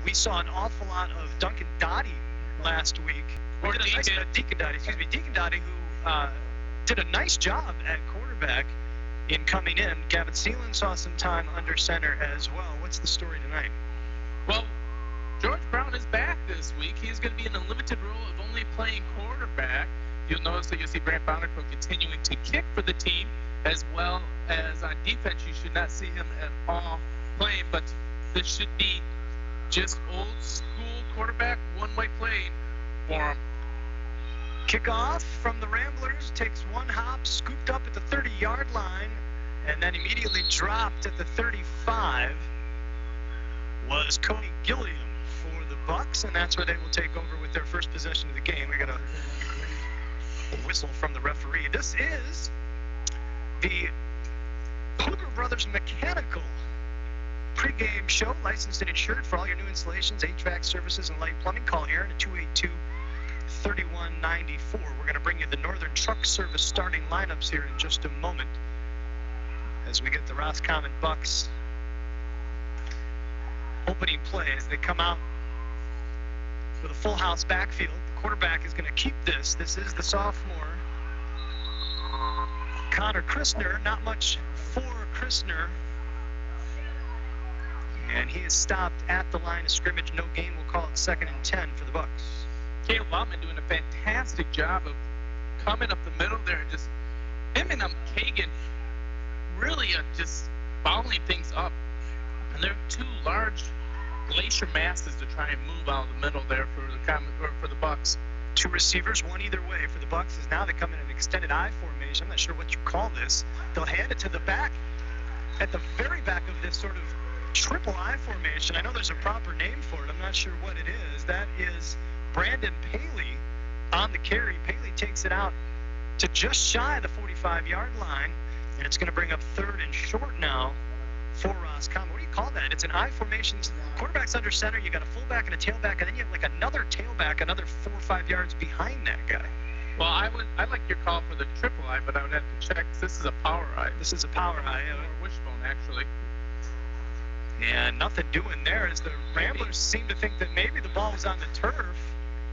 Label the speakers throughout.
Speaker 1: we saw an awful lot of Duncan Dottie last week. Deacon Dottie, Deacon Dottie, who did a nice job at quarterback in coming in. Gavin Seelan saw some time under center as well. What's the story tonight?
Speaker 2: Well, George Brown is back this week. He's going to be in a limited role of only playing quarterback. You'll notice that you'll see Brant Bonico continuing to kick for the team, as well as on defense. You should not see him at all playing, but this should be just old school quarterback, one-way playing for him.
Speaker 1: Kickoff from the Ramblers, takes one hop, scooped up at the 30-yard line, and then immediately dropped at the 35. Was Cody Gilliam for the Bucks, and that's where they will take over with their first possession of the game. We got a whistle from the referee. This is the Kluger Brothers Mechanical pregame show, licensed and insured for all your new installations, HVAC services, and light plumbing. Call Aaron at 282-3194. We're going to bring you the Northern Truck Service starting lineups here in just a moment as we get the Roscommon Bucks opening play as they come out with a full house backfield. The quarterback is going to keep this. This is the sophomore Connor Christner. Not much for Christner. And he is stopped at the line of scrimmage. No gain. We'll call it 2nd and 10 for the Bucks.
Speaker 2: Caleb Bauman doing a fantastic job of coming up the middle there and just him and Kagan really just fouling things up. And they're two large glacier masses to try and move out of the middle there for the Bucks.
Speaker 1: Two receivers, one either way for the Bucks. Is now they come in an extended I formation. I'm not sure what you call this. They'll hand it to the back, at the very back of this sort of triple I formation. I know there's a proper name for it. I'm not sure what it is. That is Brandon Paley on the carry. Paley takes it out to just shy of the 45-yard line, and it's going to bring up 3rd and short now for Roscommon. What do you call that? It's an I formation. Quarterback's under center. You got a fullback and a tailback, and then you have like another tailback, another 4 or 5 yards behind that guy.
Speaker 2: Well, I like your call for the triple I, but I would have to check. This is a power I.
Speaker 1: This is a power I.
Speaker 2: Or wishbone, actually.
Speaker 1: And nothing doing there as the Ramblers seem to think that maybe the ball was on the turf,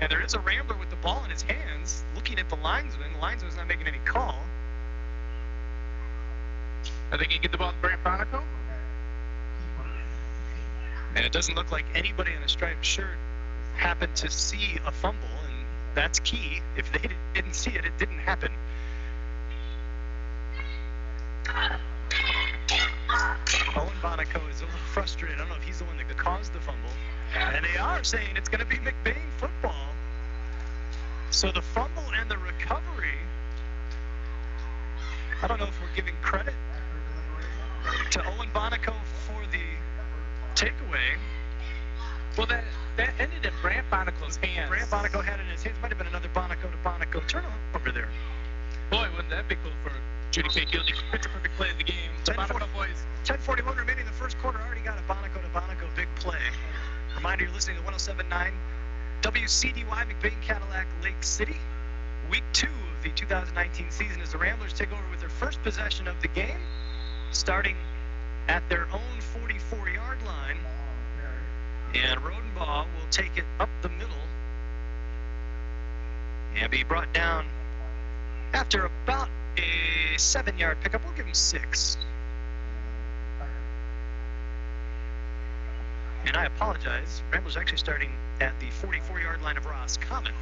Speaker 1: and there is a Rambler with the ball in his hands looking at the linesman. The linesman's not making any call.
Speaker 2: Are they going to get the ball to Brant Bonico?
Speaker 1: And it doesn't look like anybody in a striped shirt happened to see a fumble, and that's key. If they didn't see it, it didn't happen. Owen Bonico is a little frustrated. I don't know if he's the one that caused the fumble. And they are saying it's going to be McBain football. So the fumble and the recovery, I don't know if we're giving credit to Owen Bonico for the takeaway.
Speaker 2: Well, that ended in Brant Bonico's hands.
Speaker 1: Brant Bonico had it in his hands. Might have been another Bonico to Bonico turnover there.
Speaker 2: Boy, wouldn't that be cool for Judy K. Gildy? Picture perfect play of the game.
Speaker 1: 10:41 remaining in the first quarter. Already got a Bonico to Bonico big play. Reminder, you're listening to 107.9 WCDY McBain Cadillac Lake City. Week 2 of the 2019 season as the Ramblers take over with their first possession of the game, starting at their own 44-yard line. And Rodenbaugh will take it up the middle and be brought down after about a 7-yard pickup. We'll give him 6. And I apologize. Ramblers actually starting at the 44-yard line of Roscommon.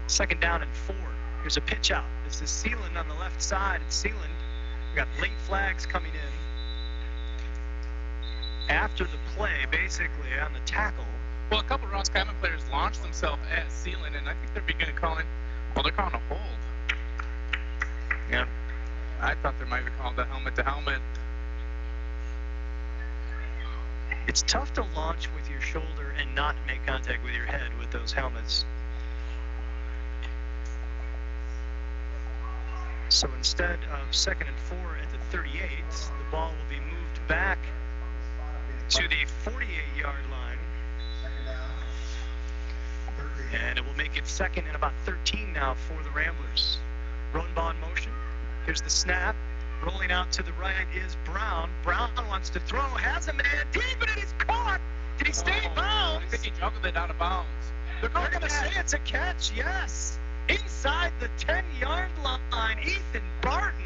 Speaker 1: 2nd down and 4. Here's a pitch out. This is Sealand on the left side. It's Sealand. We got late flags coming in after the play, basically, on the tackle.
Speaker 2: Well, a couple of Roscommon players launched themselves at Sealand, and I think they're beginning to call in. Well, they're calling a hold.
Speaker 1: Yeah.
Speaker 2: I thought they might have called the helmet to helmet.
Speaker 1: It's tough to launch with your shoulder and not make contact with your head with those helmets. So instead of 2nd and 4 at the 38, the ball will be moved back to the 48-yard line. And it will make it 2nd and about 13 now for the Ramblers. Rodenbaugh in motion. Here's the snap. Rolling out to the right is Brown. Brown wants to throw, has a man deep, and it is caught. Did he stay in bounds?
Speaker 2: I think he juggled it out of bounds.
Speaker 1: They're going to say it's a catch, yes. Inside the 10-yard line, Ethan Barton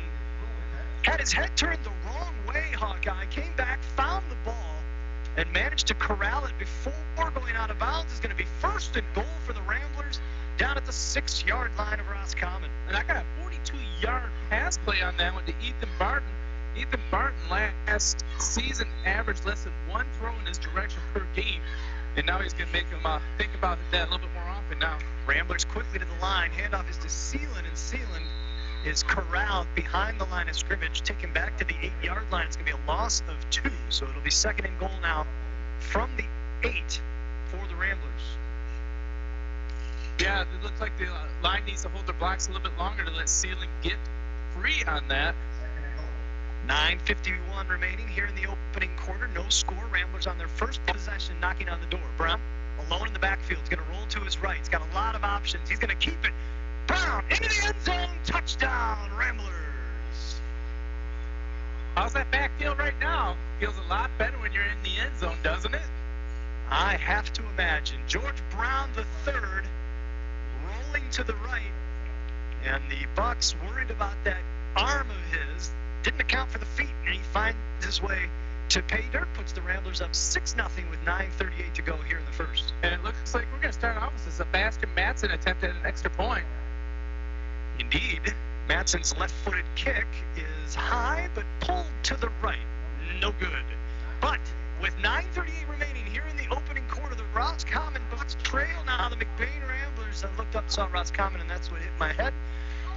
Speaker 1: had his head turned the wrong way, Hawkeye. Came back, found the ball, and managed to corral it before going out of bounds. Is going to be first and goal for the Ramblers down at the 6-yard line of Roscommon.
Speaker 2: And I got a 42-yard pass play on that one to Ethan Barton. Ethan Barton last season averaged less than one throw in his direction per game. And now he's going to make him think about that a little bit more often now.
Speaker 1: Ramblers quickly to the line. Handoff is to Seelan, and Seelan is corralled behind the line of scrimmage, taken back to the 8-yard line. It's going to be a loss of 2, so it'll be second and goal now from the 8 for the Ramblers.
Speaker 2: Yeah, it looks like the line needs to hold their blocks a little bit longer to let Seelan get free on that.
Speaker 1: 9:51 remaining here in the opening quarter. No score. Ramblers on their first possession, knocking on the door. Brown alone in the backfield. He's going to roll to his right. He's got a lot of options. He's going to keep it. Brown into the end zone. Touchdown, Ramblers.
Speaker 2: How's that backfield right now? Feels a lot better when you're in the end zone, doesn't it?
Speaker 1: I have to imagine. George Brown III rolling to the right. And the Bucks worried about that arm of his. Didn't account for the feet, and he finds his way to pay dirt. Puts the Ramblers up 6-0 with 9:38 to go here in the first.
Speaker 2: And it looks like we're going to start off with a Sebastian Matson attempt at an extra point.
Speaker 1: Indeed, Matson's left-footed kick is high, but pulled to the right. No good. But with 9:38 remaining here in the opening quarter, the Roscommon Bucks trail now. The McBain Ramblers, I looked up, saw Roscommon, and that's what hit my head.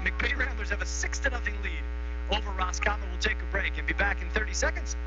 Speaker 1: McBain Ramblers have a 6-0 lead over Roscommon. We'll take a break and be back in 30 seconds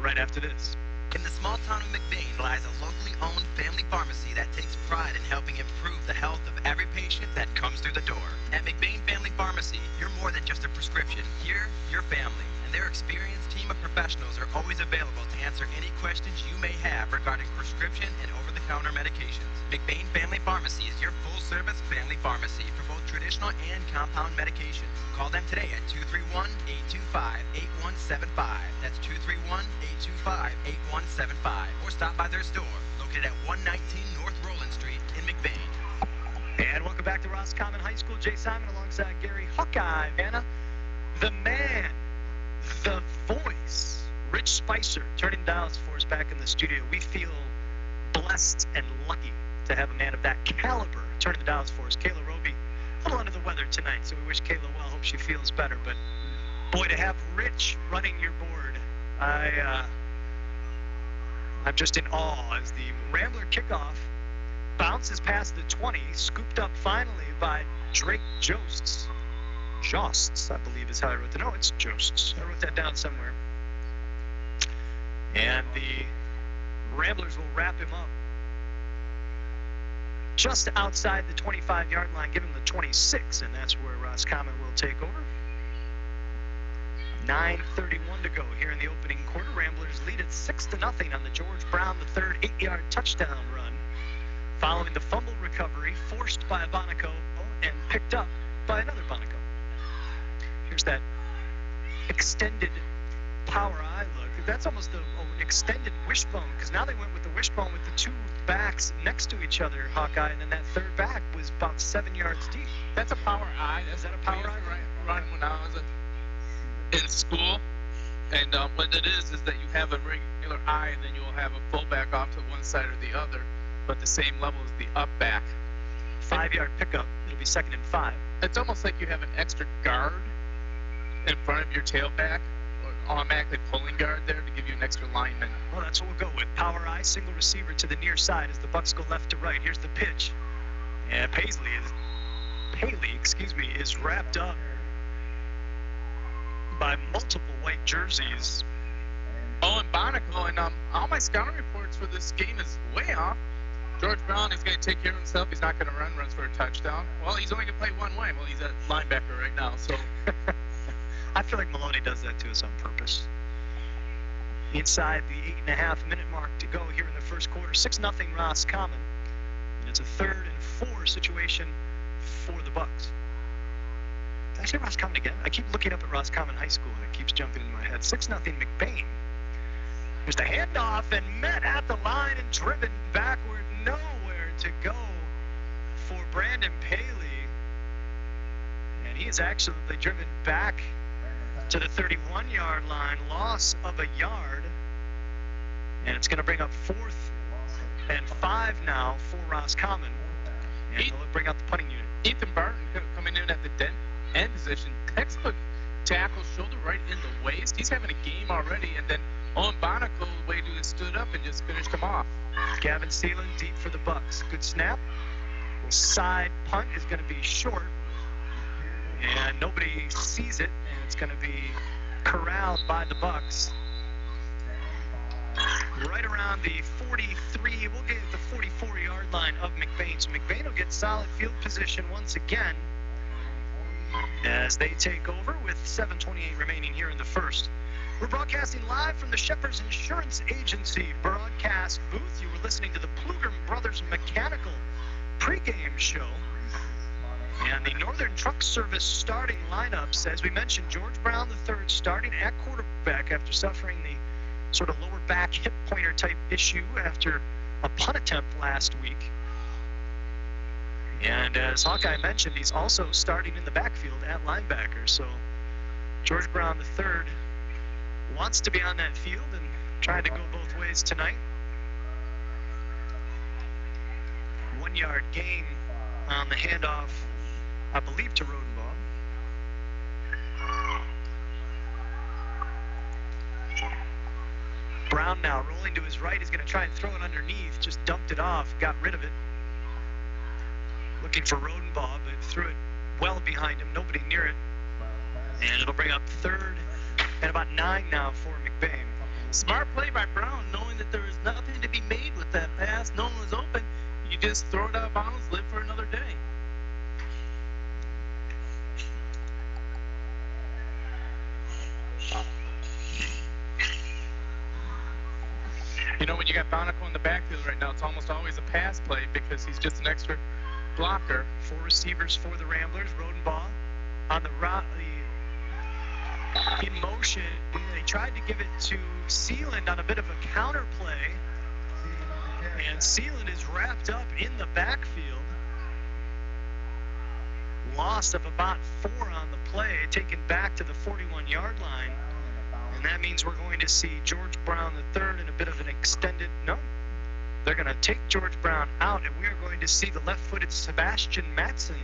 Speaker 1: right after this.
Speaker 3: In the small town of McBain lies a locally owned family pharmacy that takes pride in helping improve the health of every patient that comes through the door. At McBain Family Pharmacy, you're more than just a prescription. Here, you're family, and their experienced team of professionals are always available to answer any questions you may have regarding prescription and over-the-counter medications. McBain Family Pharmacy is your full-service family pharmacy for both traditional and compound medications. Call them today at 231-825-8175. That's 231-825-8175. Or stop by their store, located at 119 North Roland Street in McBain.
Speaker 1: And welcome back to Roscommon High School. Jay Simon alongside Gary Hawkeye Vanna. The man, the voice, Rich Spicer, turning dials for us back in the studio. We feel blessed and lucky to have a man of that caliber turning the dials for us. Kayla Roby, a little under the weather tonight, so we wish Kayla well. Hope she feels better. But boy, to have Rich running your board, I'm just in awe as the Rambler kickoff bounces past the 20, scooped up finally by Drake Josts. Josts, I believe is how I wrote that. No, it's Josts. I wrote that down somewhere. And the Ramblers will wrap him up just outside the 25-yard line, give him the 26, and that's where Roscommon will take over. 9:31 to go here in the opening quarter. Ramblers lead at 6-0 on the George Brown III 8-yard touchdown run, following the fumble recovery forced by a Bonico and picked up by another Bonico. Here's that extended power eye look. That's almost an extended wishbone, because now they went with the wishbone with the two backs next to each other, Hawkeye, and then that third back was about 7 yards deep.
Speaker 2: That's a power eye.
Speaker 1: Is that a power eye?
Speaker 2: Run when I was in school. And what it is that you have a regular eye, and then you'll have a fullback off to one side or the other, but the same level as the up back.
Speaker 1: 5-yard pickup. It'll be 2nd and 5.
Speaker 2: It's almost like you have an extra guard in front of your tailback, or automatically pulling guard there to give you an extra lineman.
Speaker 1: Well, that's what we'll go with. Power eye, single receiver to the near side as the Bucks go left to right. Here's the pitch. And Paley is wrapped up by multiple white jerseys.
Speaker 2: Oh, and Bonico, and all my scouting reports for this game is way off. George Brown is going to take care of himself. He's not going to runs for a touchdown. Well, he's only going to play one way. Well, he's at linebacker right now, so...
Speaker 1: I feel like Maloney does that to us on purpose. Inside the 8.5-minute mark to go here in the first quarter. 6-0 Roscommon. And it's a 3rd and 4 situation for the Bucks. I say Roscommon again? I keep looking up at Roscommon High School and it keeps jumping in my head. 6-0 McBain. Here's the handoff and met at the line and driven backward. Nowhere to go for Brandon Paley. And he is actually driven back to the 31-yard line. Loss of a yard. And it's going to bring up 4th and 5 now for Roscommon. And they'll bring out the punting unit.
Speaker 2: Ethan Barton coming in at the end position. Textbook tackle, shoulder right in the waist. He's having a game already. And then Owen Bonico, the way he stood up and just finished him off.
Speaker 1: Gavin Seelan deep for the Bucks. Good snap. Side punt is going to be short. And nobody sees it. And it's going to be corralled by the Bucks. Right around the 43, we'll get the 44-yard line of McBain. So McBain will get solid field position once again as they take over with 7:28 remaining here in the first. We're broadcasting live from the Shepherd's Insurance Agency broadcast booth. You were listening to the Plugrim Brothers Mechanical pregame show. And the Northern Truck Service starting lineups, as we mentioned, George Brown III starting at quarterback after suffering the sort of lower back hip pointer type issue after a punt attempt last week. And as Hawkeye mentioned, he's also starting in the backfield at linebacker. So George Brown III wants to be on that field and trying to go both ways tonight. 1-yard gain on the handoff, I believe, to Rodenbaugh. Brown now rolling to his right. He's going to try and throw it underneath. Just dumped it off, got rid of it. Looking for Rodenbaugh, but threw it well behind him. Nobody near it. And it'll bring up 3rd and about 9 now for McBain.
Speaker 2: Smart play by Brown, knowing that there is nothing to be made with that pass. No one was open. You just throw it out of bounds, live for another day. You know, when you got Bonico in the backfield right now, it's almost always a pass play because he's just an extra blocker.
Speaker 1: 4 receivers for the Ramblers. Rodenbaugh on the in motion. They tried to give it to Seeland on a bit of a counter play. And Seeland is wrapped up in the backfield. Loss of about 4 on the play, taken back to the 41-yard line. And that means we're going to see George Brown III in a bit of an extended, no, they're going to take George Brown out, and we are going to see the left-footed Sebastian Matson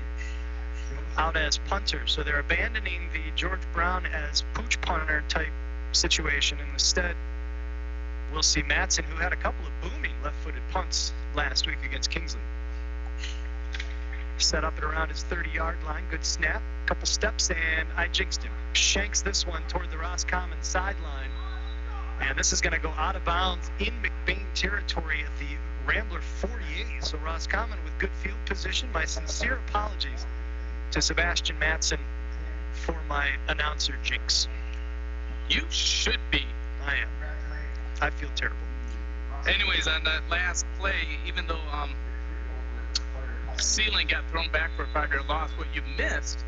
Speaker 1: out as punter. So they're abandoning the George Brown as pooch punter type situation, and instead we'll see Matson, who had a couple of booming left-footed punts last week against Kingsley. Set up at around his 30-yard line. Good snap. Couple steps, and I jinxed him. Shanks this one toward the Roscommon sideline. And this is going to go out of bounds in McBain territory at the Rambler 48. So Roscommon with good field position. My sincere apologies to Sebastian Matson for my announcer jinx.
Speaker 2: You should be.
Speaker 1: I am. I feel terrible.
Speaker 2: Anyways, on that last play, even though Sealing got thrown back for a 5-yard loss, what you missed,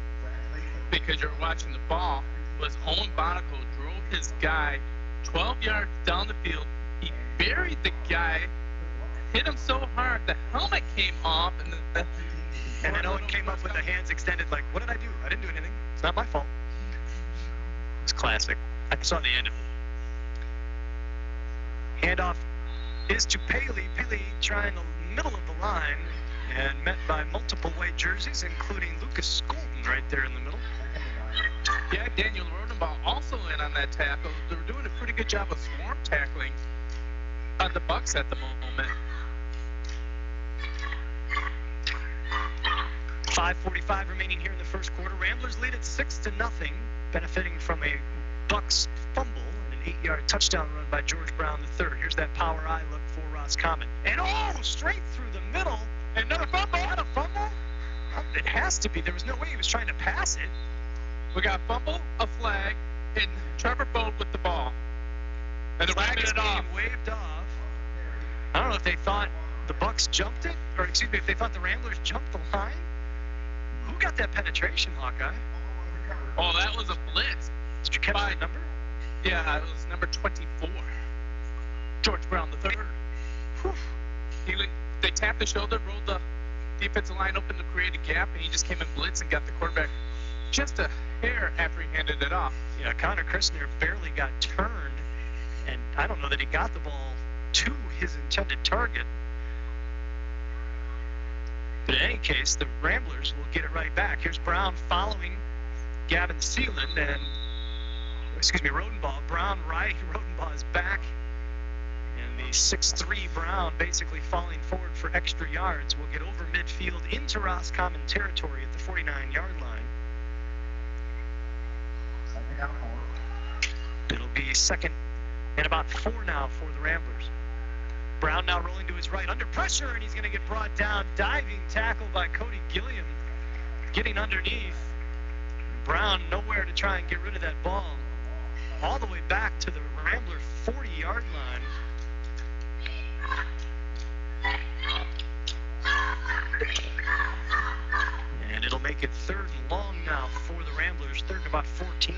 Speaker 2: because you're watching the ball, was Owen Bonico drove his guy 12 yards down the field. He buried the guy, hit him so hard the helmet came off, and
Speaker 1: then Owen came up with the hands extended like, what did I do? I didn't do anything. It's not my fault. It's classic. I saw the end of it. Handoff is to Paley. Paley trying the middle of the line and met by multiple white jerseys, including Lucas Skolton right there in the middle.
Speaker 2: Yeah, Daniel Rodenbaugh also in on that tackle. They're doing a pretty good job of swarm tackling on the Bucks at the moment.
Speaker 1: 5:45 remaining here in the first quarter. Ramblers lead at 6-0, benefiting from a Bucks fumble and an 8-yard touchdown run by George Brown III. Here's that power eye look for Roscommon. And straight through the middle. Another fumble. Not a fumble? It has to be. There was no way he was trying to pass it.
Speaker 2: We got a fumble, a flag, and Trevor Bode with the ball. And the
Speaker 1: flag is being waved off. I don't know if they thought the Bucks jumped it, or excuse me, if they thought the Ramblers jumped the line. Who got that penetration, Hawkeye?
Speaker 2: Oh, that was a blitz.
Speaker 1: Did you catch
Speaker 2: By-
Speaker 1: the number?
Speaker 2: Yeah, it was number 24. George Brown III.
Speaker 1: Whew.
Speaker 2: They tapped the shoulder, rolled the defensive line open to create a gap, and he just came in blitz and got the quarterback just a hair after he handed it off.
Speaker 1: Yeah, Connor Christner barely got turned, and I don't know that he got the ball to his intended target. But in any case, the Ramblers will get it right back. Here's Brown following Gavin Sealand, and Rodenbaugh. Brown right, Rodenbaugh is back. And the 6'3" Brown basically falling forward for extra yards will get over midfield into Roscommon territory at the 49-yard line. It'll be second and about 4 now for the Ramblers. Brown now rolling to his right under pressure, and he's going to get brought down. Diving tackle by Cody Gilliam, getting underneath. Brown nowhere to try and get rid of that ball. All the way back to the Rambler 40-yard line. And it'll make it 3rd and long now for the Ramblers, 3rd and about 14.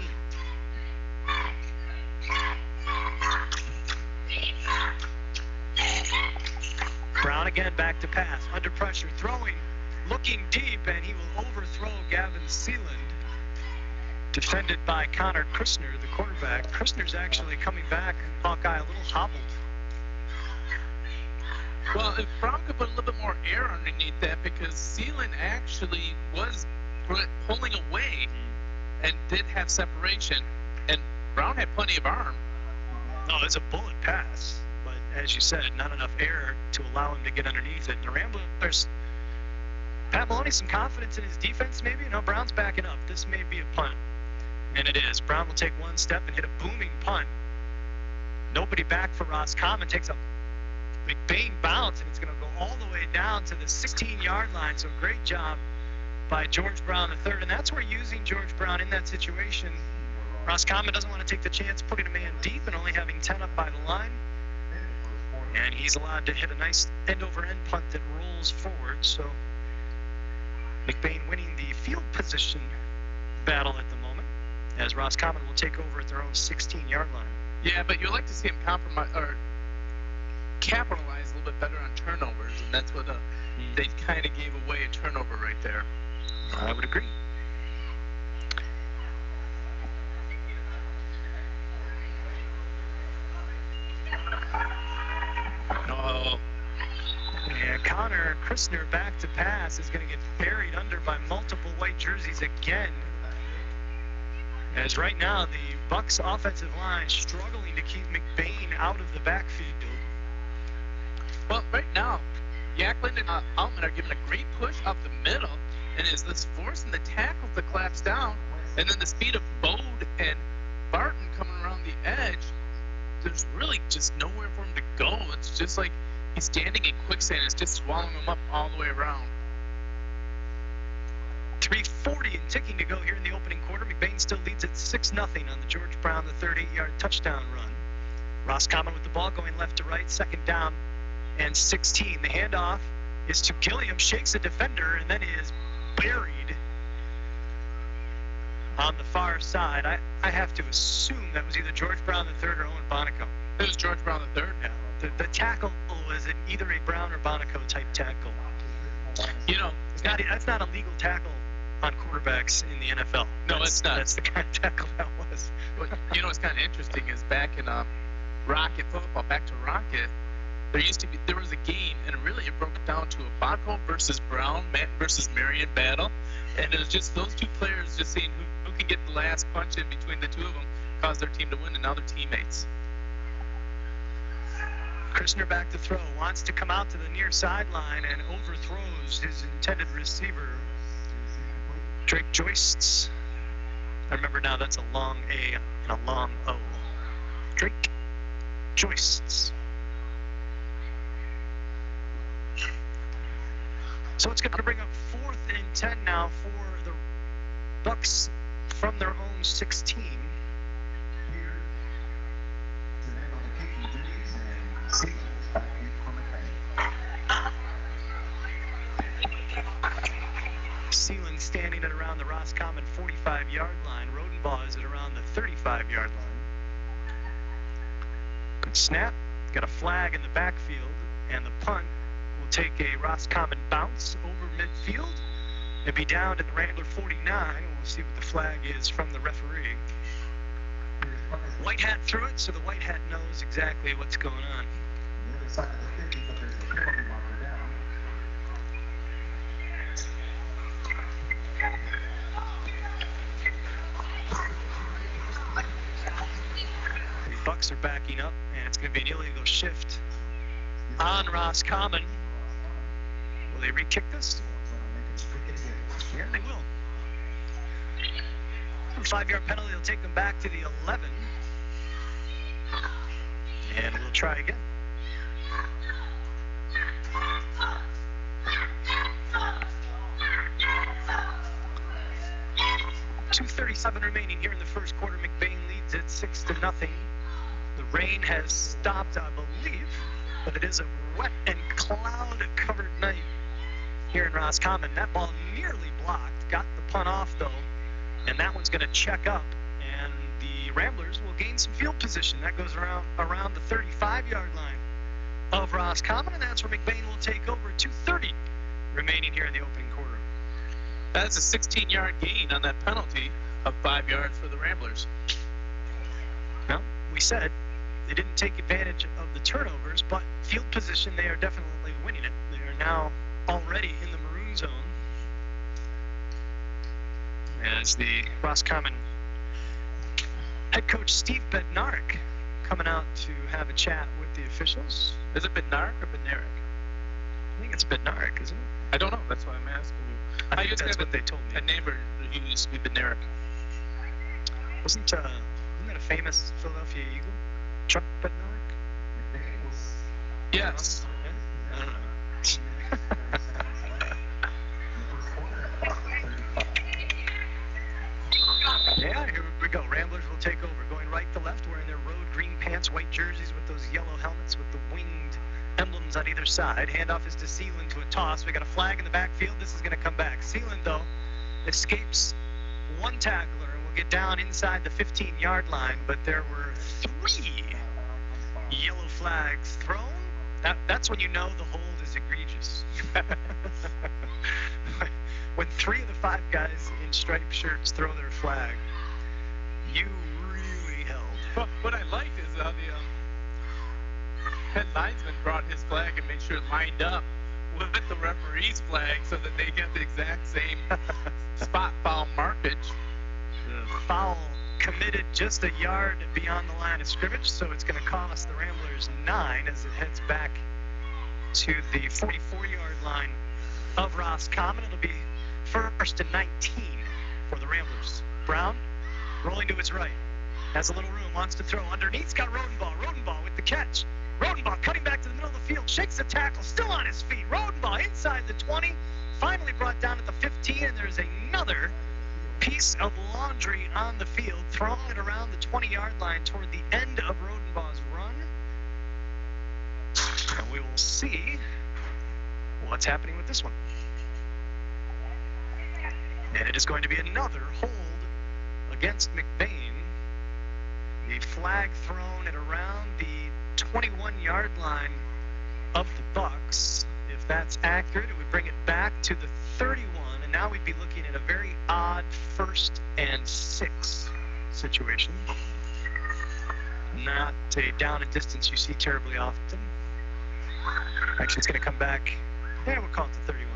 Speaker 1: Brown again back to pass, under pressure, throwing, looking deep, and he will overthrow Gavin Sealand. Defended by Connor Christner, the quarterback. Christner's actually coming back, Hawkeye, a little hobbled.
Speaker 2: Well, if Brown could put a little bit more air underneath that, because Sealand actually was pulling away and did have separation, and Brown had plenty of arm.
Speaker 1: No, it's a bullet pass, but as you said, not enough air to allow him to get underneath it. And the Ramblers, Pat Maloney, some confidence in his defense maybe? No, Brown's backing up. This may be a punt. And it is. Brown will take one step and hit a booming punt. Nobody back for Roscommon. Takes a McBain bounce, and it's going to go all the way down to the 16-yard line. So great job by George Brown III. And that's where using George Brown in that situation, Roscommon doesn't want to take the chance putting a man deep and only having 10 up by the line. And he's allowed to hit a nice end-over-end punt that rolls forward. So McBain winning the field position battle at the moment, as Roscommon will take over at their own 16-yard line.
Speaker 2: Yeah, but you'd like to see him capitalize a little bit better on turnovers, and that's what they kind of gave away, a turnover right there.
Speaker 1: I would agree.
Speaker 2: Oh.
Speaker 1: And Connor Christner back to pass is going to get buried under by multiple white jerseys again. As right now, the Bucks offensive line struggling to keep McBain out of the backfield.
Speaker 2: Well, right now, Yacklin and Altman are giving a great push up the middle, and is this forcing the tackles to collapse down, and then the speed of Bode and Barton coming around the edge, there's really just nowhere for him to go. It's just like he's standing in quicksand. It's just swallowing him up all the way around.
Speaker 1: 3:40 and ticking to go here in the opening quarter. McBain still leads at 6-0 on the George Brown, the 38-yard touchdown run. Roscommon with the ball going left to right, 2nd down and 16. The handoff is to Gilliam, shakes a defender, and then is buried on the far side. I have to assume that was either George Brown III or Owen Bonico.
Speaker 2: It was George Brown III.
Speaker 1: Yeah. The tackle was either a Brown or Bonico type tackle.
Speaker 2: You know,
Speaker 1: that's not a legal tackle on quarterbacks in the NFL.
Speaker 2: No, it's not.
Speaker 1: That's the kind of tackle that was.
Speaker 2: But you know what's kind of interesting is back in Rocket football, back to Rocket, there was a game, and really it broke down to a Bonico versus Brown, Matt versus Marion battle, and it was just those two players just seeing who can get the last punch in between the two of them, cause their team to win, and now they're teammates.
Speaker 1: Christner back to throw, wants to come out to the near sideline and overthrows his intended receiver. Drake Joists. I remember now that's a long A and a long O. Drake Joists. So it's going to bring up 4th and 10 now for the Bucks from their own 16. Sealand standing at around the Roscommon 45-yard line. Rodenbaugh is at around the 35-yard line. Good snap. Got a flag in the backfield, and the punt will take a Roscommon bounce over midfield and be down to the Rambler 49. And we'll see what the flag is from the referee. White hat threw it, so the white hat knows exactly what's going on.
Speaker 4: The other side of the 50, but there's a penalty marker down.
Speaker 1: The Bucks are backing up, and it's going to be an illegal shift on Roscommon. Will they re-kick this? Yeah, they will. 5-yard penalty will take them back to the 11. And we'll try again. 2:37 remaining here in the first quarter. McBain leads it 6-0. The rain has stopped, I believe, but it is a wet and cloud-covered night here in Roscommon. That ball nearly blocked. Got the punt off, though, and that one's going to check up. And the Ramblers will gain some field position. That goes around the 35-yard line of Roscommon, and that's where McBain will take over. 2:30 remaining here in the opening quarter.
Speaker 2: That's a 16-yard gain on that penalty of 5 yards for the Ramblers.
Speaker 1: Well, we said they didn't take advantage of the turnovers, but field position, they are definitely winning it. They are now already in the maroon zone as the Roscommon head coach Steve Bednarik coming out to have a chat with the officials.
Speaker 2: Is it Bednarik or Bednarik?
Speaker 1: I think it's Bednarik, isn't it?
Speaker 2: I don't know. That's why I'm asking you.
Speaker 1: I think that's what they told me.
Speaker 2: A neighbor who used to be Bednarik.
Speaker 1: Isn't that a famous Philadelphia Eagle? Chuck Bednarik?
Speaker 2: Yes.
Speaker 1: I don't know. Yeah, here we go. Ramblers will take over. Going right to left, wearing their road green pants, white jerseys with those yellow helmets with the winged emblems on either side. Handoff is to Sealand to a toss. We got a flag in the backfield. This is going to come back. Sealand, though, escapes one tackler and will get down inside the 15-yard line, but there were 3 yellow flags thrown. That's when you know the hold is egregious. When 3 of the 5 guys in striped shirts throw their flag, you really held.
Speaker 2: What I liked is how the head linesman brought his flag and made sure it lined up with the referee's flag so that they get the exact same spot foul markage.
Speaker 1: The foul committed just a yard beyond the line of scrimmage, so it's going to cost the Ramblers 9 as it heads back to the 44-yard line of Roscommon. It'll be 1st and 19 for the Ramblers. Brown rolling to his right. Has a little room, wants to throw. Underneath's got Rodenbaugh. Rodenbaugh with the catch. Rodenbaugh cutting back to the middle of the field. Shakes the tackle. Still on his feet. Rodenbaugh inside the 20. Finally brought down at the 15. And there's another piece of laundry on the field. Throwing it around the 20-yard line toward the end of Rodenbaugh's run. And we will see what's happening with this one. And it is going to be another hold against McBain. The flag thrown at around the 21-yard line of the Bucks. If that's accurate, it would bring it back to the 31, and now we'd be looking at a very odd 1st and 6 situation. Not a down and distance you see terribly often. Actually, it's going to come back. Yeah, we'll call it the 31.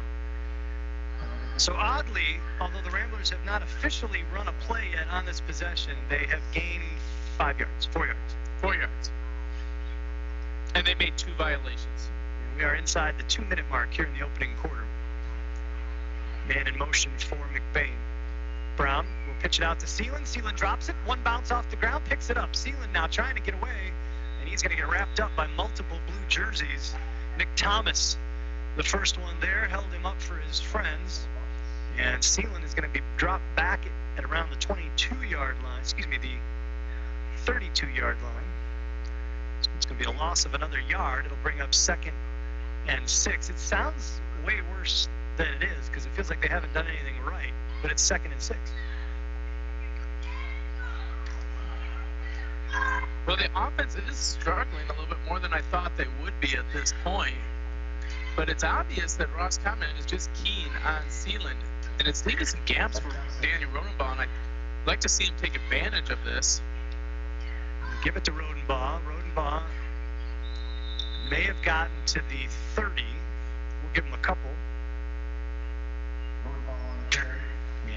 Speaker 1: So oddly, although the Ramblers have not officially run a play yet on this possession, they have gained 4 yards.
Speaker 2: 4 yards. And they made 2 violations.
Speaker 1: And we are inside the 2-minute mark here in the opening quarter. Man in motion for McBain. Brown will pitch it out to Sealand. Sealand drops it. 1 bounce off the ground, picks it up. Sealand now trying to get away, and he's going to get wrapped up by multiple blue jerseys. Nick Thomas, the first one there, held him up for his friends. And Sealand is going to be dropped back at around the 22-yard line. Excuse me, the 32-yard line. So it's going to be a loss of another yard. It'll bring up 2nd and 6. It sounds way worse than it is because it feels like they haven't done anything right, but it's 2nd and 6.
Speaker 2: Well, the offense is struggling a little bit more than I thought they would be at this point. But it's obvious that Roscommon is just keen on Sealand. And it's leaving some gaps for Daniel Rodenbaugh, and I'd like to see him take advantage of this.
Speaker 1: Give it to Rodenbaugh. Rodenbaugh may have gotten to the 30. We'll give him a couple.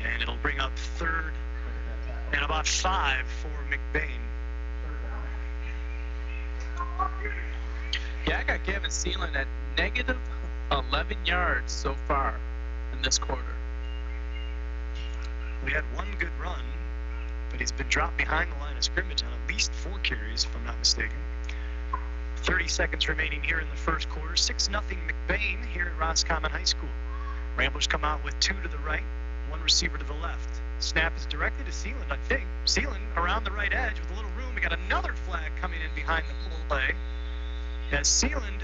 Speaker 1: And it'll bring up third and about 5 for McBain.
Speaker 2: Yeah, I got Gavin Sealand at negative 11 yards so far in this quarter.
Speaker 1: We had one good run, but he's been dropped behind the line of scrimmage on at least 4 carries, if I'm not mistaken. 30 seconds remaining here in the first quarter. 6-0 McBain here at Roscommon High School. Ramblers come out with 2 to the right, 1 receiver to the left. Snap is directed to Sealand, I think. Sealand around the right edge with a little room. We got another flag coming in behind the play. As Sealand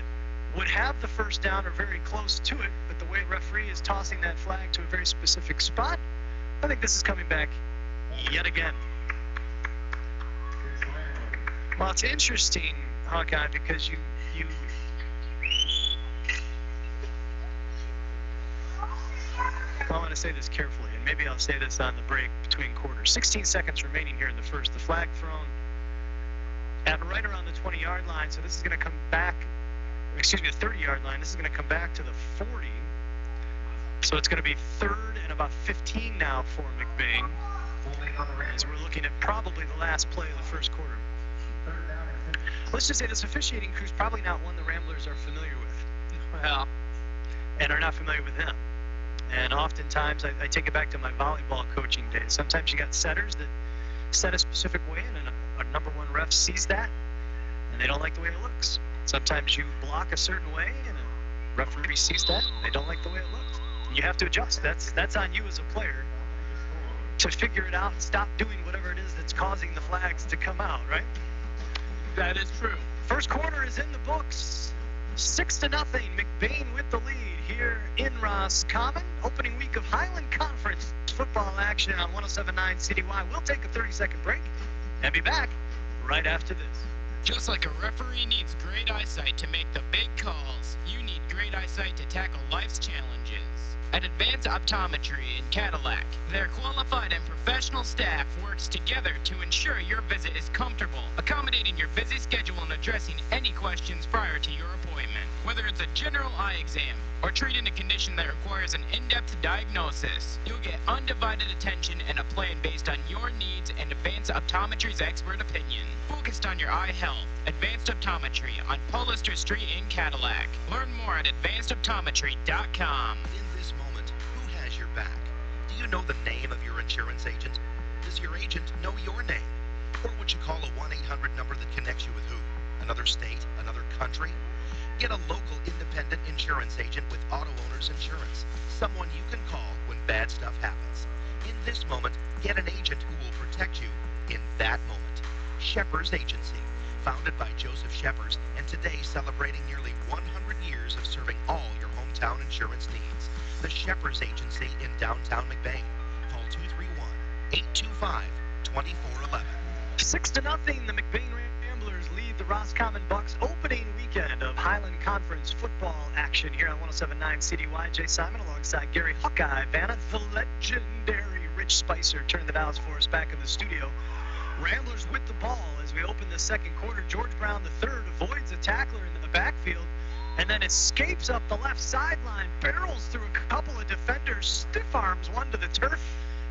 Speaker 1: would have the first down or very close to it, but the way the referee is tossing that flag to a very specific spot, I think this is coming back yet again. Well, it's interesting, Hawkeye, because you I want to say this carefully, and maybe I'll say this on the break between quarters. 16 seconds remaining here in the first. The flag thrown at right around the 20-yard line, so this is going to come back, excuse me, the 30-yard line. This is going to come back to the 40. So it's going to be third and about 15 now for McBain, as we're looking at probably the last play of the first quarter. Let's just say this officiating crew's probably not one the Ramblers are familiar with.
Speaker 2: Well,
Speaker 1: and are not familiar with them. And oftentimes, I take it back to my volleyball coaching days. Sometimes you got setters that set a specific way, and a number one ref sees that, and they don't like the way it looks. Sometimes you block a certain way, and a referee sees that, and they don't like the way it looks. And you have to adjust. That's on you as a player to figure it out and stop doing whatever it is that's causing the flags to come out, right?
Speaker 2: that is true.
Speaker 1: First quarter is in the books. 6-0. McBain with the lead here in Roscommon. Opening week of Highland Conference football action on 107.9 CDY. We'll take a 30-second break and be back right after this.
Speaker 5: Just like a referee needs great eyesight to make the big calls, you need great eyesight to tackle life's challenges. At Advanced Optometry in Cadillac, their qualified and professional staff works together to ensure your visit is comfortable, accommodating your busy schedule and addressing any questions prior to your appointment. Whether it's a general eye exam or treating a condition that requires an in-depth diagnosis, you'll get undivided attention and a plan based on your needs and Advanced Optometry's expert opinion. Focused on your eye health, Advanced Optometry on Pollester Street in Cadillac. Learn more at advancedoptometry.com.
Speaker 3: In this moment, who has your back? Do you know the name of your insurance agent? Does your agent know your name? Or would you call a 1-800 number that connects you with who? Another state? Another country? Get a local independent insurance agent with Auto Owners Insurance. Someone you can call when bad stuff happens. In this moment, get an agent who will protect you in that moment. Shepherd's Agency, founded by Joseph Shepherd, and today celebrating nearly 100 years of serving all your hometown insurance needs. The Shepherd's Agency in downtown McBain. Call 231-825-2411.
Speaker 1: 6-0. The McBain Ramblers lead the Roscommon Bucks opening weekend of Highland Conference football action here on 107.9 CDY. Jay Simon alongside Gary Hawkeye Vanna. The legendary Rich Spicer turned the dials for us back in the studio. Ramblers with the ball as we open the second quarter. George Brown III avoids a tackler in the backfield and then escapes up the left sideline, barrels through a couple of defenders, stiff arms one to the turf,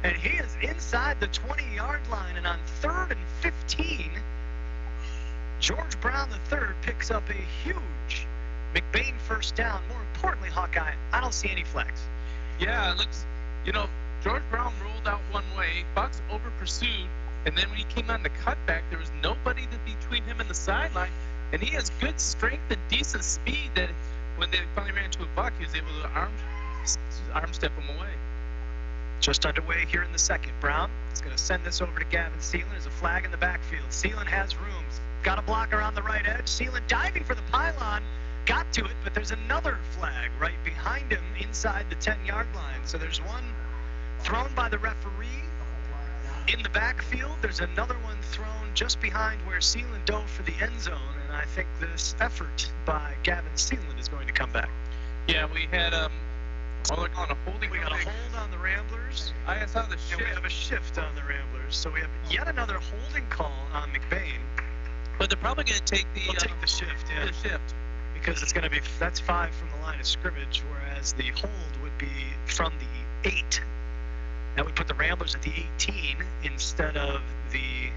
Speaker 1: and he is inside the 20-yard line. And on 3rd and 15, George Brown III picks up a huge McBain first down. More importantly, Hawkeye, I don't see any flags.
Speaker 2: Yeah, it looks, George Brown rolled out one way, Bucks over pursued, and then when he came on the cutback, there was nobody between him and the sideline, and he has good strength and decent speed that when they finally ran into a Buck, he was able to arm step him away.
Speaker 1: Just underway here in the second. Brown is going to send this over to Gavin Sealand. There's a flag in the backfield. Sealand has room. Got a blocker on the right edge. Sealand diving for the pylon. Got to it, but there's another flag right behind him inside the 10-yard line. So there's one thrown by the referee In the backfield, there's another one thrown just behind where Sealand dove for the end zone, and I think this effort by Gavin Sealand is going to come back.
Speaker 2: Yeah, we had they're calling a holding.
Speaker 1: We got a hold on the Ramblers.
Speaker 2: I saw the shift.
Speaker 1: And we have a shift on the Ramblers, so we have yet another holding call on McBain.
Speaker 2: But they're probably going to take the
Speaker 1: shift, yeah.
Speaker 2: The shift.
Speaker 1: Because it's going to be, that's 5 from the line of scrimmage, whereas the hold would be from the 8. That would put the Ramblers at the 18 instead of the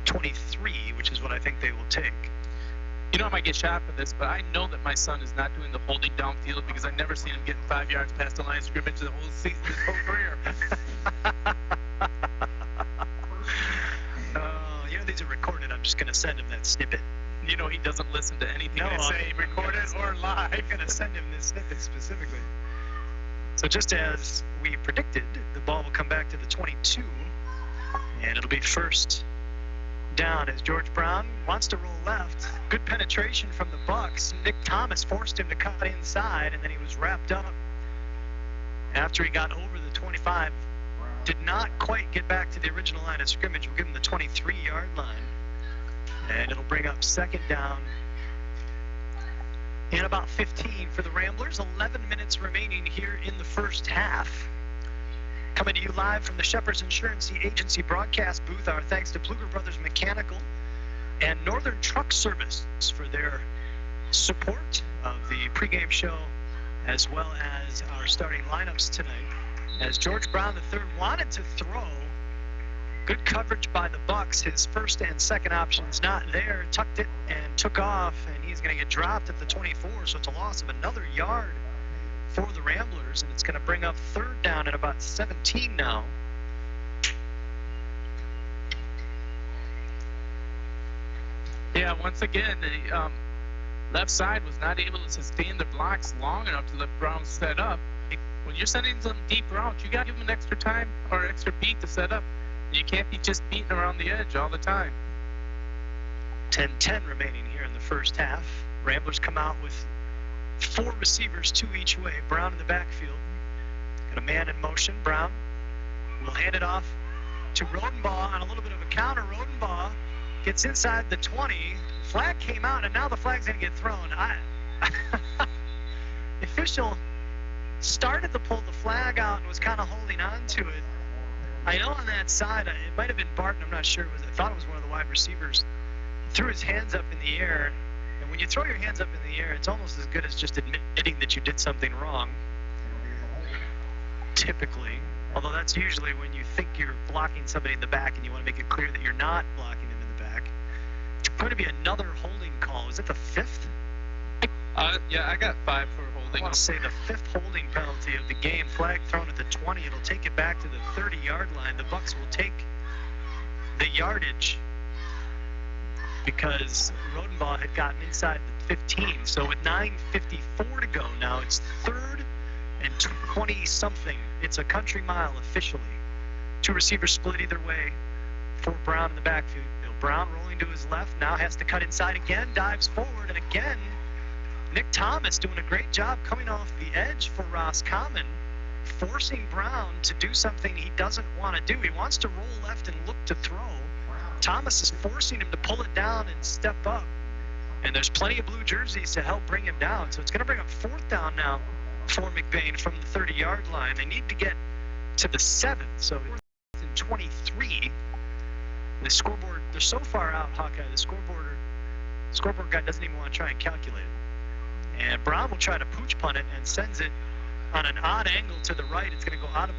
Speaker 1: 23, which is what I think they will take.
Speaker 2: You know, I might get shot for this, but I know that my son is not doing the holding downfield because I've never seen him getting 5 yards past the line of scrimmage the whole season, his whole career.
Speaker 1: You know, these are recorded. I'm just going to send him that snippet.
Speaker 2: You know, he doesn't listen to anything
Speaker 1: No,
Speaker 2: I say, recorded or live.
Speaker 1: I'm going to send him this snippet specifically. So just as we predicted, the ball will come back to the 22, and it'll be first down as George Brown wants to roll left. Good penetration from the Bucks. Nick Thomas forced him to cut inside, and then he was wrapped up after he got over the 25. Did not quite get back to the original line of scrimmage. We'll give him the 23-yard line, and it'll bring up second down and about 15 for the Ramblers. 11 minutes remaining here in the first half. Coming to you live from the Shepherd's Insurance Agency broadcast booth. Our thanks to Pluger Brothers Mechanical and Northern Truck Service for their support of the pregame show, as well as our starting lineups tonight. As George Brown III wanted to throw, good coverage by the Bucks. His first and second options not there. Tucked it and took off, and he's going to get dropped at the 24. So it's a loss of another yard for the Ramblers, and it's going to bring up third down at about 17 now.
Speaker 2: Yeah, once again, the left side was not able to sustain the blocks long enough to let Brown set up. When you're sending some deep routes, you got to give them an extra time or extra beat to set up. You can't be just beating around the edge all the time.
Speaker 1: 10-10 remaining here in the first half. Ramblers come out with 4 receivers, 2 each way. Brown in the backfield. Got a man in motion. Brown will hand it off to Rodenbaugh on a little bit of a counter. Rodenbaugh gets inside the 20. Flag came out, and now the flag's going to get thrown. The official started to pull the flag out and was kind of holding on to it. I know on that side, it might have been Barton, I'm not sure. I thought it was one of the wide receivers. Threw his hands up in the air. And when you throw your hands up in the air, it's almost as good as just admitting that you did something wrong. Typically. Although that's usually when you think you're blocking somebody in the back and you want to make it clear that you're not blocking them in the back. It's going to be another holding call. Is it the 5th?
Speaker 2: Yeah, I got 5 for holding.
Speaker 1: I want to say the 5th holding penalty of the game. Flag thrown at the 20. It'll take it back to the 30-yard line. The Bucks will take the yardage because Rodenbaugh had gotten inside the 15. So with 9:54 to go now, it's 3rd and 20-something. It's a country mile officially. 2 receivers split either way for Brown in the backfield. Brown rolling to his left, now has to cut inside again, dives forward, and again, Nick Thomas doing a great job coming off the edge for Roscommon, forcing Brown to do something he doesn't want to do. He wants to roll left and look to throw. Thomas is forcing him to pull it down and step up. And there's plenty of blue jerseys to help bring him down. So it's going to bring up 4th down now for McBain from the 30-yard line. They need to get to the 7th. So it's in 23. The scoreboard, they're so far out, Hawkeye, the scoreboard guy doesn't even want to try and calculate it. And Brown will try to pooch punt it and sends it on an odd angle to the right. It's going to go out of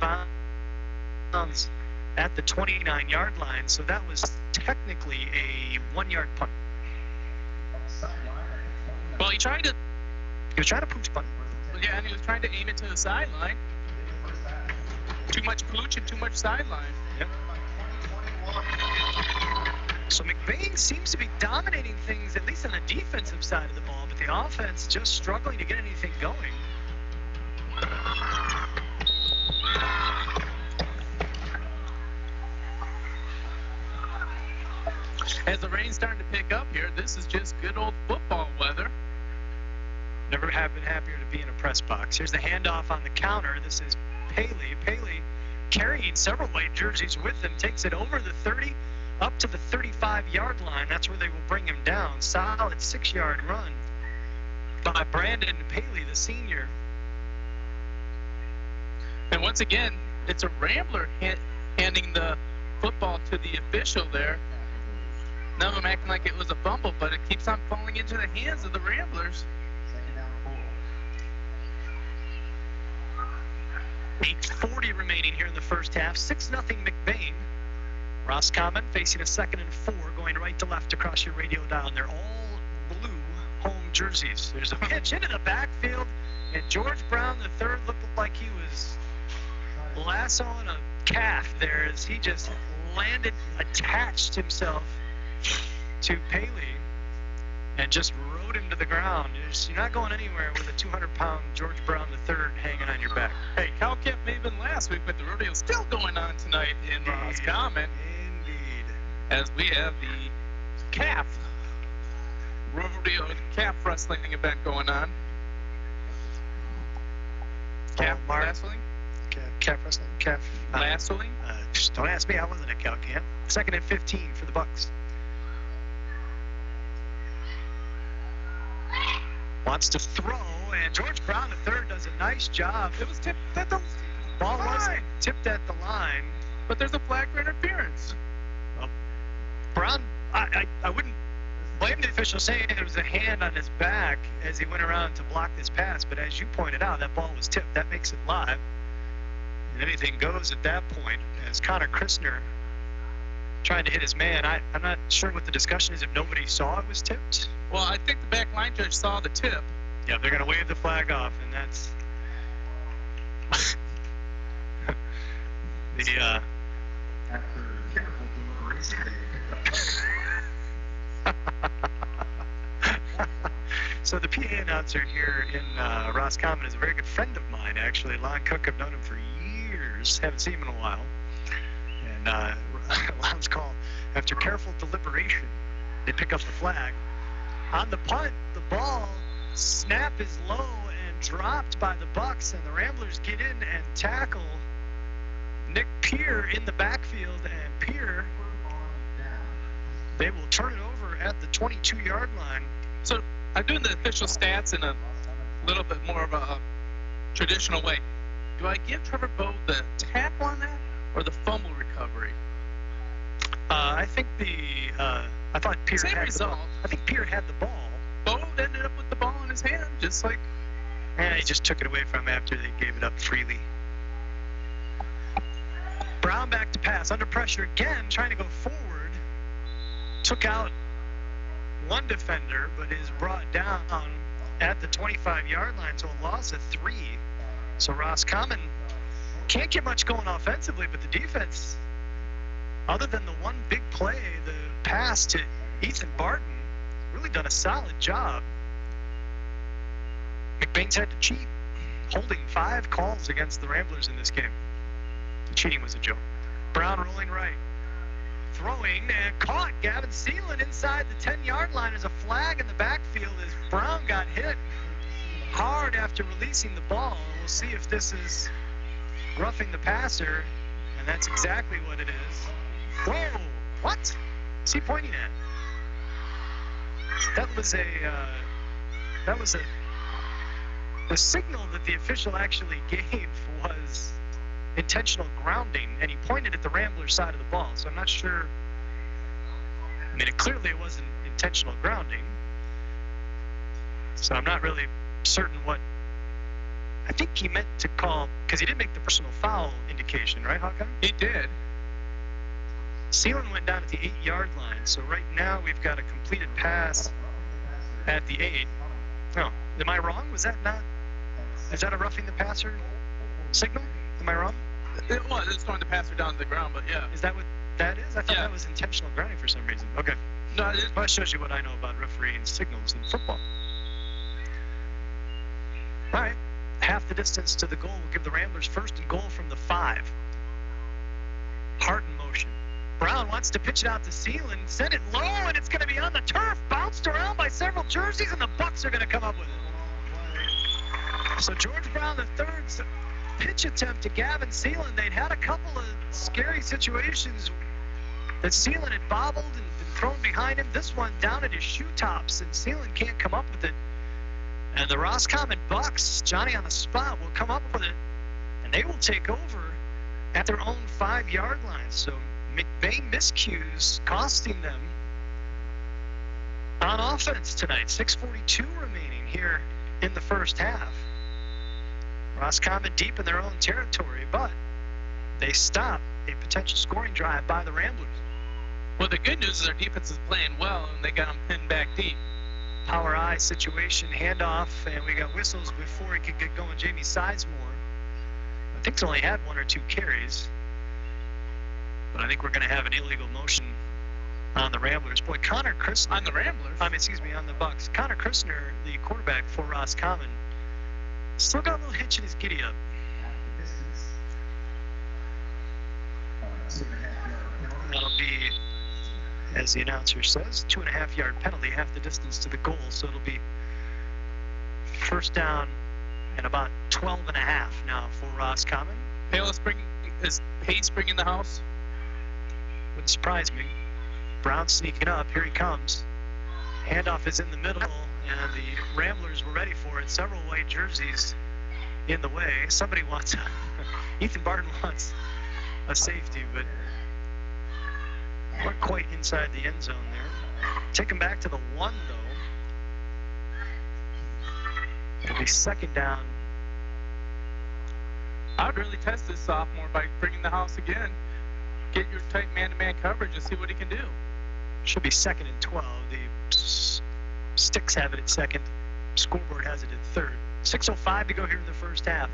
Speaker 1: bounds at the 29-yard line. So that was technically a 1-yard punt.
Speaker 2: Well, he was trying to
Speaker 1: pooch punt.
Speaker 2: Yeah, and he was trying to aim it to the sideline. Too much pooch and too much sideline.
Speaker 1: Yep. So McBain seems to be dominating things, at least on the defensive side of the ball, but the offense just struggling to get anything going.
Speaker 2: As the rain's starting to pick up here, this is just good old football weather.
Speaker 1: Never have been happier to be in a press box. Here's the handoff on the counter. This is Paley. Paley carrying several white jerseys with him, takes it over the 30, up to the 35-yard line. That's where they will bring him down. Solid 6-yard run by Brandon Paley, the senior.
Speaker 2: And once again, it's a Rambler handing the football to the official there. None of them acting like it was a fumble, but it keeps on falling into the hands of the Ramblers.
Speaker 1: 8:40 remaining here in the first half. 6-0 McBain. Roscommon facing a 2nd and 4, going right to left across your radio dial. And they're all blue home jerseys. There's a pitch into the backfield, and George Brown III looked like he was lassoing a calf there as he just landed, attached himself to Paley, and just rode him to the ground. You're not going anywhere with a 200-pound George Brown III hanging on your back.
Speaker 2: Hey, Cal Camp may have been last week, but the rodeo's still going on tonight in Roscommon.
Speaker 1: Indeed.
Speaker 2: As we have the calf rodeo, calf wrestling event going on. Calf wrestling?
Speaker 1: Calf wrestling? Calf
Speaker 2: lassoing?
Speaker 1: Just don't ask me. I wasn't at Cal Camp. 2nd and 15 for the Bucks. Wants to throw, and George Brown III does a nice job.
Speaker 2: It was tipped at the
Speaker 1: Ball
Speaker 2: line.
Speaker 1: wasn't tipped at the line.
Speaker 2: But there's a flag for interference.
Speaker 1: Well, Brown, I wouldn't blame the official saying it was a hand on his back as he went around to block this pass, but as you pointed out, that ball was tipped. That makes it live. And anything goes at that point, as Connor Christner trying to hit his man. I'm not sure what the discussion is if nobody saw it was tipped.
Speaker 2: Well, I think the back line judge saw the tip.
Speaker 1: Yeah, they're going to wave the flag off, and that's the
Speaker 4: After careful deliberation, they picked up.
Speaker 1: So the PA announcer here in Roscommon is a very good friend of mine, actually. Lon Cook, I've known him for years. Haven't seen him in a while. And Lon's call, after careful deliberation, they pick up the flag. On the punt, the ball snap is low and dropped by the Bucks, and the Ramblers get in and tackle Nick Peer in the backfield, and Peer, they will turn it over at the 22-yard line.
Speaker 2: So I'm doing the official stats in a little bit more of a traditional way. Do I give Trevor Bowe the tackle on that or the fumble recovery?
Speaker 1: I think I thought Peer
Speaker 2: Same
Speaker 1: had
Speaker 2: result.
Speaker 1: the ball. I think Peer had the ball.
Speaker 2: Bowe ended up with the ball in his hand, just like...
Speaker 1: And he just took it away from him after they gave it up freely. Brown back to pass, under pressure again, trying to go forward. Took out one defender, but is brought down at the 25-yard line, so a loss of 3. So Roscommon can't get much going offensively, but the defense, other than the one big play, the pass to Ethan Barton, really done a solid job. McBain's had to cheat, holding 5 calls against the Ramblers in this game. The cheating was a joke. Brown rolling right. Throwing and caught. Gavin Seelan inside the 10-yard line. There's a flag in the backfield as Brown got hit hard after releasing the ball. We'll see if this is roughing the passer, and that's exactly what it is. Whoa! What? What's he pointing at? The signal that the official actually gave was intentional grounding, and he pointed at the Rambler side of the ball, so I'm not sure. I mean, clearly it wasn't intentional grounding, so I'm not really certain what. I think he meant to call, because he did make the personal foul indication, right, Hawkeye?
Speaker 2: He did.
Speaker 1: Seelan went down at the 8-yard line, so right now we've got a completed pass at the 8. No, am I wrong? Was that not? Is that a roughing the passer signal? Am I wrong?
Speaker 2: It was. It's going to pass her down to the ground, but yeah.
Speaker 1: Is that what that is? I thought
Speaker 2: Yeah.
Speaker 1: that was intentional grounding for some reason. Okay.
Speaker 2: No, it is.
Speaker 1: Well, that shows you what I know about refereeing signals in football. All right. Half the distance to the goal will give the Ramblers first and goal from the 5. Hart in motion. Brown wants to pitch it out to Seelan, send it low, and it's going to be on the turf, bounced around by several jerseys, and the Bucks are going to come up with it. So George Brown III's pitch attempt to Gavin Seelan. They'd had a couple of scary situations that Seelan had bobbled and been thrown behind him. This one down at his shoe tops, and Seelan can't come up with it. And the Roscommon Bucks, Johnny on the spot, will come up with it, and they will take over at their own 5-yard line. So McBain miscues costing them on offense tonight. 6:42 remaining here in the first half. Roscommon deep in their own territory, but they stop a potential scoring drive by the Ramblers.
Speaker 2: Well, the good news is our defense is playing well, and they got them pinned back deep.
Speaker 1: Power I situation, handoff, and we got whistles before he could get going. Jamie Sizemore, I think, he's only had 1 or 2 carries, but I think we're going to have an illegal motion on the Ramblers. Boy, Connor Christner.
Speaker 2: On the Ramblers?
Speaker 1: On the Bucks. Connor Christner, the quarterback for Roscommon, still got a little hitch in his giddy up. That'll be, as the announcer says, 2.5-yard penalty, half the distance to the goal. So it'll be first down and about 12.5 now for Roscommon.
Speaker 2: Is Pace bringing the house?
Speaker 1: Wouldn't surprise me. Brown sneaking up. Here he comes. Handoff is in the middle, and the Ramblers were ready for it. Several white jerseys in the way. Somebody wants Ethan Barton wants a safety, but weren't quite inside the end zone there. Take him back to the 1, though. It'll be second down.
Speaker 2: I would really test this sophomore by bringing the house again. Get your tight man-to-man coverage and see what he can do.
Speaker 1: Should be 2nd and 12. The sticks have it at 2nd. Scoreboard has it at 3rd. 6:05 to go here in the first half.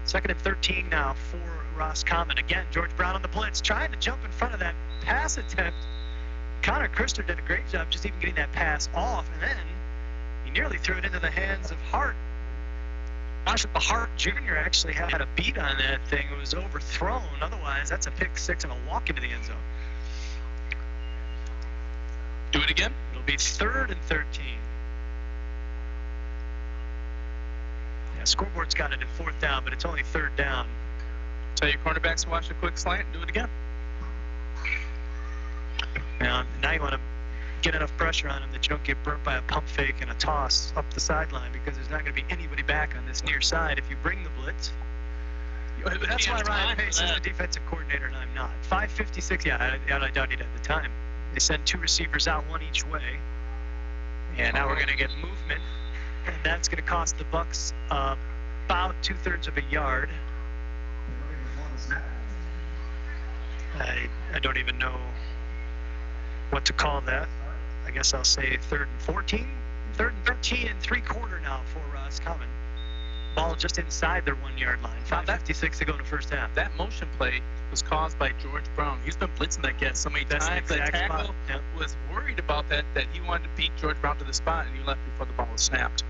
Speaker 1: 2nd and 13 now for Roscommon. Again, George Brown on the blitz, trying to jump in front of that pass attempt. Connor Christer did a great job just even getting that pass off, and then he nearly threw it into the hands of Hart. Joshua Hart Jr. actually had a beat on that thing. It was overthrown. Otherwise, that's a pick 6 and a walk into the end zone.
Speaker 2: Do it again?
Speaker 1: It'll be 3rd and 13. Yeah, scoreboard's got it at 4th down, but it's only 3rd down.
Speaker 2: Tell your cornerbacks to watch a quick slant and do it again.
Speaker 1: Now you want to get enough pressure on him that you don't get burnt by a pump fake and a toss up the sideline, because there's not going to be anybody back on this near side if you bring the blitz. That's why Ryan Pace is the defensive coordinator and I'm not. 5:56, yeah, I doubted at the time. They send 2 receivers out, 1 each way. And now we're going to get movement, and that's going to cost the Bucks about 2/3 of a yard. I don't even know what to call that. I guess I'll say 3rd and 14. 3rd and 13 and 3/4 now for Roscommon. Ball just inside their 1-yard line. 5:56 to go in the first half.
Speaker 2: That motion play was caused by George Brown. He's been blitzing that guy so many times. The tackle was worried about that he wanted to beat George Brown to the spot, and he left before the ball was snapped.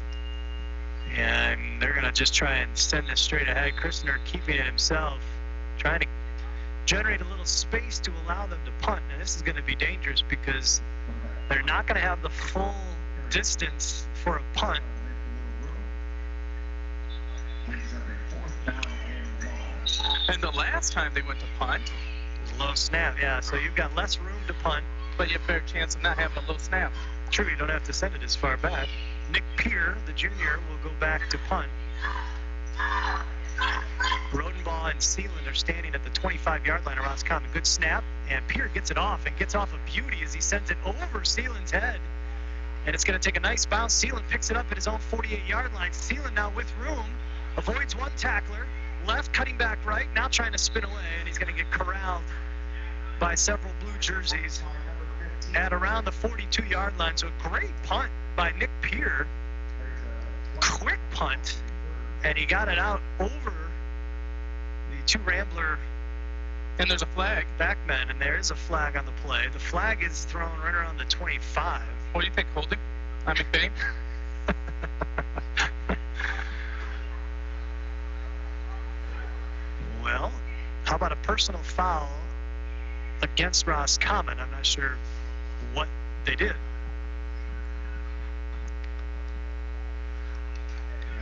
Speaker 1: And they're going to just try and send this straight ahead. Christner keeping it himself, trying to generate a little space to allow them to punt. Now, this is going to be dangerous because they're not going to have the full distance for a punt.
Speaker 2: And the last time they went to punt,
Speaker 1: it was a low snap, yeah. So you've got less room to punt,
Speaker 2: but you have a better chance of not having a low snap.
Speaker 1: True, you don't have to send it as far back. Nick Peer, the junior, will go back to punt. Rodenbaugh and Seeland are standing at the 25-yard line of Roscommon. Good snap, and Peer gets it off, and gets off a beauty as he sends it over Seeland's head. And it's going to take a nice bounce. Seeland picks it up at his own 48-yard line. Seeland now with room, avoids one tackler, left, cutting back right, now trying to spin away, and he's going to get corralled by several blue jerseys at around the 42-yard line. So a great punt by Nick Peer. Quick punt, and he got it out over the 2 Rambler.
Speaker 2: And there's a flag.
Speaker 1: Backmen, and there is a flag on the play. The flag is thrown right around the 25.
Speaker 2: What do you think, holding on McBain?
Speaker 1: Well, how about a personal foul against Roscommon? I'm not sure what they did.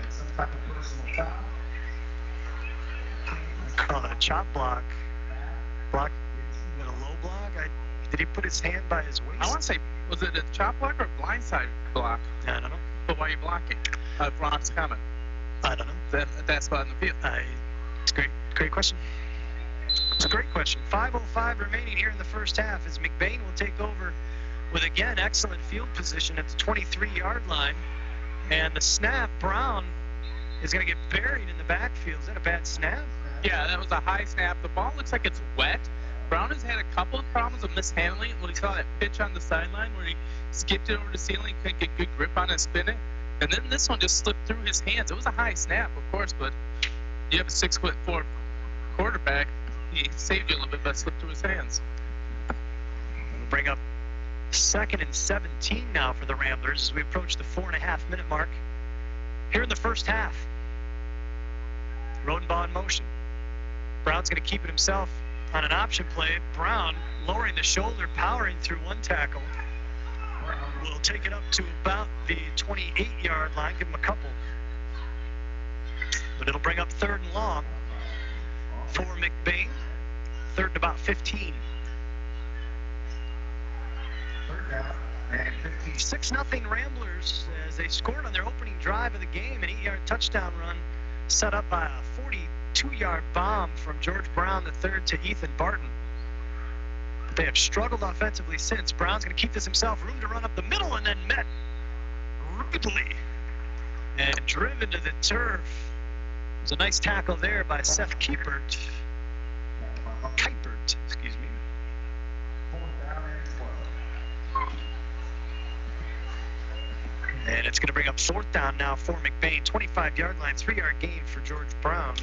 Speaker 4: Some type of personal foul.
Speaker 1: a chop block. Block with a low block. Did he put his hand by his waist?
Speaker 2: I want to say, was it a chop block or a blindside block?
Speaker 1: I don't know.
Speaker 2: But why are you blocking? Rock's coming.
Speaker 1: I don't know.
Speaker 2: At that spot in the field.
Speaker 1: It's a great question. It's a great question. 5:05 remaining here in the first half as McBain will take over with, again, excellent field position at the 23-yard line. And the snap, Brown is going to get buried in the backfield. Is that a bad snap?
Speaker 2: Yeah, that was a high snap. The ball looks like it's wet. Brown has had a couple of problems with mishandling it when he saw that pitch on the sideline where he skipped it over the ceiling, couldn't get good grip on it and spin it. And then this one just slipped through his hands. It was a high snap, of course, but you have a 6'4" quarterback. He saved you a little bit, but slipped through his hands.
Speaker 1: We'll bring up 2nd and 17 now for the Ramblers as we approach the 4.5-minute mark here in the first half. Rodenbaugh in motion. Brown's going to keep it himself on an option play. Brown lowering the shoulder, powering through one tackle. Will take it up to about the 28-yard line. Give him a couple. But it'll bring up 3rd and long for McBain. 3rd and about 15.
Speaker 4: 3rd down and 15.
Speaker 1: 6-0 Ramblers as they scored on their opening drive of the game. An 8-yard touchdown run set up by a 42-yard bomb from George Brown III to Ethan Barton. But they have struggled offensively since. Brown's going to keep this himself. Room to run up the middle and then met rudely and driven to the turf. It was a nice tackle there by Seth Kuipert, excuse me.
Speaker 4: 4th down and 12.
Speaker 1: And it's going to bring up 4th down now for McBain. 25-yard line, 3-yard gain for George Brown.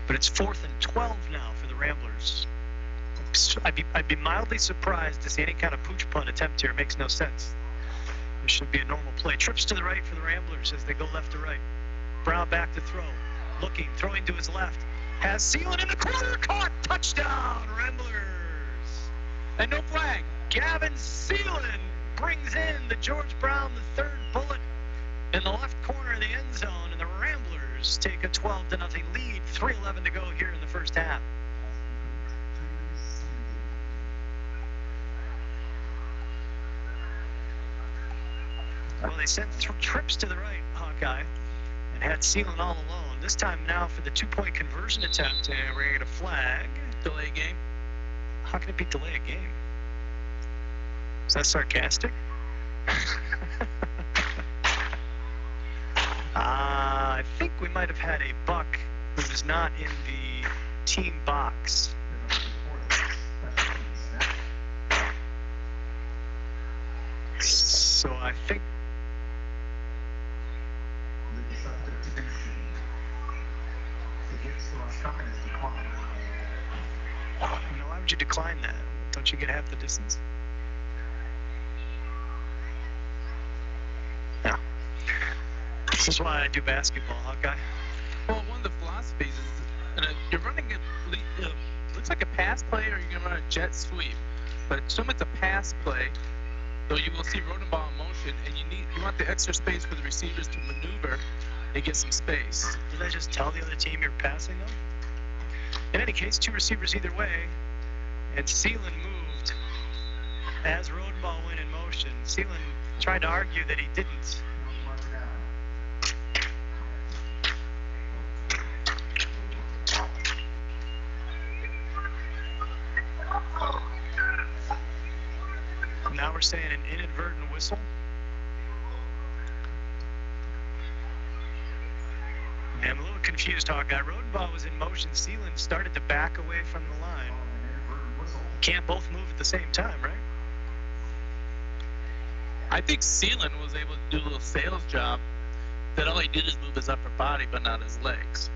Speaker 1: But it's 4th and 12 now for the Ramblers. I'd be mildly surprised to see any kind of pooch punt attempt here. It makes no sense. This should be a normal play. Trips to the right for the Ramblers as they go left to right. Brown back to throw. Looking, throwing to his left. Has Seelan in the corner. Caught. Touchdown, Ramblers.
Speaker 2: And no flag.
Speaker 1: Gavin Seelan brings in the George Brown III bullet in the left corner of the end zone. And the Ramblers take a 12-0 lead. 3:11 to go here in the first half. Well, they sent trips to the right, Hawkeye, and had Seelan all alone. This time now for the 2-point conversion attempt, and we're going to get a flag.
Speaker 2: Delay game.
Speaker 1: How can it be delay a game? Is that sarcastic? I think we might have had a buck who was not in the team box. So I think why would you decline that? Don't you get half the distance? No. This is why I do basketball, Hawkeye.
Speaker 2: Well, one of the philosophies is you're running looks like a pass play or you're going to run a jet sweep. But assume it's a pass play, though you will see Rodenbaugh in motion, and you want the extra space for the receivers to maneuver and get some space.
Speaker 1: Did I just tell the other team you're passing them? In any case, 2 receivers either way, and Seelan moved as Rodenbaugh went in motion. Seelan tried to argue that he didn't. Now we're saying an inadvertent whistle. I'm a little confused, Hawkeye. Rodenbaugh was in motion. Seelan started to back away from the line. Can't both move at the same time, right?
Speaker 2: I think Seelan was able to do a little sales job that all he did is move his upper body but not his legs.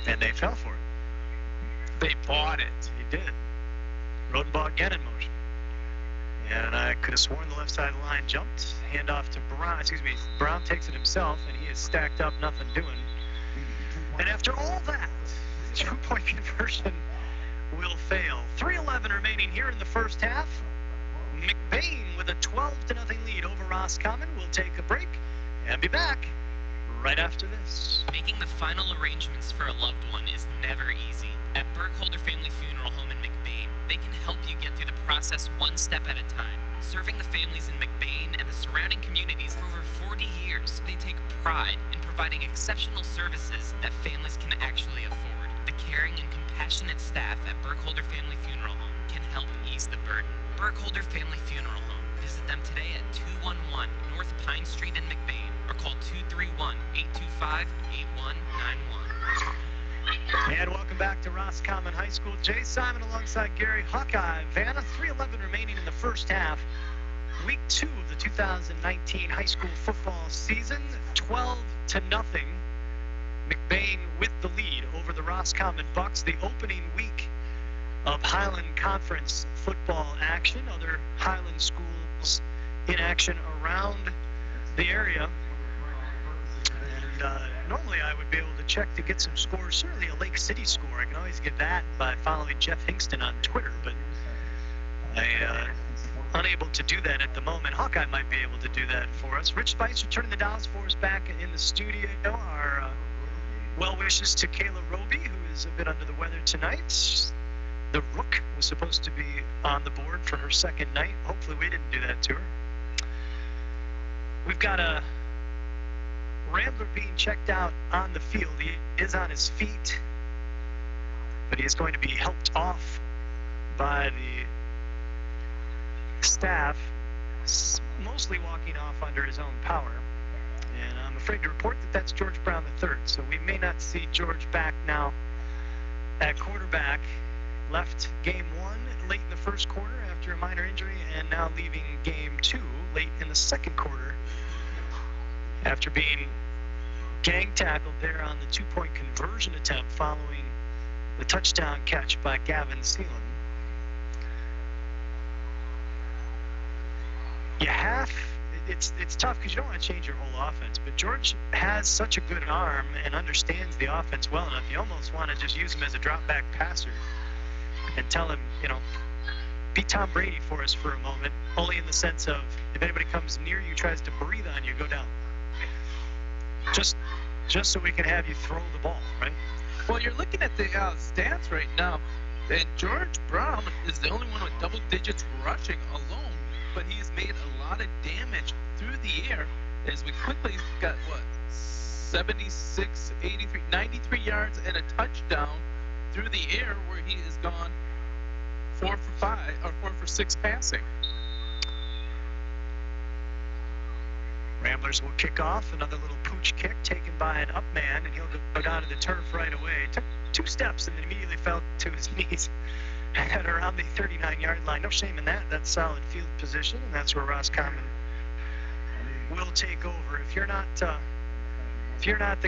Speaker 1: And they fell for it.
Speaker 2: They bought it.
Speaker 1: He did. Rodenbaugh again in motion. And I could have sworn the left side of the line jumped. Handoff to Brown. Brown takes it himself, and he is stacked up, nothing doing. And after all that, 2-point conversion will fail. 3:11 remaining here in the first half. McBain with a 12-0 lead over Roscommon. We'll take a break and be back right after this.
Speaker 6: Making the final arrangements for a loved one is never easy. At Burkholder Family Funeral Home in McBain, they can help you get through the process one step at a time. Serving the families in McBain and the surrounding communities for over 40 years, they take pride in providing exceptional services that families can actually afford. The caring and compassionate staff at Burkholder Family Funeral Home can help ease the burden. Burkholder Family Funeral Home. Visit them today at 211 North Pine Street in McBain or call 231-825-8191.
Speaker 1: And welcome back to Roscommon High School. Jay Simon alongside Gary Hawkeye Vanna. 3:11 remaining in the first half. Week 2 of the 2019 high school football season. 12-0. McBain with the lead over the Roscommon Bucks. The opening week of Highland Conference football action. Other Highland schools in action around the area. And normally I would be able to check to get some scores. Certainly a Lake City score. I can always get that by following Jeff Hingston on Twitter, but I'm unable to do that at the moment. Hawkeye might be able to do that for us. Rich Spicer turning the dials for us back in the studio. Our well wishes to Kayla Roby, who is a bit under the weather tonight. The Rook was supposed to be on the board for her second night. Hopefully we didn't do that to her. We've got a Rambler being checked out on the field. He is on his feet, but he is going to be helped off by the staff, mostly walking off under his own power. And I'm afraid to report that that's George Brown III. So we may not see George back now at quarterback. Left game 1 late in the first quarter after a minor injury, and now leaving game 2 late in the second quarter after being gang tackled there on the 2-point conversion attempt following the touchdown catch by Gavin Seelan. It's tough because you don't want to change your whole offense, but George has such a good arm and understands the offense well enough. You almost want to just use him as a drop back passer and tell him, be Tom Brady for us for a moment, only in the sense of if anybody comes near you, tries to breathe on you, go down. Just so we can have you throw the ball, right?
Speaker 2: Well, you're looking at the stats right now, and George Brown is the only one with double digits rushing alone, but he's made a lot of damage through the air as we quickly got, 76, 83, 93 yards and a touchdown through the air where he has gone 4 for 6 passing.
Speaker 1: Ramblers will kick off. Another little pooch kick taken by an up man, and he'll go down to the turf right away. Took 2 steps and then immediately fell to his knees at around the 39-yard line. No shame in that. That's solid field position, and that's where Roscommon will take over. If you're not the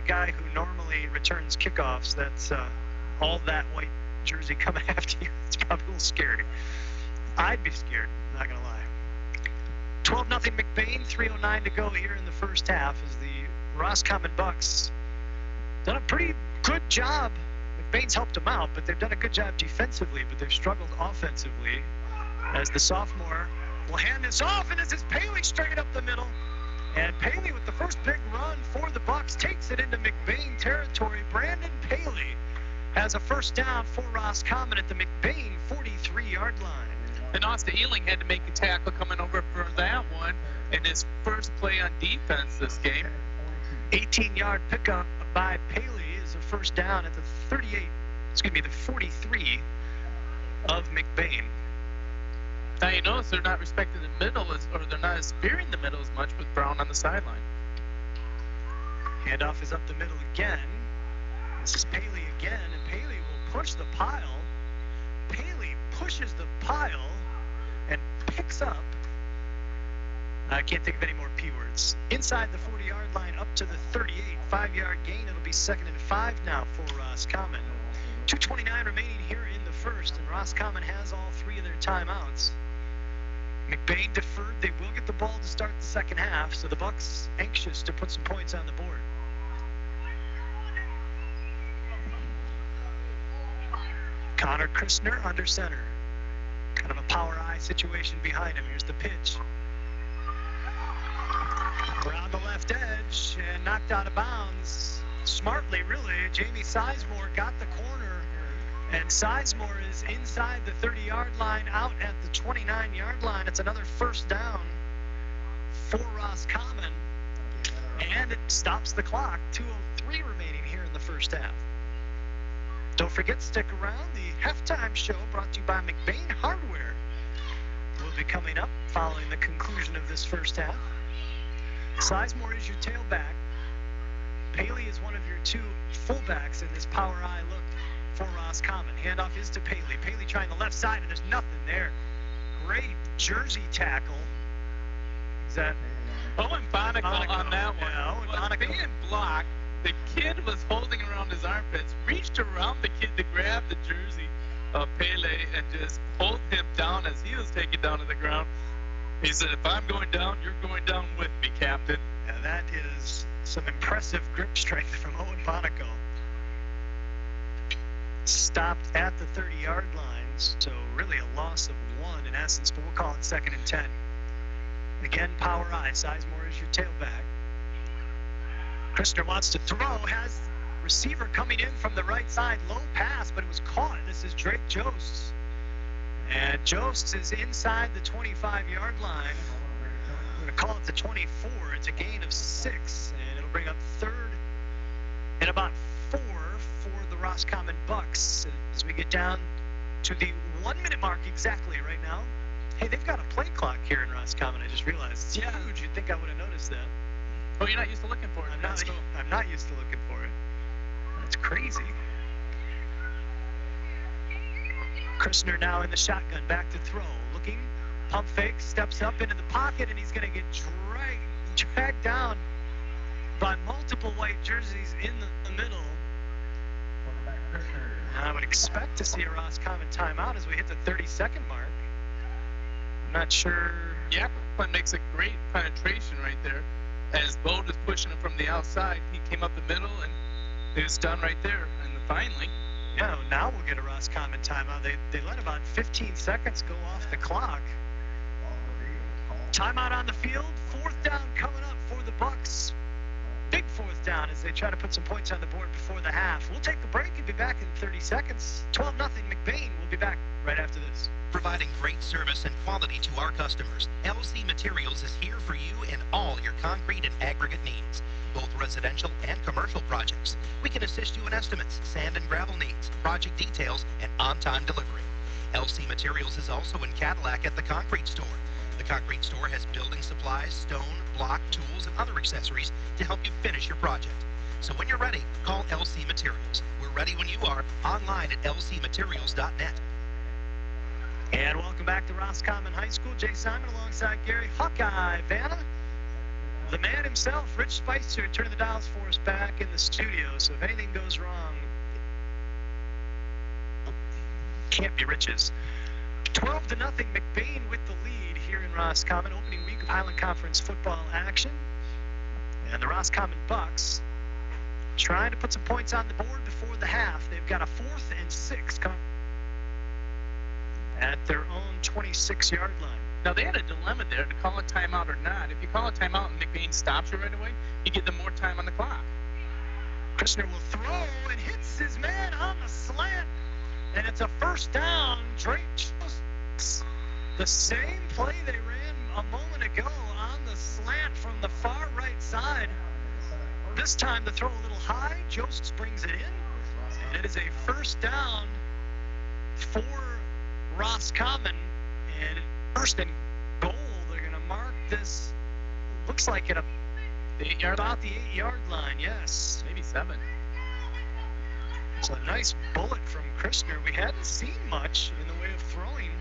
Speaker 1: guy who normally returns kickoffs, that's all that white jersey coming after you. It's probably a little scary. I'd be scared, not gonna lie. 12-0 McBain, 3:09 to go here in the first half as the Roscommon Bucks done a pretty good job. McBain's helped them out, but they've done a good job defensively, but they've struggled offensively as the sophomore will hand this off, and this is Paley straight up the middle. And Paley with the first big run for the Bucks takes it into McBain territory. Brandon Paley has a first down for Roscommon at the McBain 43-yard line.
Speaker 2: And Austin Ealing had to make a tackle coming over for that one in his first play on defense this game.
Speaker 1: 18-yard pickup by Paley is a first down at the 43 of McBain.
Speaker 2: Now you notice they're not respecting the middle, or they're not spearing the middle as much with Brown on the sideline.
Speaker 1: Handoff is up the middle again. This is Paley again, and Paley will push the pile. Paley pushes the pile and picks up. I can't think of any more P words. Inside the 40-yard line up to the 38. 5-yard gain. It'll be 2nd and 5 now for Roscommon. 2:29 remaining here in the first, and Roscommon has all 3 of their timeouts. McBain deferred. They will get the ball to start the second half, so the Bucks anxious to put some points on the board. Connor Christner under center. Kind of a power eye situation behind him. Here's the pitch. Around the left edge and knocked out of bounds. Smartly, really. Jamie Sizemore got the corner, and Sizemore is inside the 30-yard line, out at the 29-yard line. It's another first down for Roscommon, and it stops the clock. 2:03 remaining here in the first half. Don't forget, stick around. The halftime show brought to you by McBain Hardware will be coming up following the conclusion of this first half. Sizemore is your tailback. Paley is one of your two fullbacks in this power eye look for Roscommon. Handoff is to Paley. Paley trying the left side, and there's nothing there. Great jersey tackle. Is that
Speaker 2: Owen Bonico on that one?
Speaker 1: Yeah, Owen
Speaker 2: Was
Speaker 1: Bonico.
Speaker 2: being blocked. The kid was holding around his armpits, reached around the kid to grab the jersey of Pele and just hold him down as he was taken down to the ground. He said, "If I'm going down, you're going down with me, Captain."
Speaker 1: Yeah, that is some impressive grip strength from Owen Bonico. Stopped at the 30-yard line, so really a loss of 1 in essence, but we'll call it 2nd and 10. Again, power eye. Sizemore is your tailback. Christner wants to throw, has receiver coming in from the right side, low pass, but it was caught. This is Drake Josts. And Josts is inside the 25-yard line. I'm going to call it the 24. It's a gain of 6, and it'll bring up 3rd and about 4 for the Roscommon Bucks as we get down to the 1-minute mark exactly right now. Hey, they've got a play clock here in Roscommon. I just realized it's huge. You'd think I would have noticed that.
Speaker 2: Oh, you're not used to looking for it.
Speaker 1: I'm not used to looking for it. That's crazy. Christner now in the shotgun, back to throw. Looking, pump fake, steps up into the pocket, and he's going to get dragged down by multiple white jerseys in the middle. I would expect to see a Roscommon timeout as we hit the 30-second mark. I'm not sure.
Speaker 2: Yakupon makes a great penetration right there. As Bode is pushing him from the outside, he came up the middle, and it was done right there. And finally,
Speaker 1: yeah, now we'll get a Roscommon timeout. They let about 15 seconds go off the clock. Timeout on the field. 4th down coming up for the Bucks. Big 4th down as they try to put some points on the board before the half. We'll take the break and be back in 30 seconds. 12-0 McBain. We'll be back right after this.
Speaker 3: Providing great service and quality to our customers, LC Materials is here for you and all your concrete and aggregate needs, both residential and commercial projects. We can assist you in estimates, sand and gravel needs, project details, and on-time delivery. LC Materials is also in Cadillac at the Concrete Store. The Concrete Store has building supplies, stone, block, tools, and other accessories to help you finish your project. So when you're ready, call LC Materials. We're ready when you are, online at lcmaterials.net.
Speaker 1: And welcome back to Roscommon High School. Jay Simon alongside Gary Hawkeye Vanna. The man himself, Rich Spicer, turning the dials for us back in the studio. So if anything goes wrong, can't be Rich's. 12-0 McBain with the lead here in Roscommon. Opening week of Highland Conference football action. And the Roscommon Bucks trying to put some points on the board before the half. They've got a 4th and 6 coming at their own 26-yard line.
Speaker 2: now they had a dilemma there to call a timeout or not. If you call a timeout and McBain stops you right away, you get them more time on the clock.
Speaker 1: Christner will throw and hits his man on the slant. And it's a first down. Drake Jones, the same play they ran a moment ago on the slant from the far right side. This time the throw a little high. Jost brings it in. And it is a first down for Roscommon. And first and goal, they're going to mark this. Looks like at
Speaker 2: The 8-yard line?
Speaker 1: about the 8-yard line, yes.
Speaker 2: Maybe 7.
Speaker 1: It's a nice bullet from Christner. We hadn't seen much in the way of throwing.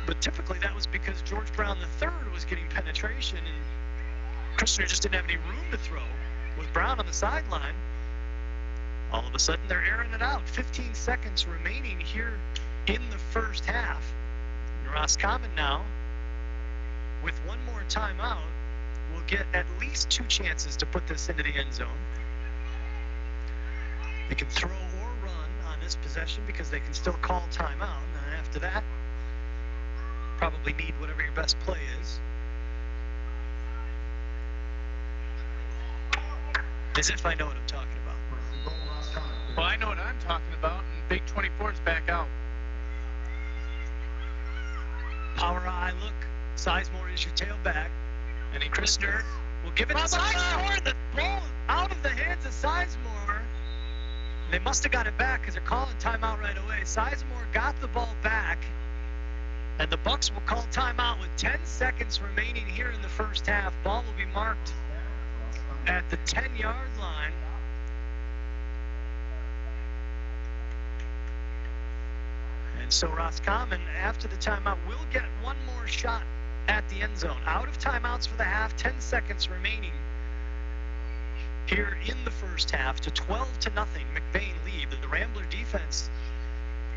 Speaker 1: But typically that was because George Brown III was getting penetration and Christner just didn't have any room to throw. With Brown on the sideline, all of a sudden they're airing it out. 15 seconds remaining here in the first half. And Roscommon now, with one more timeout, will get at least 2 chances to put this into the end zone. They can throw or run on this possession because they can still call timeout. And after that, probably need whatever your best play is. As if I know what I'm talking about.
Speaker 4: First and goal, Roscommon.
Speaker 2: Well, I know what I'm talking about, and Big 24 is back out.
Speaker 1: Power eye look. Sizemore is your tailback.
Speaker 2: And he
Speaker 1: Christner will give it to Sizemore. The ball out of the hands of Sizemore. They must have got it back because they're calling timeout right away. Sizemore got the ball back. And the Bucks will call timeout with 10 seconds remaining here in the first half. Ball will be marked at the 10-yard line. And so Roscommon, after the timeout, will get one more shot at the end zone. Out of timeouts for the half, 10 seconds remaining here in the first half to 12-0. McBain lead. The Rambler defense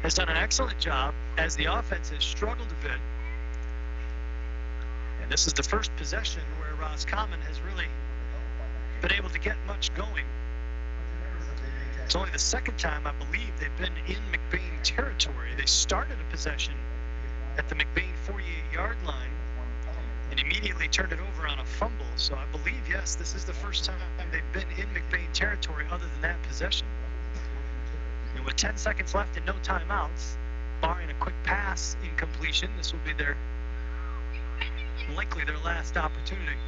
Speaker 1: has done an excellent job as the offense has struggled a bit. And this is the first possession where Roscommon has really been able to get much going. It's only the second time, I believe, they've been in McBain territory. They started a possession at the McBain 48-yard line and immediately turned it over on a fumble. So I believe, yes, this is the first time they've been in McBain territory other than that possession. And with 10 seconds left and no timeouts, barring a quick pass incompletion, this will be likely their last opportunity.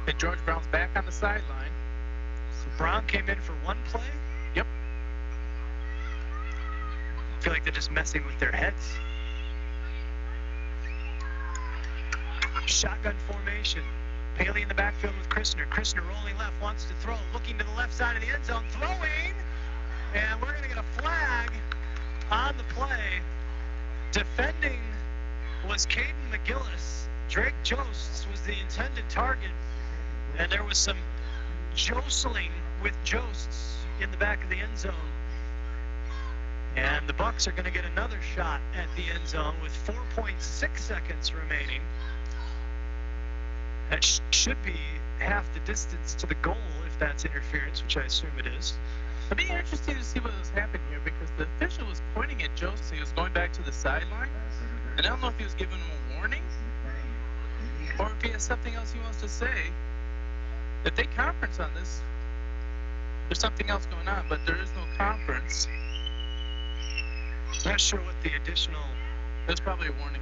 Speaker 2: And George Brown's back on the sideline.
Speaker 1: So Brown came in for one play.
Speaker 2: Yep.
Speaker 1: I feel like they're just messing with their heads. Shotgun formation. Paley in the backfield with Christner. Christner rolling left, wants to throw, looking to the left side of the end zone, throwing, and we're going to get a flag on the play. Defending was Caden McGillis. Drake Josts was the intended target, and there was some jostling with Josts in the back of the end zone. And the Bucks are going to get another shot at the end zone with 4.6 seconds remaining. That should be half the distance to the goal if that's interference, which I assume it is.
Speaker 2: It'd be interesting to see what was happening here because the official was pointing at Joseph. He was going back to the sideline. And I don't know if he was giving him a warning or if he has something else he wants to say. If they conference on this, there's something else going on, but there is no conference.
Speaker 1: Not sure what the additional...
Speaker 2: That's probably a warning.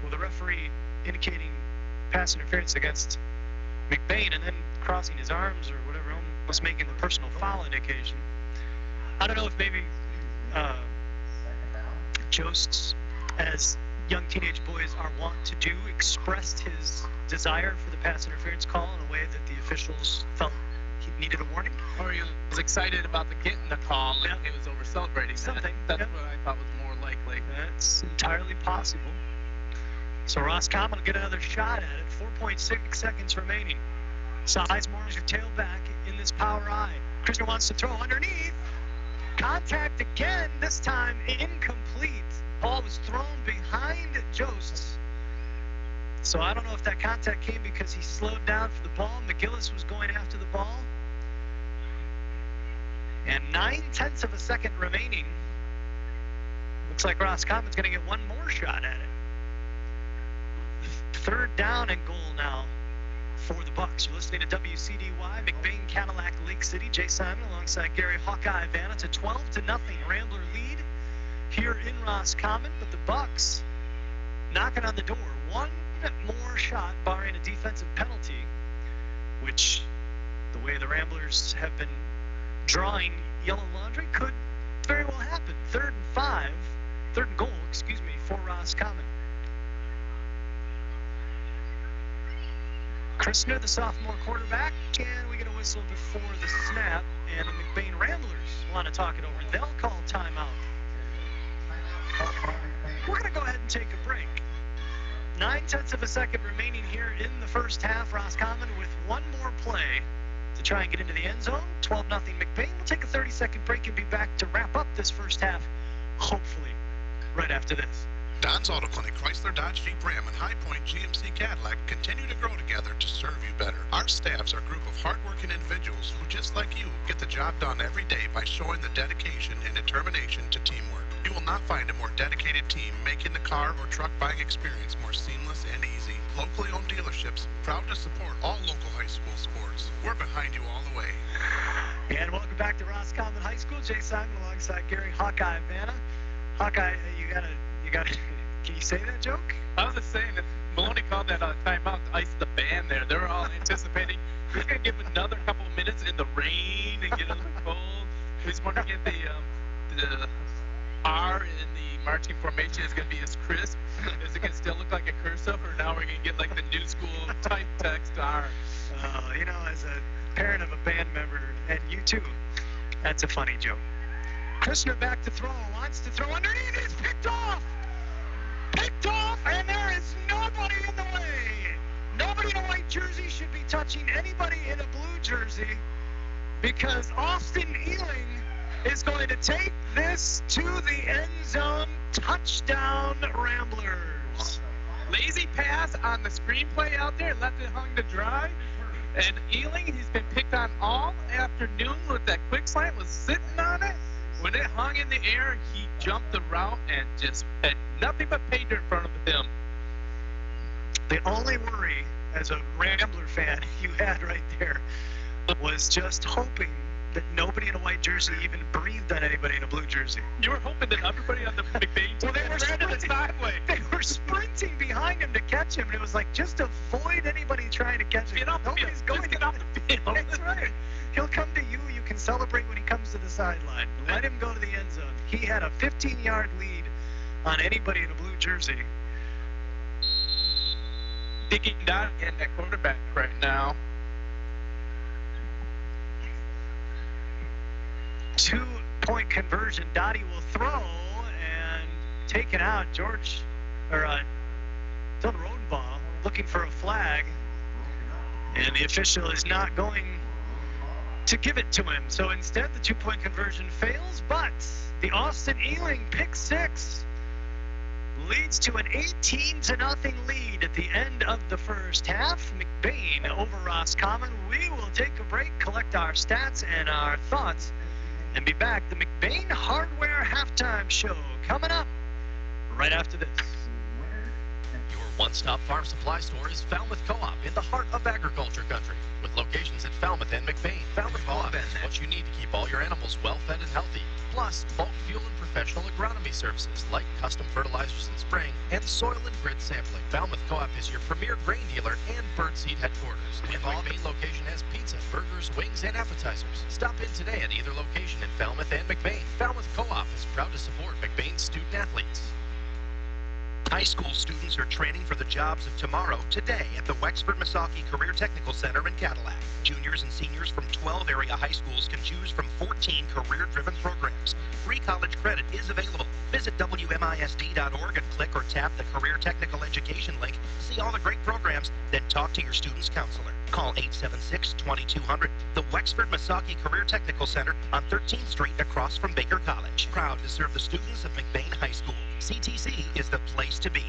Speaker 1: Well, the referee indicating pass interference against McBain and then crossing his arms or whatever, was making the personal foul indication. I don't know if maybe Josts, as young teenage boys are wont to do, expressed his desire for the pass interference call in a way that the officials felt he needed a warning.
Speaker 2: Or he was excited about getting the call and he was over celebrating
Speaker 1: something.
Speaker 2: That's what I thought was more likely.
Speaker 1: That's entirely possible. So Roscommon will get another shot at it. 4.6 seconds remaining. Sizemore is your tailback in this power eye. Christner wants to throw underneath. Contact again, this time incomplete. Ball was thrown behind Josts. So I don't know if that contact came because he slowed down for the ball. McGillis was going after the ball. And 9/10 of a second remaining. Looks like Roscommon's going to get one more shot at it. Third down and goal now for the Bucks. You're listening to WCDY, McBain, Cadillac, Lake City. Jay Simon alongside Gary Hawkeye Vanna. It's a 12-0 Rambler lead here in Roscommon, but the Bucks knocking on the door. One more shot, barring a defensive penalty, which the way the Ramblers have been drawing yellow laundry could very well happen. Third and goal, for Roscommon. Christner, the sophomore quarterback, and we get a whistle before the snap, and the McBain Ramblers want to talk it over. They'll call timeout. We're going to go ahead and take a break. 9/10 of a second remaining here in the first half. Roscommon with one more play to try and get into the end zone. 12-0 McBain. We'll take a 30-second break and be back to wrap up this first half, hopefully, right after this.
Speaker 7: Don's Auto Clinic, Chrysler, Dodge, Jeep, Ram, and High Point GMC Cadillac continue to grow together to serve you better. Our staffs are a group of hardworking individuals who, just like you, get the job done every day by showing the dedication and determination to teamwork. You will not find a more dedicated team making the car or truck buying experience more seamless and easy. Locally owned dealerships, proud to support all local high school sports. We're behind you all the way.
Speaker 1: And welcome back to Roscommon High School. Jay Simon alongside Gary Hawkeye Vanna. Hawkeye, you gotta. Can you say that joke?
Speaker 2: I was just saying that Maloney called that timeout to ice the band there. They were all anticipating he's going to give another couple of minutes in the rain and get a little cold. He's wondering if the R in the marching formation is going to be as crisp. Is it going to still look like a cursive, or now we're going to get like the new school type text R?
Speaker 1: As a parent of a band member, and you too, that's a funny joke. Krishna back to throw, wants to throw underneath, it's picked off! Picked off, and there is nobody in the way. Nobody in a white jersey should be touching anybody in a blue jersey, because Austin Ealing is going to take this to the end zone. Touchdown, Ramblers.
Speaker 2: Lazy pass on the screenplay out there, left it hung to dry. And Ealing, he's been picked on all afternoon with that quick slant, was sitting on it. When it hung in the air, he jumped the route and just had nothing but pay dirt in front of him.
Speaker 1: The only worry as a Rambler fan you had right there was just hoping that nobody in a white jersey even breathed on anybody in a blue jersey.
Speaker 2: You were hoping that everybody on the McBain team ran to the sideway.
Speaker 1: They were sprinting behind him to catch him, and it was like, just avoid anybody trying to catch him.
Speaker 2: Get off the field.
Speaker 1: Going
Speaker 2: Just get off the field.
Speaker 1: That's right. He'll come to you. You can celebrate when he comes to the sideline. Let him go to the end zone. He had a 15-yard lead on anybody in a blue jersey.
Speaker 2: Digging down in that quarterback right now.
Speaker 1: 2-point conversion. Dottie will throw and taken out. Dylan Rodenbaugh looking for a flag, and the official is not going to give it to him. So instead, the 2-point conversion fails, but the Austin Ealing pick six leads to an 18-0 lead at the end of the first half. McBain over Roscommon. We will take a break, collect our stats and our thoughts, and be back. The McBain Hardware Halftime Show coming up right after this.
Speaker 8: Your one-stop farm supply store is Falmouth Co-op in the heart of agriculture country, with locations in Falmouth and McBain. Falmouth Co-op is what you need to keep all your animals well-fed and healthy, plus bulk fuel and professional agronomy services like custom fertilizers and spraying and soil and grit sampling. Falmouth Co-op is your premier grain dealer and birdseed headquarters. The McBain location has pizza, burgers, wings, and appetizers. Stop in today at either location in Falmouth and McBain. Falmouth Co-op is proud to support McBain's student athletes. High school students are training for the jobs of tomorrow today at the Wexford Misaki Career Technical Center in Cadillac. Juniors and seniors from 12 area high schools can choose from 14 career-driven programs. Free college credit is available. Visit WMISD.org and click or tap the Career Technical Education link to see all the great programs, then talk to your student's counselor. Call 876-2200. The Wexford Misaki Career Technical Center on 13th Street across from Baker College. Proud to serve the students of McBain High School. CTC is the place to be.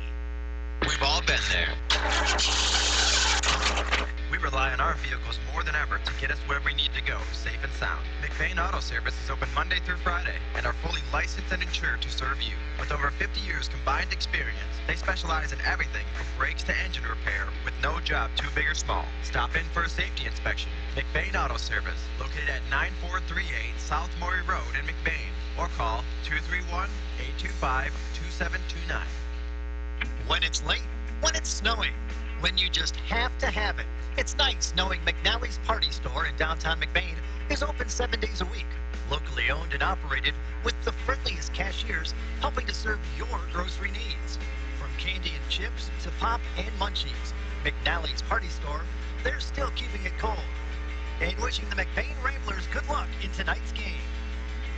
Speaker 3: We've all been there. We rely on our vehicles more than ever to get us where we need to go, safe and sound. McBain Auto Service is open Monday through Friday and are fully licensed and insured to serve you. With over 50 years combined experience, they specialize in everything from brakes to engine repair with no job too big or small. Stop in for a safety inspection. McBain Auto Service, located at 9438 South Maury Road in McBain, or call 231-825-2729.
Speaker 9: When it's late, when it's snowing, when you just have to have it. It's nice knowing McNally's Party Store in downtown McBain is open 7 days a week. Locally owned and operated with the friendliest cashiers helping to serve your grocery needs. From candy and chips to pop and munchies, McNally's Party Store, they're still keeping it cold. And wishing the McBain Ramblers good luck in tonight's game.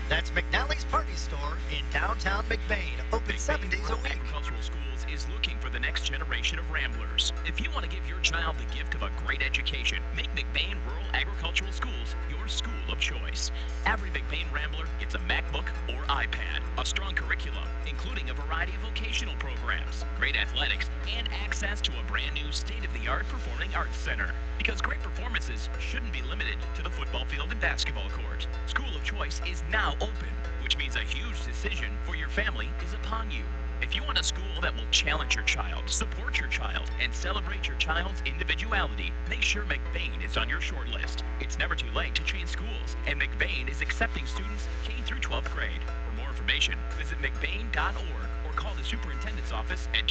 Speaker 9: That's McNally's Party Store in downtown McBain, open 7 days a week.
Speaker 10: Agricultural Schools is looking for the next generation of Ramblers. If you want to give your child the gift of a great education, make McBain Rural Agricultural Schools your school of choice. Every McBain Rambler gets a MacBook or iPad, a strong curriculum, including a variety of vocational programs, great athletics, and access to a brand new state-of-the-art performing arts center. Because great performances shouldn't be limited to the football field and basketball court. School of Choice is now open, which means a huge decision for your family is upon you. If you want a school that will challenge your child, support your child, and celebrate your child's individuality, make sure McBain is on your short list. It's never too late to change schools, and McBain is accepting students K through 12th grade. For more information, visit mcbain.org or call the superintendent's office at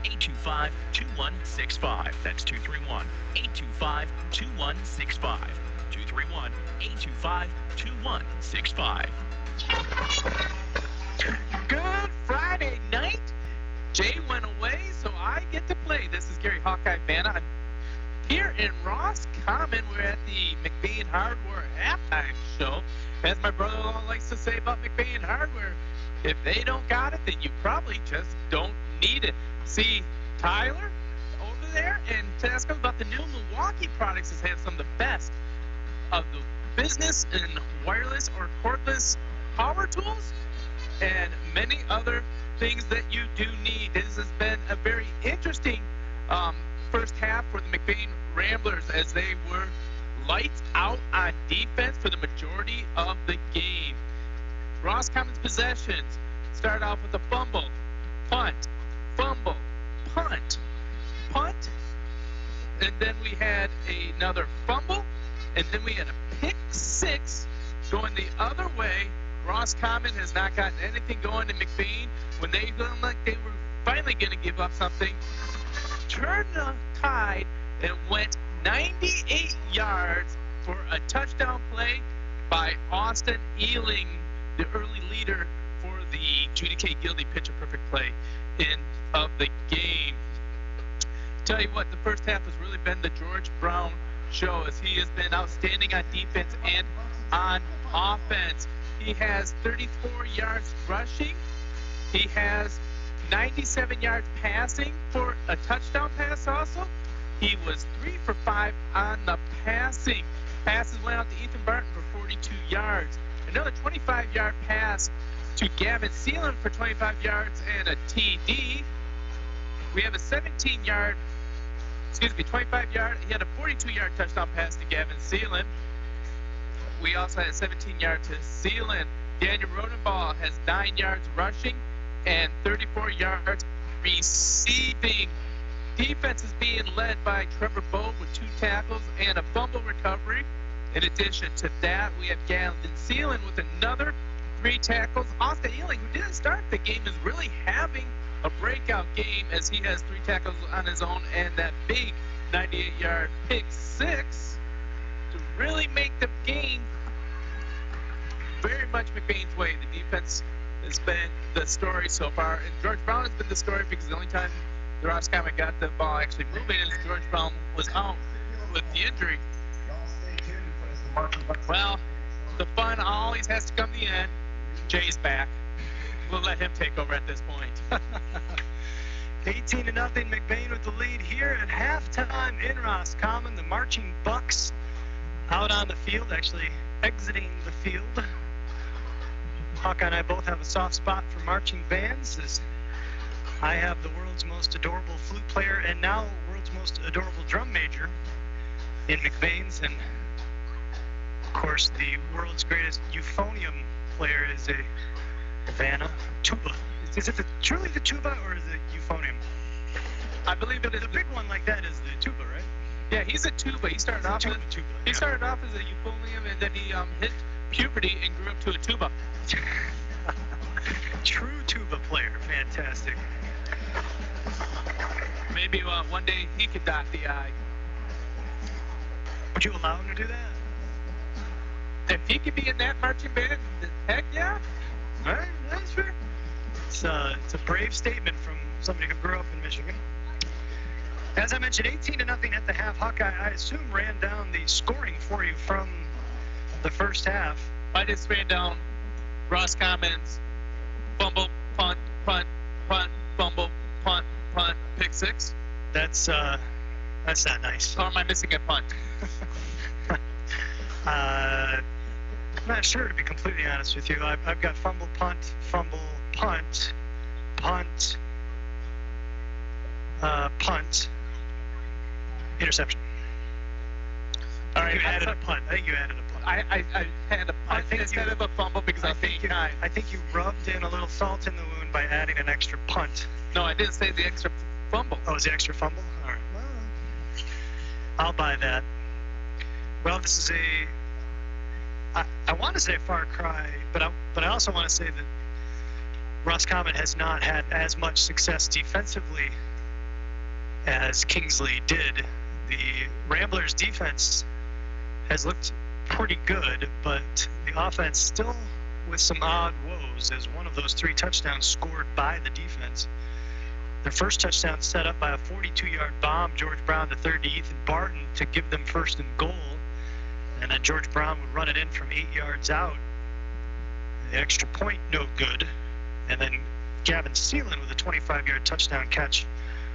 Speaker 10: 231-825-2165. That's 231-825-2165. 231-825-2165.
Speaker 2: Good Friday night. Jay went away, so I get to play. This is Gary Hawkeye Vanna. I'm here in Roscommon. We're at the McBain Hardware halftime show. As my brother-in-law likes to say about McBain Hardware, if they don't got it, then you probably just don't need it. See Tyler over there and to ask him about the new Milwaukee products that have some of the best of the business and wireless or cordless power tools and many other things that you do need. This has been a very interesting first half for the McBain Ramblers as they were lights out on defense for the majority of the game. Roscommon's possessions start off with a fumble, punt, punt, and then we had another fumble, and then we had a pick six going the other way. Roscommon has not gotten anything going to McBain. When they looked like they were finally going to give up something, turned the tide and went 98 yards for a touchdown play by Austin Ealing, the early leader for the Judy K. Gildy pitch-a-perfect play of the game. Tell you what, the first half has really been the George Brown show as he has been outstanding on defense and on offense. He has 34 yards rushing. He has 97 yards passing for a touchdown pass also. He was 3 for 5 on the passing. Passes went out to Ethan Barton for 42 yards. Another 25-yard pass to Gavin Seelan for 25 yards and a TD. We have a 25-yard. He had a 42-yard touchdown pass to Gavin Seelan. We also had 17 yards to Seelan. Daniel Rodenbaugh has 9 yards rushing and 34 yards receiving. Defense is being led by Trevor Bowe with 2 tackles and a fumble recovery. In addition to that, we have Gavin Seelan with another 3 tackles. Austin Ealing, who didn't start the game, is really having a breakout game as he has 3 tackles on his own and that big 98-yard pick six to really make the game very much McBain's way. The defense has been the story so far, and George Brown has been the story because the only time the Roscommon got the ball actually moving is George Brown was out with the injury. Well, the fun always has to come to the end. Jay's back. We'll let him take over at this point.
Speaker 1: 18-0, McBain with the lead here at halftime in Roscommon. The marching Bucks out on the field, actually exiting the field. Hawkeye and I both have a soft spot for marching bands, as I have the world's most adorable flute player and now world's most adorable drum major in McBain's, and of course the world's greatest euphonium player is a Vanna tuba. Is it truly the tuba or is it euphonium?
Speaker 2: I believe it is.
Speaker 1: The big one like that is the tuba, right?
Speaker 2: Yeah, he's a tuba. He started off
Speaker 1: tuba,
Speaker 2: he started off as a euphonium, and then he hit puberty and grew up to a tuba.
Speaker 1: True tuba player, fantastic.
Speaker 2: Maybe one day he could dot the I.
Speaker 1: Would you allow him to do that?
Speaker 2: If he could be in that marching band, heck yeah.
Speaker 1: All right, that's fair. It's a brave statement from somebody who grew up in Michigan. As I mentioned, 18-0 at the half. Hawkeye, I assume, ran down the scoring for you from the first half.
Speaker 2: I just ran down Roscommon's fumble, punt, fumble, punt, pick six.
Speaker 1: That's not nice.
Speaker 2: Or am I missing a punt?
Speaker 1: I'm not sure, to be completely honest with you. I've got fumble, punt, interception.
Speaker 2: All right,
Speaker 1: you added a punt. I think you added a punt.
Speaker 2: I had a punt instead of a fumble because I was being kind.
Speaker 1: I think you rubbed in a little salt in the wound even by adding an extra punt.
Speaker 2: No, I didn't say the extra fumble.
Speaker 1: Oh, it was the extra fumble? All right. Well, I'll buy that. Well, this is I want to say a far cry, but I also want to say that Roscommon has not had as much success defensively as Kingsley did. The Ramblers' defense has looked pretty good, but the offense still with some odd woes, as one of those 3 touchdowns scored by the defense. Their first touchdown set up by a 42-yard bomb, George Brown, the third to Ethan Barton, to give them first and goal. And then George Brown would run it in from 8 yards out. The extra point, no good. And then Gavin Seelan with a 25-yard touchdown catch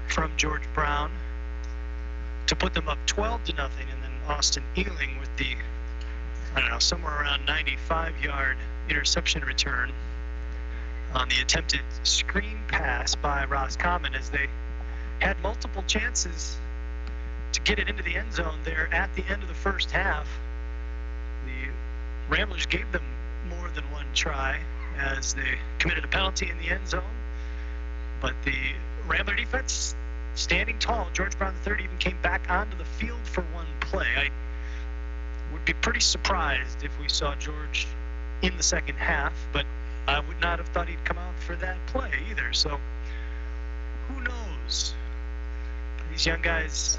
Speaker 1: from George Brown to put them up 12-0. And then Austin Ealing with the, somewhere around 95-yard interception return on the attempted screen pass by Roscommon, as they had multiple chances to get it into the end zone there at the end of the first half. The Ramblers gave them more than one try as they committed a penalty in the end zone, but the Rambler defense standing tall. George Brown III even came back onto the field for one play. I would be pretty surprised if we saw George in the second half, but I would not have thought he'd come out for that play either. So who knows? These young guys,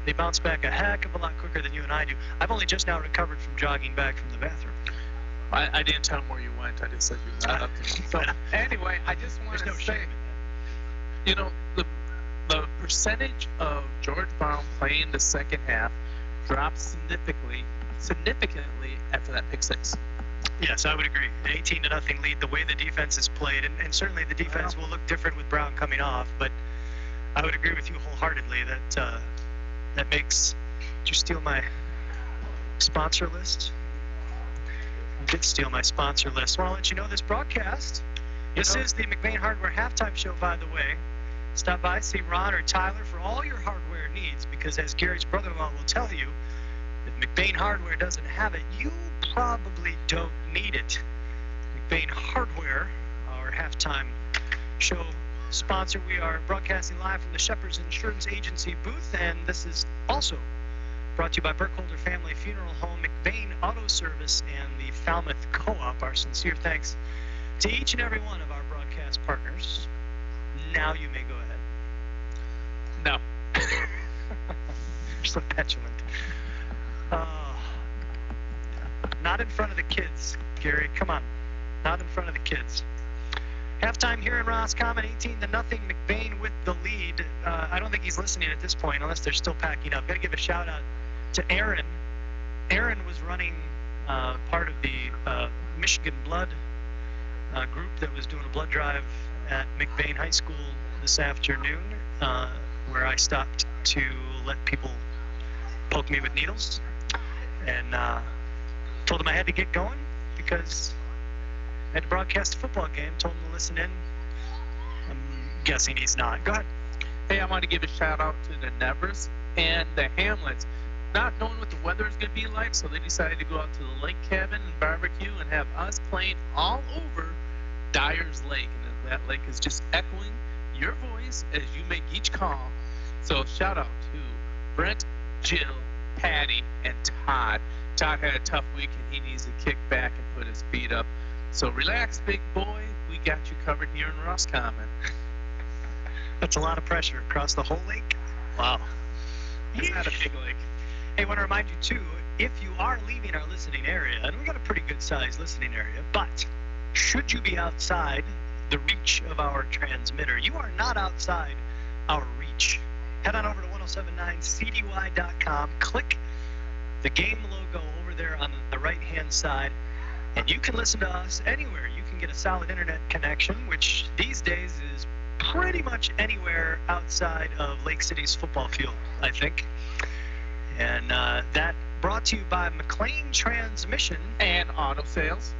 Speaker 1: they bounce back a heck of a lot quicker than you and I do. I've only just now recovered from jogging back from the bathroom.
Speaker 2: I didn't tell him where you went. I just said you were not up to me. So anyway, I just want to say, the percentage of George Brown playing the second half dropped significantly after that pick six.
Speaker 1: Yes, I would agree. An 18-0 lead, the way the defense is played, and certainly the defense will look different with Brown coming off, but I would agree with you wholeheartedly that that makes... Did you steal my sponsor list? You did steal my sponsor list. Well, I'll let you know this broadcast. This is the McBain Hardware Halftime Show, by the way. Stop by, see Ron or Tyler for all your hardware needs, because as Gary's brother-in-law will tell you, if McBain Hardware doesn't have it, you probably don't need it. McBain Hardware, our halftime show sponsor. We are broadcasting live from the Shepherd's Insurance Agency booth, and this is also brought to you by Burkholder Family Funeral Home, McBain Auto Service, and the Falmouth Co-op. Our sincere thanks to each and every one of our broadcast partners. Now you may go ahead.
Speaker 2: No.
Speaker 1: You're so petulant. Not in front of the kids, Gary. Come on. Not in front of the kids. Halftime here in Roscommon, 18-0. McBain with the lead. I don't think he's listening at this point, unless they're still packing up. Got to give a shout out to Aaron. Aaron was running part of the Michigan Blood group that was doing a blood drive at McBain High School this afternoon, where I stopped to let people poke me with needles, and told him I had to get going because I had to broadcast a football game. Told him to listen in. I'm guessing he's not. Go ahead.
Speaker 2: Hey, I want to give a shout out to the Nevers and the Hamlets. Not knowing what the weather is going to be like, so they decided to go out to the lake cabin and barbecue and have us playing all over Dyer's Lake. And that lake is just echoing your voice as you make each call. So shout out to Brent, Jill, Patty, and Todd. Todd had a tough week and he needs to kick back and put his feet up. So relax, big boy. We got you covered here in Roscommon.
Speaker 1: That's a lot of pressure across the whole lake. Wow.
Speaker 2: It's not a big lake.
Speaker 1: Hey, I want to remind you, too, if you are leaving our listening area, and we got a pretty good-sized listening area, but should you be outside the reach of our transmitter, you are not outside our reach. Head on over to 107.9 Wcdy.com, click the game logo over there on the right-hand side, and you can listen to us anywhere. You can get a solid internet connection, which these days is pretty much anywhere outside of Lake City's football field, I think. And that brought to you by McLean Transmission.
Speaker 2: And auto sales.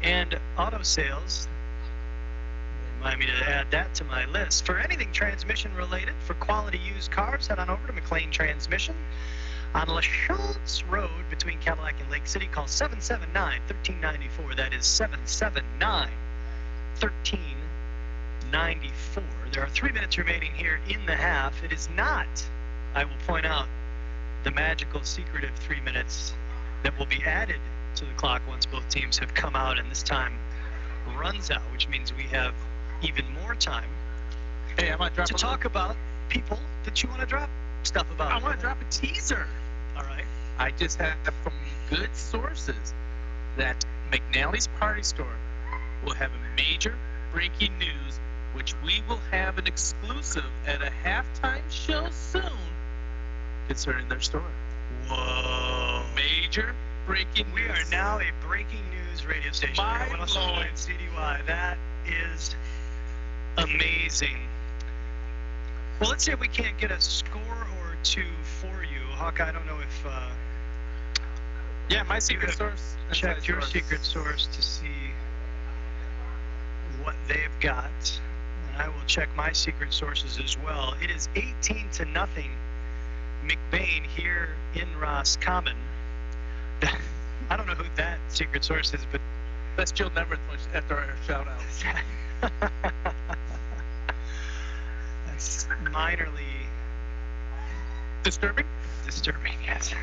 Speaker 1: And auto sales. Remind me to add that to my list. For anything transmission related, for quality used cars, head on over to McLean Transmission on LaChance Road between Cadillac and Lake City. Call 779-1394. That is 779-1394. 94. There are 3 minutes remaining here in the half. It is not, I will point out, the magical secretive 3 minutes that will be added to the clock once both teams have come out and this time runs out, which means we have even more time
Speaker 2: Hey, I want to drop
Speaker 1: to
Speaker 2: a
Speaker 1: talk about people that you want to drop stuff about.
Speaker 2: I want to drop a teaser.
Speaker 1: All right.
Speaker 2: I just have from good sources that McNally's Party Store will have a major breaking news, which we will have an exclusive at a halftime show soon concerning their store.
Speaker 1: Whoa.
Speaker 2: Major breaking
Speaker 1: We
Speaker 2: news.
Speaker 1: are now a breaking news radio station.
Speaker 2: Mind
Speaker 1: Here on
Speaker 2: blowing.
Speaker 1: 107.9 CDY. That is amazing. Well, let's say we can't get a score or two for you. Hawk, I don't know if
Speaker 2: Yeah, my
Speaker 1: you
Speaker 2: secret
Speaker 1: have
Speaker 2: source.
Speaker 1: checked
Speaker 2: inside
Speaker 1: your
Speaker 2: source.
Speaker 1: secret source to see what they've got. And I will check my secret sources as well. It is 18-0 McBain here in Roscommon. I don't know who that secret source is, but
Speaker 2: That's Jill Neverth after our shout out.
Speaker 1: that's minorly
Speaker 2: Disturbing?
Speaker 1: disturbing, yes.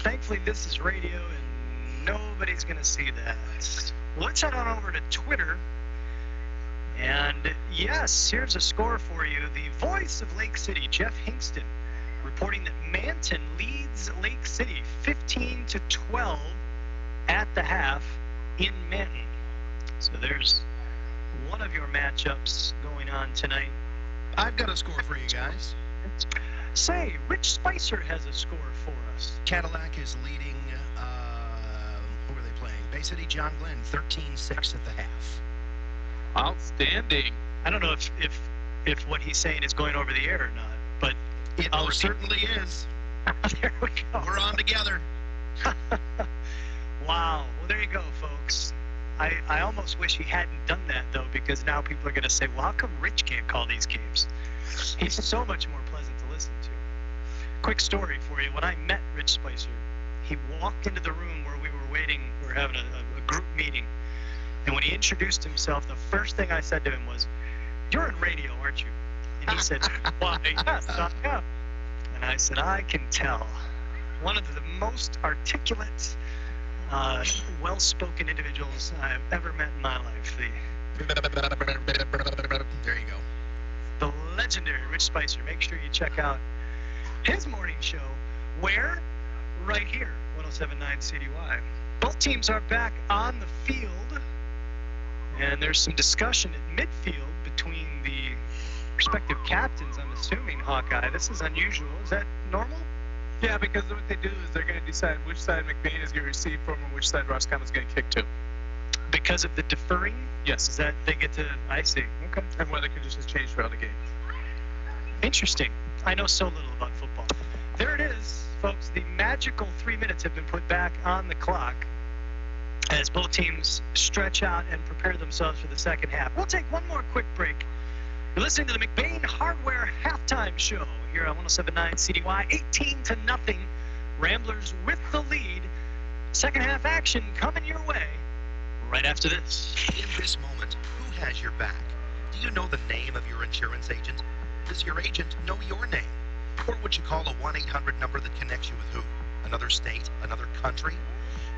Speaker 1: Thankfully, this is radio and nobody's going to see that. Well, let's head on over to Twitter. And yes, here's a score for you. The voice of Lake City, Jeff Hingston, reporting that Manton leads Lake City 15-12 at the half in Manton. So there's one of your matchups going on tonight.
Speaker 11: I've got a score for you guys.
Speaker 1: Say, Rich Spicer has a score for us.
Speaker 11: Cadillac is leading, who are they playing? Bay City John Glenn, 13-6 at the half.
Speaker 2: Outstanding.
Speaker 1: I don't know if what he's saying is going over the air or not, but
Speaker 11: It
Speaker 1: I'll
Speaker 11: most
Speaker 1: repeat.
Speaker 11: certainly is.
Speaker 1: There we go.
Speaker 11: We're on together.
Speaker 1: Wow. Well, there you go, folks. I almost wish he hadn't done that, though, because now people are going to say, well, how come Rich can't call these games? He's so much more pleasant to listen to. Quick story for you. When I met Rich Spicer, he walked into the room where we were waiting. We were having a group meeting. And when he introduced himself, the first thing I said to him was, "You're in radio, aren't you?" And he said, "Why, yes, I am." And I said, "I can tell." One of the most articulate, well-spoken individuals I've ever met in my life.
Speaker 11: There you go.
Speaker 1: The legendary Rich Spicer. Make sure you check out his morning show. Where? Right here, 107.9 CDY. Both teams are back on the field, and there's some discussion at midfield between the respective captains, I'm assuming, Hawkeye. This is unusual. Is that normal?
Speaker 2: Yeah, because what they do is they're going to decide which side McBain is going to receive from and which side Roscommon is going to kick to.
Speaker 1: Because of the deferring?
Speaker 2: Yes.
Speaker 1: Is that they get to, I see. Okay.
Speaker 2: And weather conditions change throughout the game.
Speaker 1: Interesting. I know so little about football. There it is, folks. The magical 3 minutes have been put back on the clock as both teams stretch out and prepare themselves for the second half. We'll take one more quick break. You're listening to the McBain Hardware Halftime Show here on 107.9 CDY. 18-0. Ramblers with the lead. Second half action coming your way right after this.
Speaker 3: In this moment, who has your back? Do you know the name of your insurance agent? Does your agent know your name? Or would you call a 1-800 number that connects you with who? Another state? Another country?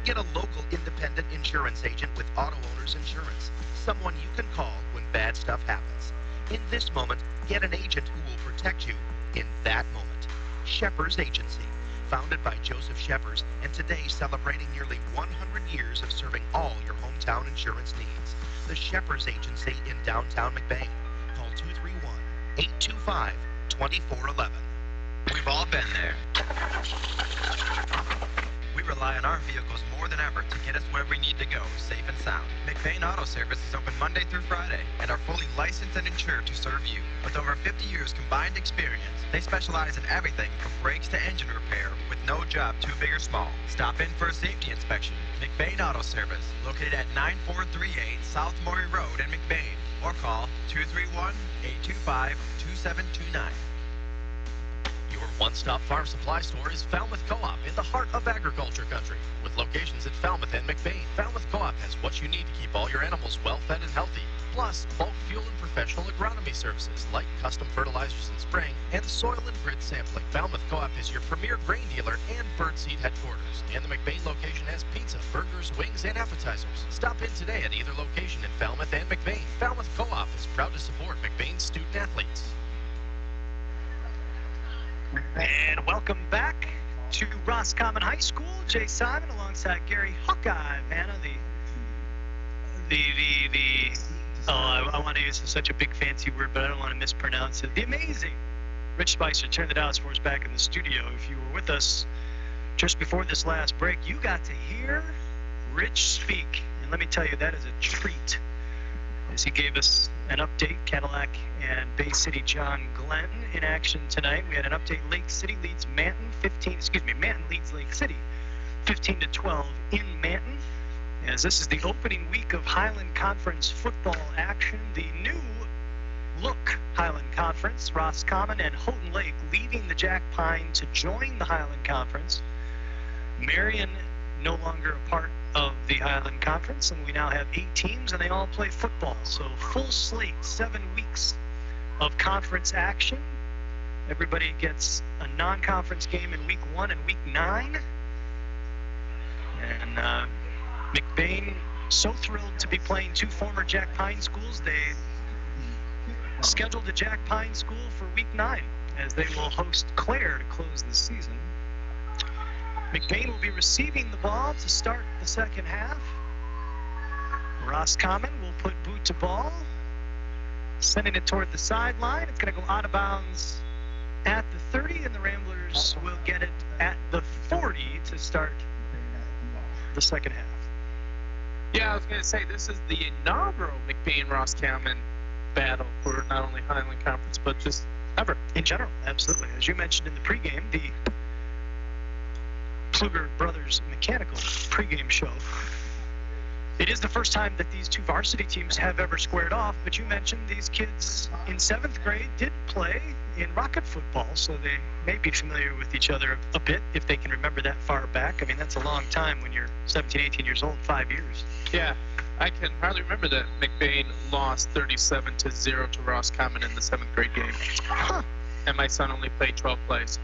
Speaker 3: Get a local independent insurance agent with Auto Owners Insurance. Someone you can call when bad stuff happens. In this moment, get an agent who will protect you in that moment. Shepherd's Agency, founded by Joseph Shepherd, and today celebrating nearly 100 years of serving all your hometown insurance needs. The Shepherd's Agency in downtown McBain. Call 231-825-2411. We've all been there. We rely on our vehicles more than ever to get us where we need to go, safe and sound. McBain Auto Service is open Monday through Friday and are fully licensed and insured to serve you. With over 50 years combined experience, they specialize in everything from brakes to engine repair with no job too big or small. Stop in for a safety inspection. McBain Auto Service, located at 9438 South Maury Road in McBain, or call 231-825-2729. Your
Speaker 8: Your one-stop farm supply store is Falmouth Co-op in the heart of agriculture country. With locations at Falmouth and McBain, Falmouth Co-op has what you need to keep all your animals well-fed and healthy. Plus, bulk fuel and professional agronomy services like custom fertilizers and spraying and soil and grit sampling. Falmouth Co-op is your premier grain dealer and birdseed headquarters. And the McBain location has pizza, burgers, wings, and appetizers. Stop in today at either location in Falmouth and McBain. Falmouth Co-op is proud to support McBain's student athletes.
Speaker 1: And welcome back to Roscommon High School. Jay Simon alongside Gary Hawkeye Vanna, I want to use such a big fancy word, but I don't want to mispronounce it. The amazing Rich Spicer. Turn the dials for us back in the studio. If you were with us just before this last break, you got to hear Rich speak. And let me tell you, that is a treat. As he gave us an update, Cadillac and Bay City John Glenn in action tonight. We had an update. Lake City leads Manton Manton leads Lake City 15-12 in Manton. As this is the opening week of Highland Conference football action. The new look Highland Conference, Roscommon and Houghton Lake leaving the Jack Pine to join the Highland Conference. Marion no longer a part of the Highland Conference, and we now have 8 teams, and they all play football. So full slate, 7 weeks of conference action. Everybody gets a non-conference game in week 1 and week 9. And McBain so thrilled to be playing 2 former Jack Pine schools. They scheduled a Jack Pine school for week 9, as they will host Clare to close the season. McBain will be receiving the ball to start the second half. Roscommon will put boot to ball, sending it toward the sideline. It's going to go out of bounds at the 30, and the Ramblers will get it at the 40 to start the second half.
Speaker 2: Yeah, I was going to say, this is the inaugural McBain-Roscommon battle for not only Highland Conference, but just ever.
Speaker 1: In general, absolutely. As you mentioned in the pregame, the Kluger Brothers Mechanical pregame show. It is the first time that these 2 varsity teams have ever squared off, but you mentioned these kids in 7th grade did play in rocket football, so they may be familiar with each other a bit if they can remember that far back. I mean, that's a long time when you're 17, 18 years old, 5 years.
Speaker 2: Yeah, I can hardly remember that McBain lost 37-0 to Roscommon in the 7th grade game.
Speaker 1: Huh.
Speaker 2: And my son only played 12 plays.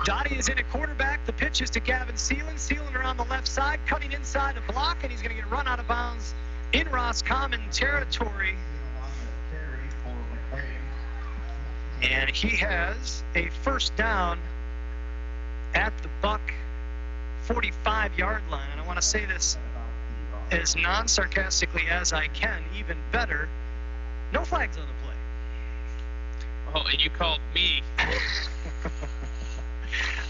Speaker 1: Dottie is in at quarterback. The pitch is to Gavin Seelan. Seelan around the left side, cutting inside a block, and he's going to get run out of bounds in Roscommon territory. And he has a first down at the Buck 45-yard line. And I want to say this as non-sarcastically as I can, even better. No flags on the play.
Speaker 2: Oh, and you called me.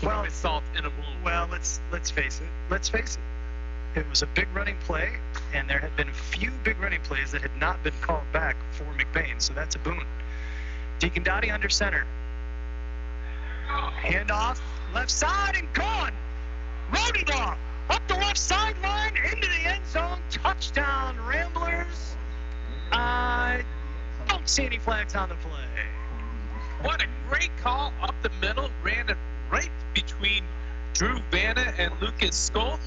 Speaker 1: Well,
Speaker 2: assault in a move.
Speaker 1: Well, let's face it. Let's face it. It was a big running play, and there had been a few big running plays that had not been called back for McBain, so that's a boon. Deacon Dottie under center. Handoff, left side, and gone. Rodenbaugh up the left sideline into the end zone. Touchdown, Ramblers. I don't see any flags on the play.
Speaker 2: What a great call up the middle. Ran it right between Drew Vanna and Lucas Skolton.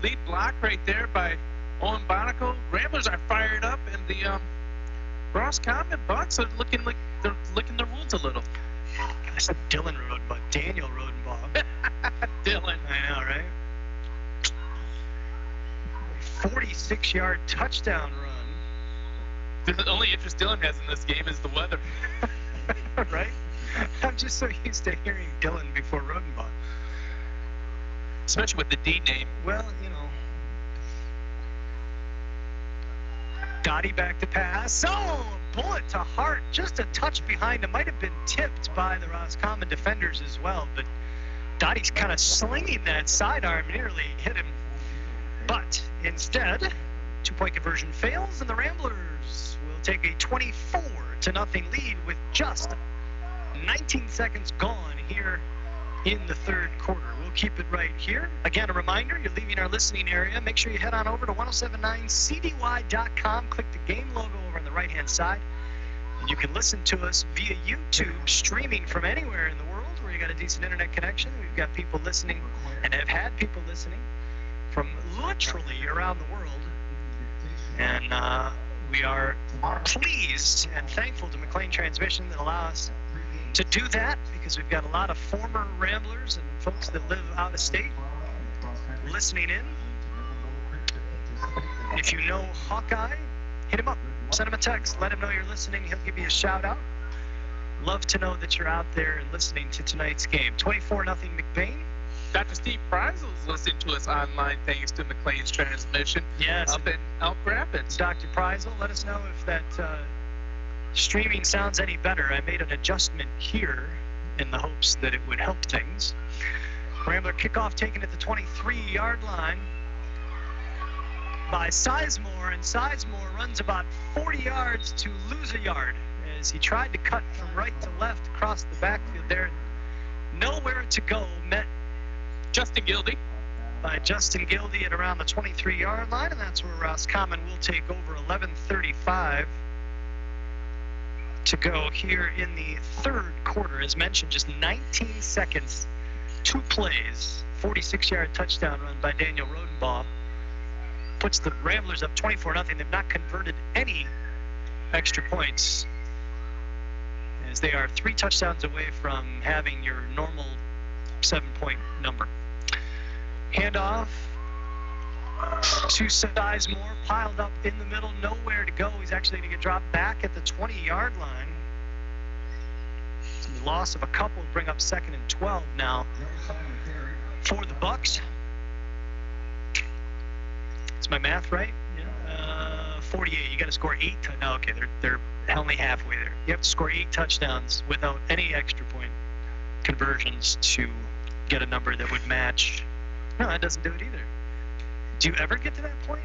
Speaker 2: Lead block right there by Owen Bonico. Ramblers are fired up, and the Roscommon Bucks are looking like they're licking their wounds a little.
Speaker 1: I said Dylan Rodenbaugh. Daniel Rodenbaugh.
Speaker 2: Dylan.
Speaker 1: I know, right? 46-yard touchdown run.
Speaker 2: The only interest Dylan has in this game is the weather.
Speaker 1: Right? I'm just so used to hearing Dylan before Rodenbaugh.
Speaker 2: Especially with the D name.
Speaker 1: Well, you know. Dottie back to pass. Oh, bullet to Hart. Just a touch behind him. Might have been tipped by the Roscommon defenders as well, but Dottie's kind of slinging that sidearm, nearly hit him. But instead, 2-point conversion fails, and the Ramblers will take a 24-0 lead with just 19 seconds gone here in the third quarter. We'll keep it right here. Again, a reminder, you're leaving our listening area. Make sure you head on over to 107.9 Wcdy.com. Click the game logo over on the right-hand side. And you can listen to us via YouTube, streaming from anywhere in the world where you got a decent internet connection. We've got people listening and have had people listening from literally around the world. And we are pleased and thankful to McLean Transmission that allow us to do that, because we've got a lot of former Ramblers and folks that live out of state listening in. If you know Hawkeye, hit him up. Send him a text. Let him know you're listening. He'll give you a shout out. Love to know that you're out there and listening to tonight's game. 24-0 McBain.
Speaker 2: Dr. Steve Preisel's listening to us online thanks to McLean's Transmission.
Speaker 1: Yes.
Speaker 2: Up in Elk Rapids.
Speaker 1: Dr. Preisel, let us know if that streaming sounds any better. I made an adjustment here in the hopes that it would help things. Rambler kickoff taken at the 23-yard line by Sizemore, and Sizemore runs about 40 yards to lose a yard as he tried to cut from right to left across the backfield there. Nowhere to go, met
Speaker 2: Justin Gildy
Speaker 1: by Justin Gildy at around the 23-yard line, and that's where Roscommon will take over. 11:35 to go here in the third quarter. As mentioned, just 19 seconds, 2 plays, 46-yard touchdown run by Daniel Rodenbaugh puts the Ramblers up 24-0. They've not converted any extra points, as they are 3 touchdowns away from having your normal 7-point number. Handoff to Sizemore, piled up in the middle, nowhere to go. He's actually going to get dropped back at the 20-yard line. The loss of a couple will bring up 2nd and 12 now for the Bucks. Is my math right? Yeah. 48. You got to score 8. No, okay, they're only halfway there. You have to score 8 touchdowns without any extra point conversions to get a number that would match. No, that doesn't do it either. Do you ever get to that point?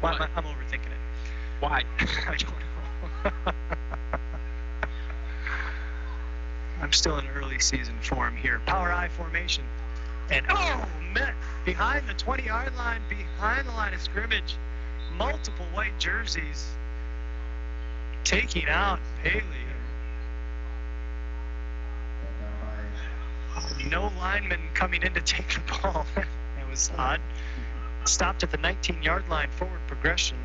Speaker 1: Why? I'm overthinking it.
Speaker 2: Why?
Speaker 1: I don't know. I'm still in early season form here. Power I formation. And met behind the 20-yard line, behind the line of scrimmage. Multiple white jerseys taking out Paley. No lineman coming in to take the ball. That was odd. Stopped at the 19-yard line, forward progression.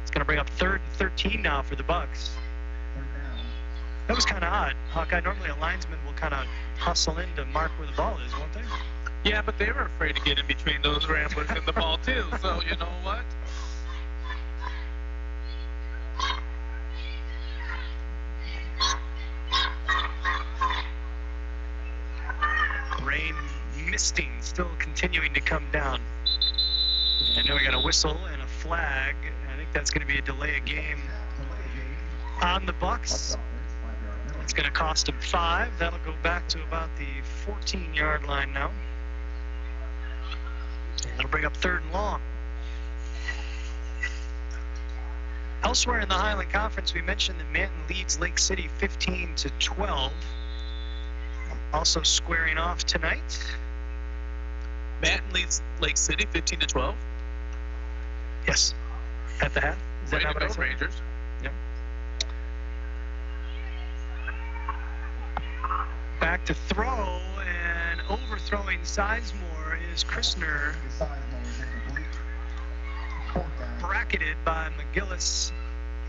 Speaker 1: It's going to bring up 3rd and 13 now for the Bucks. That was kind of odd. Hawkeye, normally a linesman will kind of hustle in to mark where the ball is, won't they?
Speaker 2: Yeah, but they were afraid to get in between those Ramblers and the ball, too. So, you know what?
Speaker 1: Rain misting still continuing to come down. I know we got a whistle and a flag. I think that's going to be a delay of game on the Bucks. It's going to cost them 5. That'll go back to about the 14-yard line now. And that'll bring up 3rd and long. Elsewhere in the Highland Conference, we mentioned that Manton leads Lake City 15-12. Also squaring off tonight.
Speaker 2: Manton leads Lake City 15-12.
Speaker 1: Yes. At the half. Is that not what I said?
Speaker 2: Rangers.
Speaker 1: Yep. Back to throw, and overthrowing Sizemore is Christner. Bracketed by McGillis,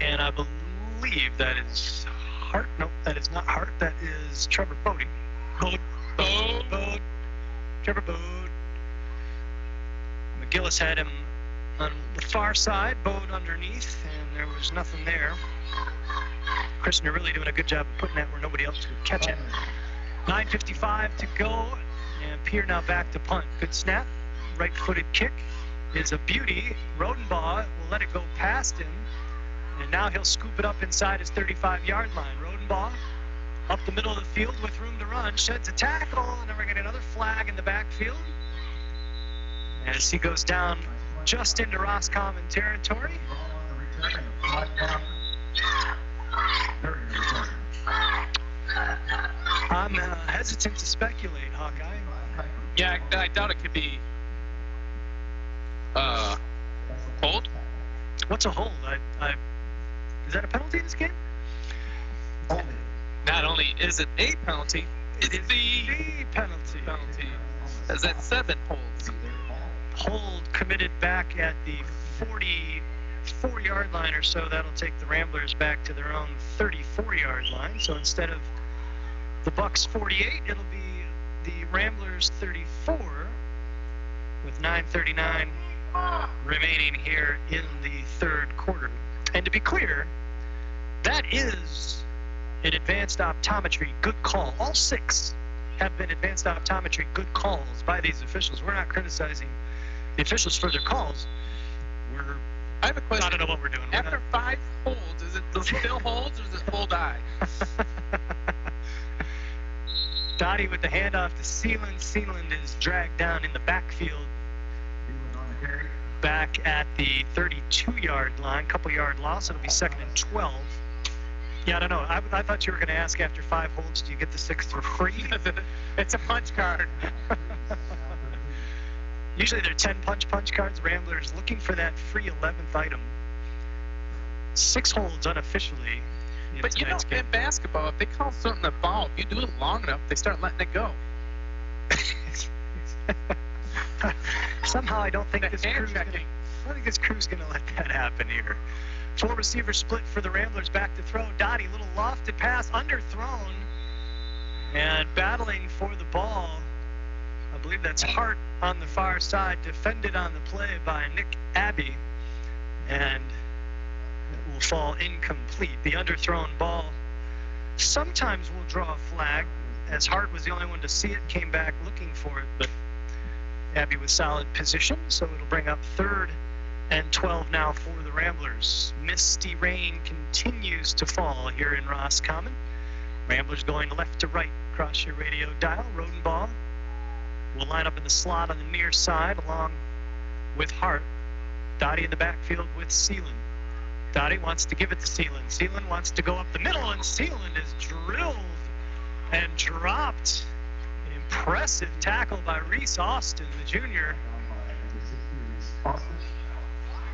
Speaker 1: and I believe that is Hart. Nope, that is not Hart. That is Trevor Bode. Bode. Trevor Bode. McGillis had him on the far side, Bode underneath, and there was nothing there. Christner really doing a good job of putting that where nobody else would catch it. 9:55 to go, and Pierre now back to punt. Good snap, right-footed kick is a beauty. Rodenbaugh will let it go past him, and now he'll scoop it up inside his 35-yard line. Rodenbaugh up the middle of the field with room to run, sheds a tackle, and then we're going to get another flag in the backfield as he goes down just into Roscommon territory. I'm hesitant to speculate, Hawkeye.
Speaker 2: Yeah, I doubt it could be hold.
Speaker 1: What's a hold? Is that a penalty in this game?
Speaker 4: Holding.
Speaker 2: Not only is it a penalty, it's
Speaker 1: the penalty.
Speaker 2: As that 7 holds.
Speaker 1: Hold committed back at the 44-yard line or so. That'll take the Ramblers back to their own 34-yard line. So instead of the Bucks 48, it'll be the Ramblers 34 with 9:39 remaining here in the third quarter. And to be clear, that is an advanced optometry good call. All 6 have been advanced optometry good calls by these officials. We're not criticizing the officials for their calls.
Speaker 2: I have a question.
Speaker 1: I don't know what we're doing.
Speaker 2: After 5 holds, is it still holds or is it hold eye?
Speaker 1: Dottie with the handoff to Sealand. Sealand is dragged down in the backfield. Back at the 32-yard line, couple yard loss. It'll be 2nd and 12. Yeah, I don't know. I thought you were going to ask after 5 holds, do you get the 6th for free?
Speaker 2: It's a punch card.
Speaker 1: Usually they're 10 punch cards. Ramblers looking for that free 11th item. 6 holds unofficially.
Speaker 2: But you know, in basketball, if they call something a foul, if you do it long enough, they start letting it go.
Speaker 1: Somehow I don't think this crew's going to let that happen here. 4 receiver split for the Ramblers. Back to throw. Dottie, little lofted pass, underthrown. And battling for the ball. I believe that's Hart on the far side. Defended on the play by Nick Abbey. And it will fall incomplete. The underthrown ball sometimes will draw a flag, as Hart was the only one to see it, came back looking for it, but Abbey with solid position, so it'll bring up 3rd and 12 now for the Ramblers. Misty rain continues to fall here in Roscommon. Ramblers going left to right across your radio dial. Rodenbaugh will line up in the slot on the near side along with Hart. Dottie in the backfield with Sealand. Dottie wants to give it to Sealand. Sealand wants to go up the middle, and Sealand is drilled and dropped. An impressive tackle by Reese Austin, the junior.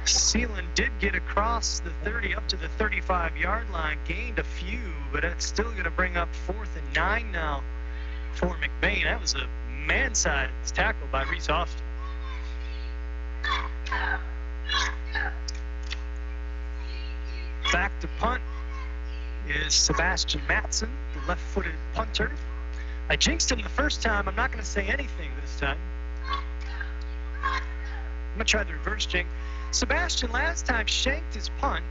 Speaker 1: Sealand did get across the 30 up to the 35-yard line, gained a few, but it's still going to bring up 4th and 9 now for McBain. That was a man-sized tackle by Reese Austin. Back to punt is Sebastian Matson, the left-footed punter. I jinxed him the first time. I'm not going to say anything this time. I'm going to try the reverse jinx. Sebastian last time shanked his punt.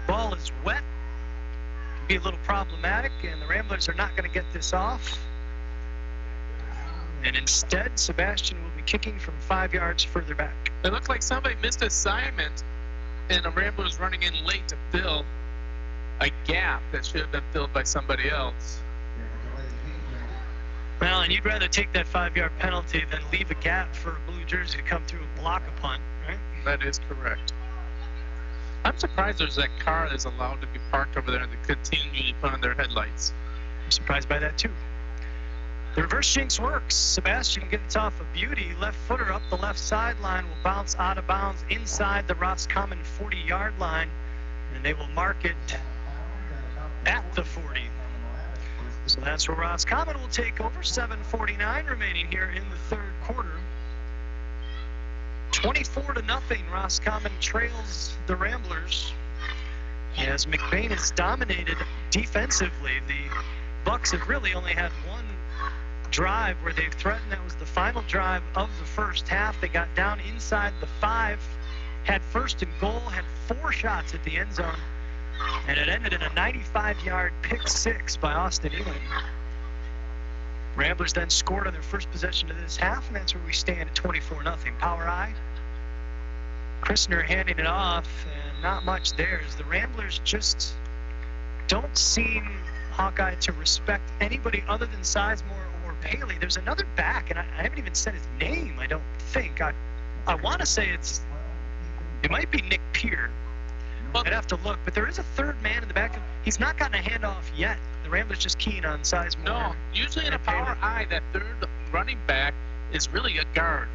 Speaker 1: Ball is wet. Can be a little problematic, and the Ramblers are not going to get this off. And instead, Sebastian will be kicking from 5 yards further back.
Speaker 2: It looked like somebody missed assignment, and the Ramblers running in late to fill a gap that should have been filled by somebody else.
Speaker 1: Well, and you'd rather take that 5-yard penalty than leave a gap for a blue jersey to come through and block a punt, right?
Speaker 2: That is correct. I'm surprised there's that car that's allowed to be parked over there and they continually put on their headlights.
Speaker 1: I'm surprised by that, too. The reverse jinx works. Sebastian gets off a beauty. Left footer up the left sideline will bounce out of bounds inside the Roscommon 40-yard line, and they will mark it at the 40. So that's where Roscommon will take over. 7:49 remaining here in the third quarter. 24-0. Roscommon trails the Ramblers as McBain has dominated defensively. The Bucks have really only had one drive where they've threatened. That was the final drive of the first half. They got down inside the 5, had 1st and goal, had 4 shots at the end zone, and it ended in a 95-yard pick 6 by Austin Elam. Ramblers then scored on their first possession of this half, and that's where we stand at 24-0. Power eye. Christner handing it off, and not much there as the Ramblers just don't seem, Hawkeye, to respect anybody other than Sizemore or Paley. There's another back, and I haven't even said his name, I don't think. I want to say it might be Nick Peer. Well, I'd have to look, but there is a 3rd man in the back. He's not gotten a handoff yet. The Ramblers just keen on Sizemore.
Speaker 2: No, usually in a power eye, that 3rd running back is really a guard.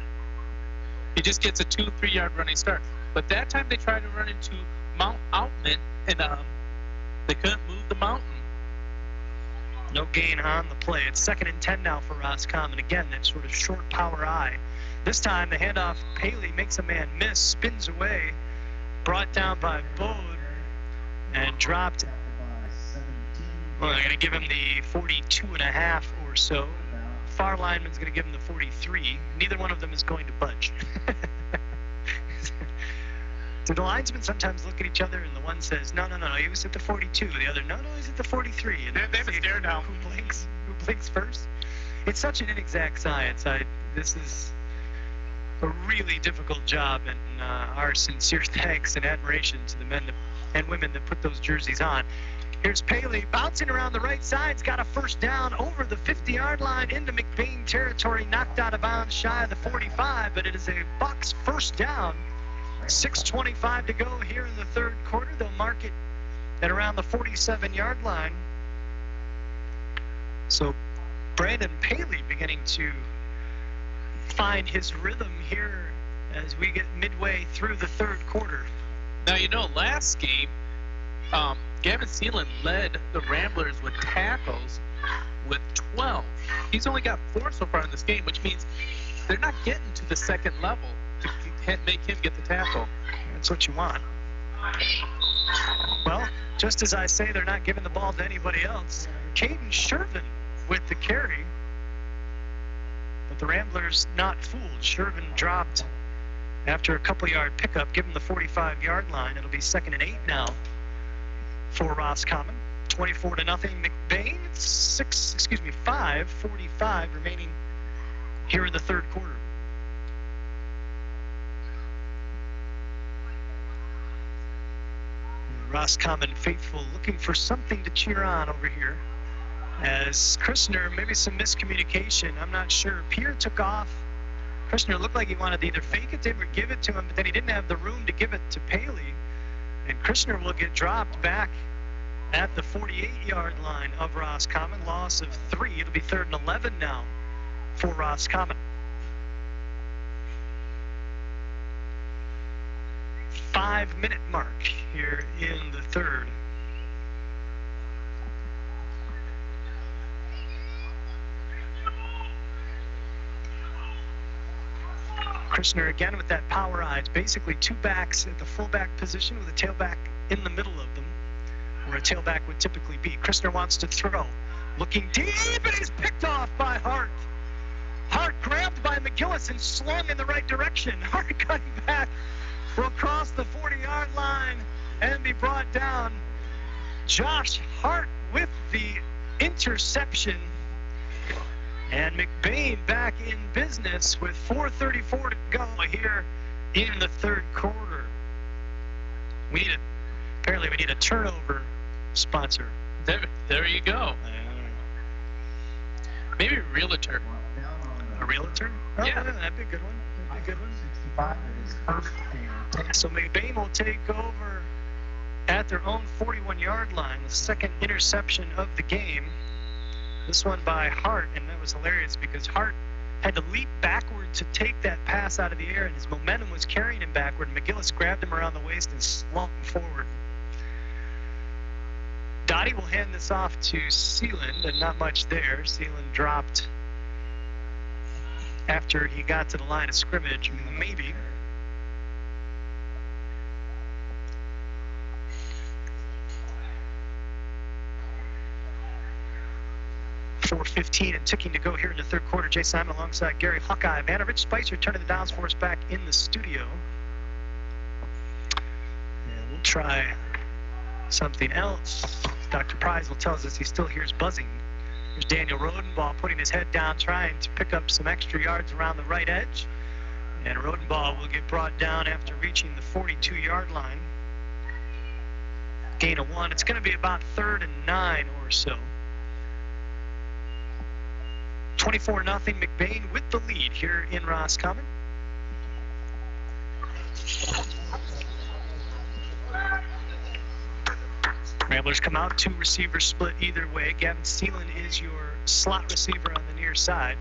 Speaker 2: He just gets a 2-3 yard running start. But that time they tried to run into Mount Outman, and They couldn't move the mountain.
Speaker 1: No gain on the play. It's 2nd and 10 now for Roscommon. Again, that sort of short power eye. This time the handoff, Paley makes a man miss, spins away, brought down by Bode, and dropped. Well, they're going to give him the 42.5 or so. Far lineman's going to give him the 43. Neither one of them is going to budge. Do the linesmen sometimes look at each other and the one says, no, he was at the 42. The other, no, he's at the 43. And
Speaker 2: They have a stare down.
Speaker 1: Who blinks first? It's such an inexact science. This is a really difficult job, and our sincere thanks and admiration to the men and women that put those jerseys on. Here's Paley bouncing around the right side. He's got a first down over the 50-yard line into McBain territory, knocked out of bounds shy of the 45, but it is a Bucks first down. 6:25 to go here in the third quarter. They'll mark it at around the 47-yard line. So Brandon Paley beginning to find his rhythm here as we get midway through the third quarter.
Speaker 2: Now, last game, Gavin Seelan led the Ramblers with tackles with 12. He's only got 4 so far in this game, which means they're not getting to the second level to make him get the tackle.
Speaker 1: That's what you want. Well, just as I say they're not giving the ball to anybody else, Caden Shervin with the carry. But the Ramblers not fooled. Shervin dropped after a couple-yard pickup, give him the 45-yard line. It'll be 2nd and 8 now for Roscommon. 24-0 McBain. 5:45 remaining here in the third quarter. Roscommon faithful looking for something to cheer on over here. As Christner, maybe some miscommunication, I'm not sure. Pierre took off. Christner looked like he wanted to either fake it to him or give it to him, but then he didn't have the room to give it to Paley. And Christner will get dropped back at the 48-yard line of Roscommon. Loss of 3. It'll be 3rd and 11 now for Roscommon. 5-minute mark here in the third. Christner again with that power eye. It's basically 2 backs at the fullback position with a tailback in the middle of them, where a tailback would typically be. Christner wants to throw. Looking deep, and he's picked off by Hart. Hart grabbed by McGillis and slung in the right direction. Hart cutting back will cross the 40-yard line and be brought down. Josh Hart with the interception. And McBain back in business with 4:34 to go here in the third quarter. Apparently we need a turnover sponsor.
Speaker 2: There you go. Maybe a realtor.
Speaker 1: A realtor? Oh,
Speaker 2: Yeah.
Speaker 1: That'd be a good one. That'd be a good one.
Speaker 4: 65 at his first and
Speaker 1: So McBain will take over at their own 41-yard line, the second interception of the game. This one by Hart, and that was hilarious because Hart had to leap backward to take that pass out of the air, and his momentum was carrying him backward. McGillis grabbed him around the waist and slung him forward. Dottie will hand this off to Sealand, and not much there. Sealand dropped after he got to the line of scrimmage, maybe. .4:15 and ticking to go here in the third quarter. Jay Simon alongside Gary Hawkeye Vanovich. Spicer turning the downs for us back in the studio. And we'll try something else. Dr. Preisel tells us he still hears buzzing. There's Daniel Rodenbaugh putting his head down, trying to pick up some extra yards around the right edge. And Rodenbaugh will get brought down after reaching the 42-yard line. Gain of 1. It's going to be about 3rd and 9 or so. 24-0 McBain with the lead here in Roscommon. Ramblers come out, 2 receivers split either way. Gavin Seelan is your slot receiver on the near side.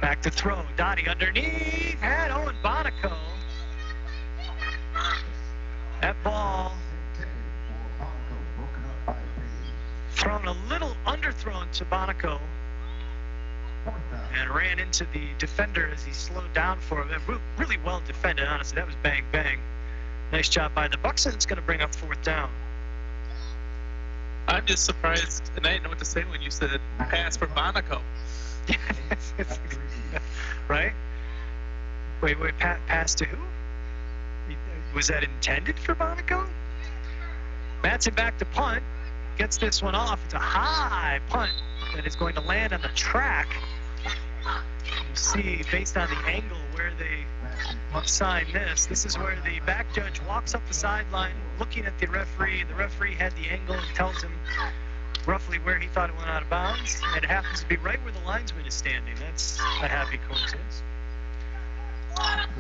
Speaker 1: Back to throw. Dottie underneath. And Owen Bonico That ball thrown a little underthrown to Bonico and ran into the defender as he slowed down for him. Really well defended, honestly. That was bang, bang. Nice job by the Bucks, and it's going to bring up fourth down.
Speaker 2: I'm just surprised, and I didn't know what to say when you said pass for Bonico.
Speaker 1: Right? Wait, pass to who? Was that intended for Bonico? Madsen back to punt. Gets this one off. It's a high punt that is going to land on the track. You see, based on the angle where they sign this, this is where the back judge walks up the sideline looking at the referee. The referee had the angle and tells him roughly where he thought it went out of bounds. And it happens to be right where the linesman is standing. That's a happy coincidence.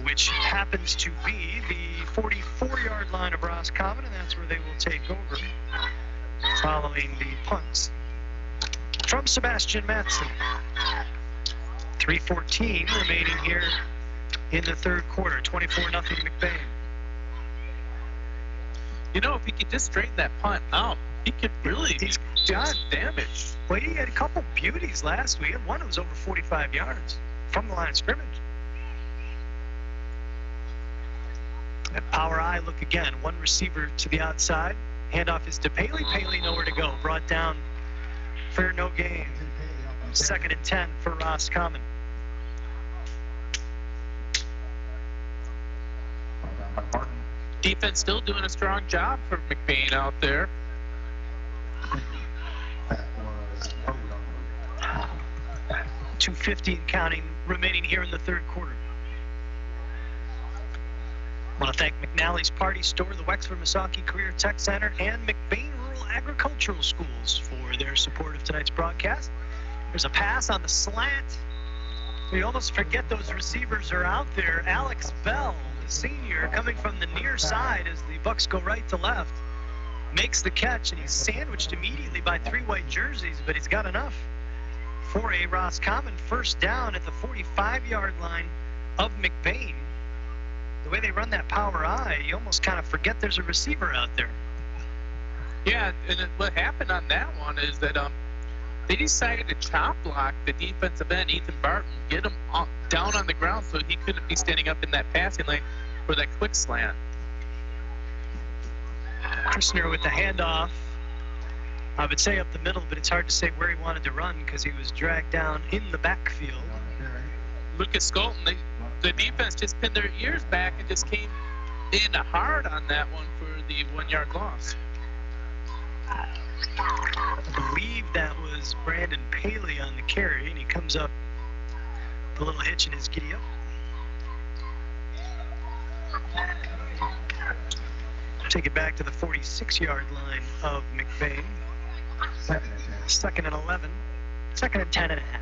Speaker 1: Which happens to be the 44-yard line of Roscommon, and that's where they will take over following the punts from Sebastian Madsen. 3:14 remaining here in the third quarter. 24-0 McBain.
Speaker 2: You know, if he could just straighten that punt out, he could really
Speaker 1: He's done
Speaker 2: damage.
Speaker 1: Well, he had a couple beauties last week. One that was over 45 yards from the line of scrimmage. That power eye look again. One receiver to the outside. Handoff is to Paley. Paley nowhere to go. Brought down for no gain. 2nd and 10 for Roscommon.
Speaker 2: Defense still doing a strong job for McBain out there.
Speaker 1: 2:50 and counting remaining here in the third quarter. I want to thank McNally's Party Store, the Wexford Misaki Career Tech Center, and McBain Rural Agricultural Schools for their support of tonight's broadcast. There's a pass on the slant. We almost forget those receivers are out there. Alex Bell, the senior, coming from the near side as the Bucks go right to left, makes the catch, and he's sandwiched immediately by 3 white jerseys, but he's got enough for a Roscommon first down at the 45-yard line of McBain. The way they run that power eye, you almost kind of forget there's a receiver out there.
Speaker 2: Yeah, and what happened on that one is that they decided to chop block the defensive end, Ethan Barton, get him down on the ground so he couldn't be standing up in that passing lane for that quick slant.
Speaker 1: Christner with the handoff. I would say up the middle, but it's hard to say where he wanted to run because he was dragged down in the backfield.
Speaker 2: Lucas Skolton, the defense just pinned their ears back and just came in hard on that one for the 1-yard loss.
Speaker 1: I believe that was Brandon Paley on the carry, and he comes up with a little hitch in his giddy up. Take it back to the 46-yard line of McBain. 2nd and 11. 2nd and 10 and a half.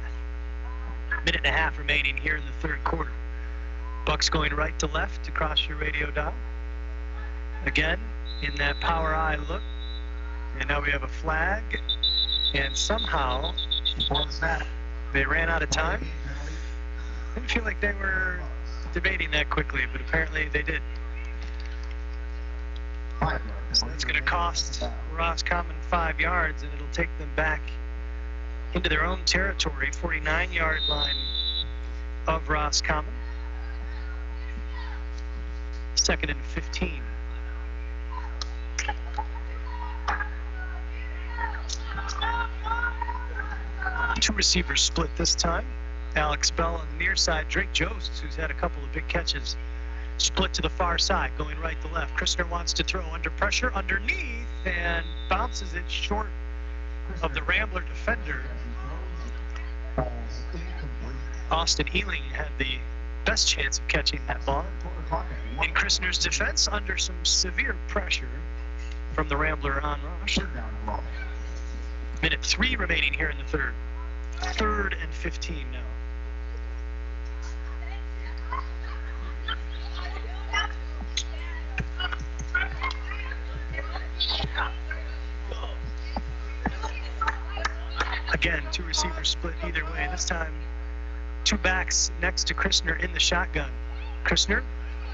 Speaker 1: Minute and a half remaining here in the third quarter. Bucks going right to left across your radio dial. Again, in that power eye look. And now we have a flag. And somehow they ran out of time. Didn't feel like they were debating that quickly, but apparently they did. So that's going to cost Roscommon 5 yards, and it'll take them back into their own territory, 49-yard line of Roscommon. 2nd and 15. Two receivers split this time. Alex Bell on the near side. Drake Jost, who's had a couple of big catches, split to the far side, going right to left. Christner wants to throw under pressure, underneath, and bounces it short of the Rambler defender. Austin Ealing had the best chance of catching that ball. In Christner's defense, under some severe pressure from the Rambler on rush. Minute 3 remaining here in the third. 3rd and 15 now. Again, two receivers split either way. This time, two backs next to Christner in the shotgun. Christner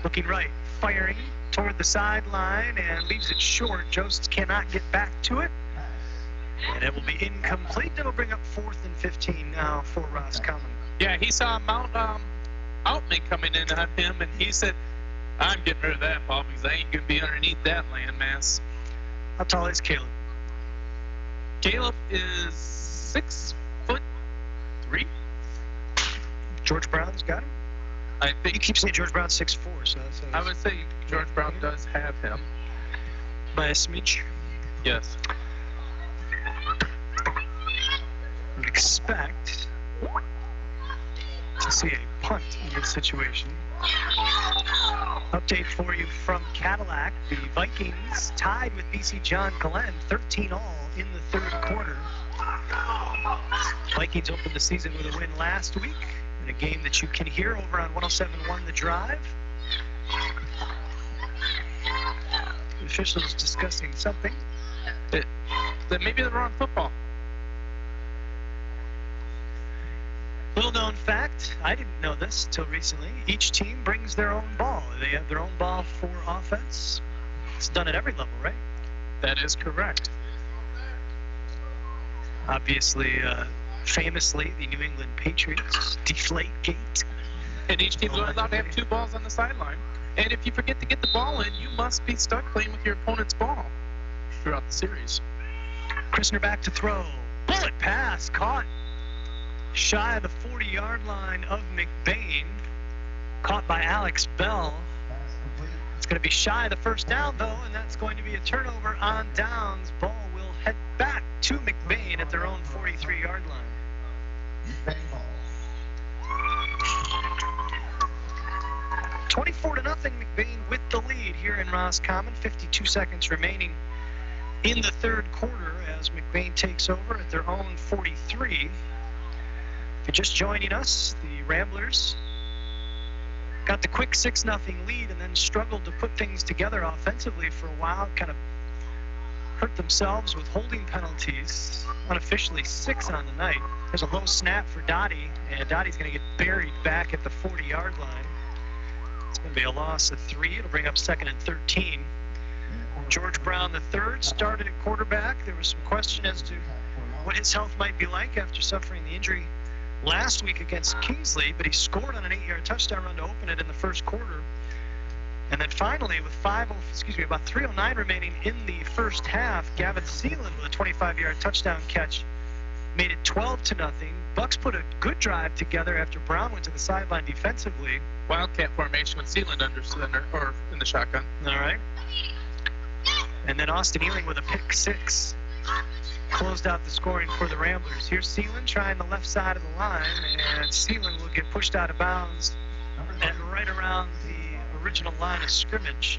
Speaker 1: looking right, firing toward the sideline and leaves it short. Jost cannot get back to it. And it will be incomplete. It'll bring up 4th and 15 now for Roscommon.
Speaker 2: Yeah, he saw Mount Outman coming in on him, and he said, I'm getting rid of that ball because I ain't going to be underneath that landmass.
Speaker 1: How tall is Caleb?
Speaker 2: Caleb is 6'3".
Speaker 1: George Brown's got him?
Speaker 2: I
Speaker 1: You
Speaker 2: think.
Speaker 1: keep saying George Brown's 6'4", so that's
Speaker 2: I would say George Brown does have him.
Speaker 1: by a smidge.
Speaker 2: Yes.
Speaker 1: Would expect to see a punt in this situation. Update for you from Cadillac. The Vikings tied with BC John Glenn, 13-all in the third quarter. Vikings opened the season with a win last week in a game that you can hear over on 107.9 The Drive. The officials discussing something.
Speaker 2: That maybe the wrong football.
Speaker 1: Little known fact, I didn't know this until recently. Each team brings their own ball. They have their own ball for offense. It's done at every level, right?
Speaker 2: That is correct.
Speaker 1: Obviously, famously, the New England Patriots deflate gate.
Speaker 2: And each team's only allowed to have 2 balls on the sideline. And if you forget to get the ball in, you must be stuck playing with your opponent's ball throughout the series.
Speaker 1: Christner back to throw. Bullet pass caught shy of the 40-yard line of McBain. Caught by Alex Bell. It's going to be shy of the first down, though, and that's going to be a turnover on downs. Ball will head back to McBain at their own 43-yard line. 24-0, McBain with the lead here in Roscommon. 52 seconds remaining in the third quarter as McBain takes over at their own 43. If you're just joining us, the Ramblers got the quick 6-0 lead and then struggled to put things together offensively for a while, kind of hurt themselves with holding penalties, unofficially 6 on the night. There's a low snap for Dottie, and Dottie's going to get buried back at the 40-yard line. It's going to be a loss of 3. It'll bring up 2nd and 13. George Brown III started at quarterback. There was some question as to what his health might be like after suffering the injury last week against Kingsley, but he scored on an 8-yard touchdown run to open it in the first quarter. And then finally, with about 3:09 remaining in the first half, Gavin Seeland with a 25-yard touchdown catch made it 12-0. Bucks put a good drive together after Brown went to the sideline defensively.
Speaker 2: Wildcat formation with Sealand under center or in the shotgun.
Speaker 1: All right. And then Austin Ealing with a pick 6 closed out the scoring for the Ramblers. Here's Seeland trying the left side of the line, and Seeland will get pushed out of bounds and right around the original line of scrimmage.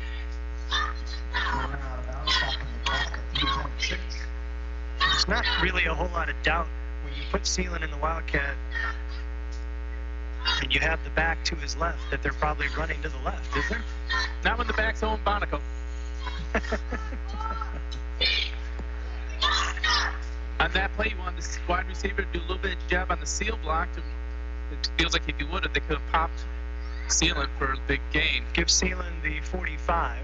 Speaker 1: There's not really a whole lot of doubt when you put Seeland in the Wildcat and you have the back to his left that they're probably running to the left, is there?
Speaker 2: Not when the back's on Bonico. On that play, you wanted the wide receiver to do a little bit of job on the seal block. It feels like if he would have, they could have popped Sealand for a big gain.
Speaker 1: Give Sealand the 45.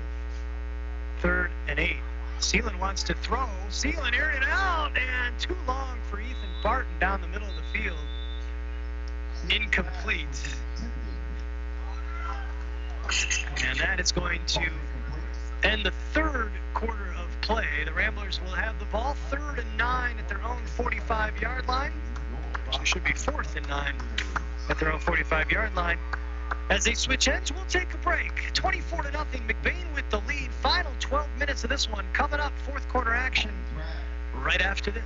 Speaker 1: 3rd and 8. Sealand wants to throw. Sealand aired it out, and too long for Ethan Barton down the middle of the field. Incomplete. And that is going to end the third quarter of play. The Ramblers will have the ball 3rd and 9 at their own 45-yard line. Actually, should be 4th and 9 at their own 45-yard line. As they switch ends, we'll take a break. 24-0, McBain with the lead. Final 12 minutes of this one coming up. Fourth quarter action right after this.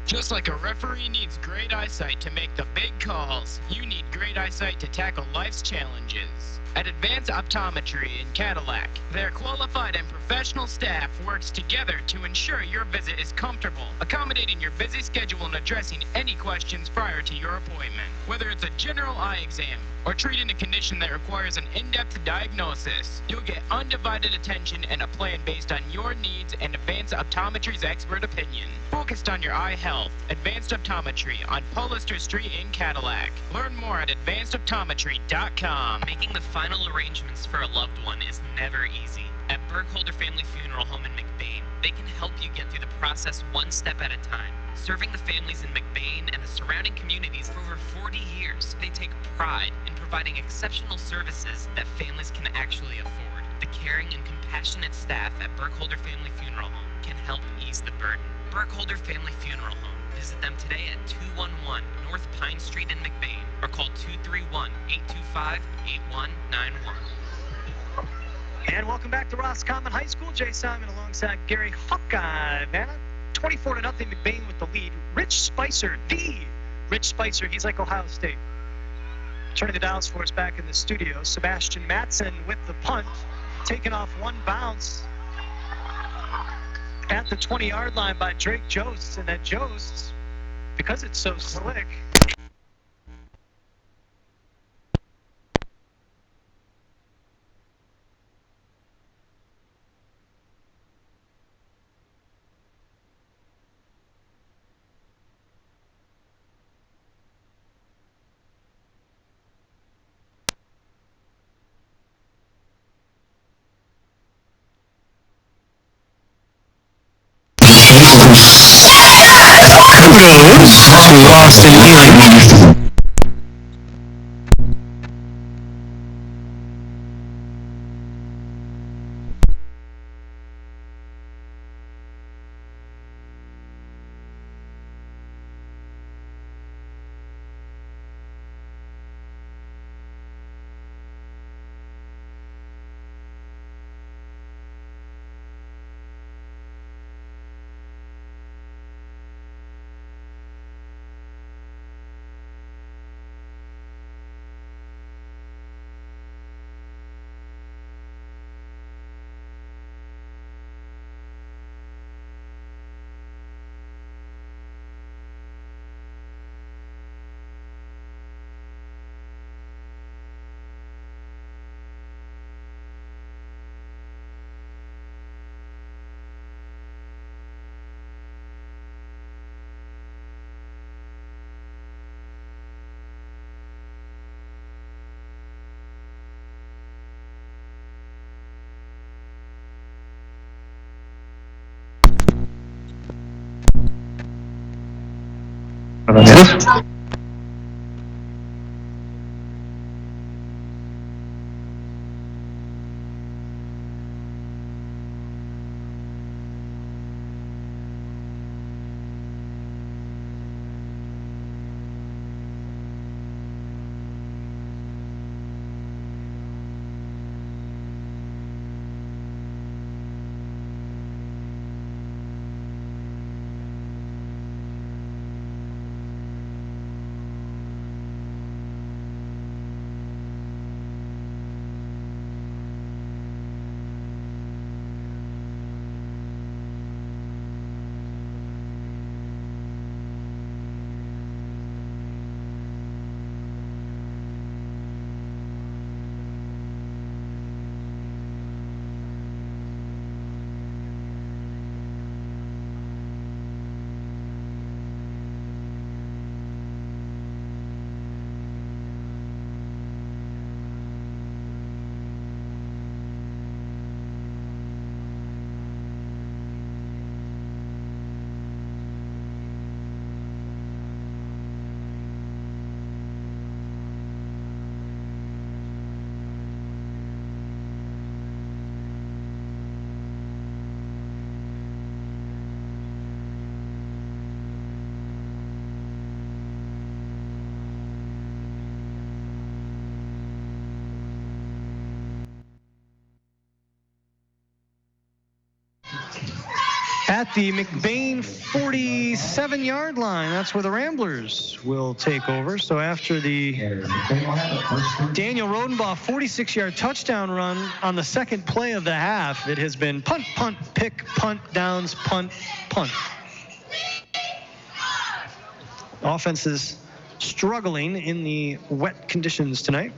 Speaker 5: Just like a referee needs great eyesight to make the big calls, you need great eyesight to tackle life's challenges. At Advanced Optometry in Cadillac, their qualified and professional staff works together to ensure your visit is comfortable, accommodating your busy schedule and addressing any questions prior to your appointment. Whether it's a general eye exam, or treating a condition that requires an in-depth diagnosis. You'll get undivided attention and a plan based on your needs and Advanced Optometry's expert opinion. Focused on your eye health, Advanced Optometry on Pollester Street in Cadillac. Learn more at advancedoptometry.com.
Speaker 6: Making the final arrangements for a loved one is never easy. At Burkholder Family Funeral Home in McBain, they can help you get through the process one step at a time. Serving the families in McBain and the surrounding communities for over 40 years, they take pride in providing exceptional services that families can actually afford. The caring and compassionate staff at Burkholder Family Funeral Home can help ease the burden. Burkholder Family Funeral Home. Visit them today at 211 North Pine Street in McBain or call 231-825-8191.
Speaker 1: And welcome back to Roscommon High School. Jay Simon alongside Gary Hawkeye Vanna. 24-0 McBain with the lead. Rich Spicer, he's like Ohio State. Turning the dials for us back in the studio. Sebastian Matson with the punt, taken off one bounce at the 20-yard line by Drake Jost. And then Jost, because it's so slick,
Speaker 12: kudos to Austin Healy.
Speaker 1: at the McBain 47-yard line. That's where the Ramblers will take over. So after the Daniel Rodenbaugh 46-yard touchdown run on the second play of the half, it has been punt, punt, pick, punt, downs, punt, punt. Offenses struggling in the wet conditions tonight.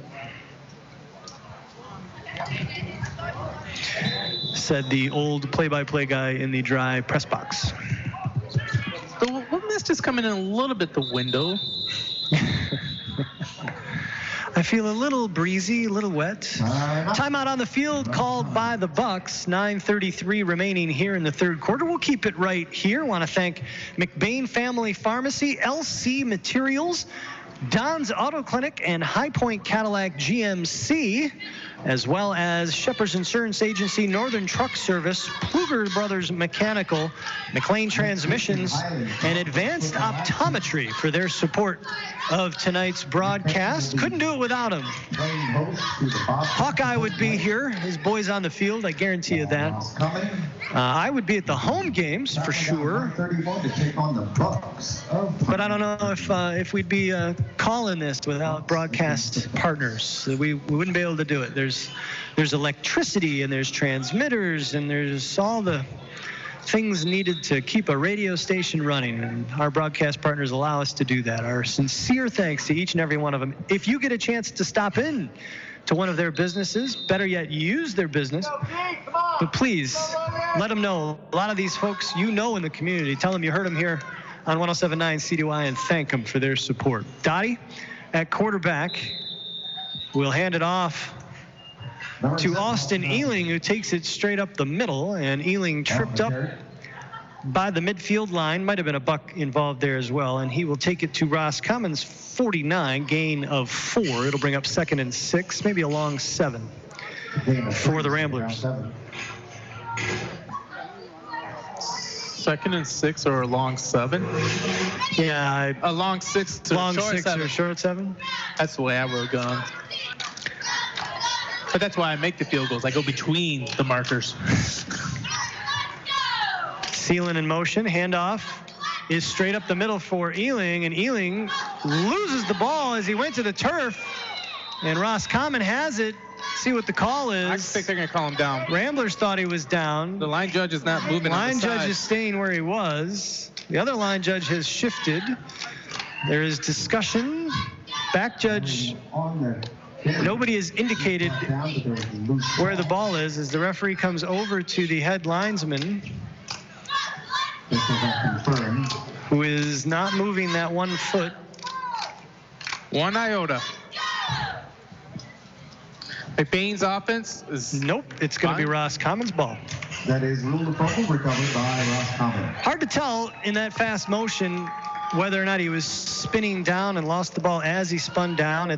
Speaker 1: Said the old play-by-play guy in the dry press box.
Speaker 2: The mist is coming in a little bit the window.
Speaker 1: I feel a little breezy, a little wet. Timeout on the field called by the Bucks. 9:33 remaining here in the third quarter. We'll keep it right here. Want to thank McBain Family Pharmacy, LC Materials, Don's Auto Clinic, and High Point Cadillac GMC, as well as Shepherd's Insurance Agency, Northern Truck Service, Pluger Brothers Mechanical, McLean Transmissions, and Advanced Optometry for their support of tonight's broadcast. Couldn't do it without them. Hawkeye would be here. His boys on the field, I guarantee you that. I would be at the home games for sure. But I don't know if we'd be calling this without broadcast partners. We wouldn't be able to do it. There's electricity and there's transmitters and there's all the things needed to keep a radio station running, and our broadcast partners allow us to do that. Our sincere thanks to each and every one of them. If you get a chance to stop in to one of their businesses, better yet, use their business, but please let them know. A lot of these folks you know in the community, tell them you heard them here on 107.9 CDY and thank them for their support. Dottie at quarterback will hand it off to Austin Ealing, who takes it straight up the middle, and Ealing tripped up by the midfield line. Might have been a buck involved there as well, and he will take it to Roscommon's 49, gain of 4. It'll bring up 2nd and 6, maybe a long 7 for the Ramblers.
Speaker 2: 2nd and 6 or a long 7?
Speaker 1: Yeah.
Speaker 2: A long 6 to
Speaker 1: long
Speaker 2: short
Speaker 1: 6
Speaker 2: 7.
Speaker 1: or short 7?
Speaker 2: That's the way I would have gone. But that's why I make the field goals. I go between the markers.
Speaker 1: Sealing in motion. Handoff is straight up the middle for Ealing, and Ealing loses the ball as he went to the turf, and Roscommon has it. See what the call is.
Speaker 2: I think they're going to call him down.
Speaker 1: Ramblers thought he was down.
Speaker 2: The line judge is not moving.
Speaker 1: Line judge is staying where he was. The other line judge has shifted. There is discussion. Back judge. Nobody has indicated where the ball is as the referee comes over to the head linesman, who is not moving that 1 foot.
Speaker 2: 1 iota. McBain's offense is...
Speaker 1: Nope, it's going to be Roscommon's ball.
Speaker 4: That is ruled appropriate, recovered by Roscommon.
Speaker 1: Hard to tell in that fast motion whether or not he was spinning down and lost the ball as he spun down.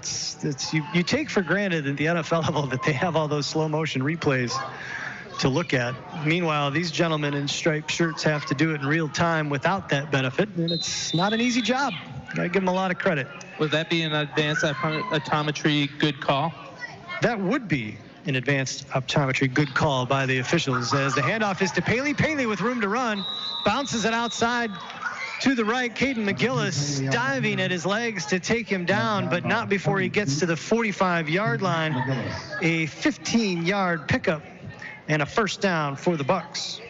Speaker 1: You take for granted at the NFL level that they have all those slow motion replays to look at. Meanwhile, these gentlemen in striped shirts have to do it in real time without that benefit, and it's not an easy job. Gotta give them a lot of credit.
Speaker 2: Would that be an advanced optometry good call?
Speaker 1: That would be an advanced optometry good call by the officials, as the handoff is to Paley. Paley with room to run, bounces it outside to the right. Caden McGillis diving at his legs to take him down, but not before he gets to the 45-yard line. A 15-yard pickup and a first down for the Bucks.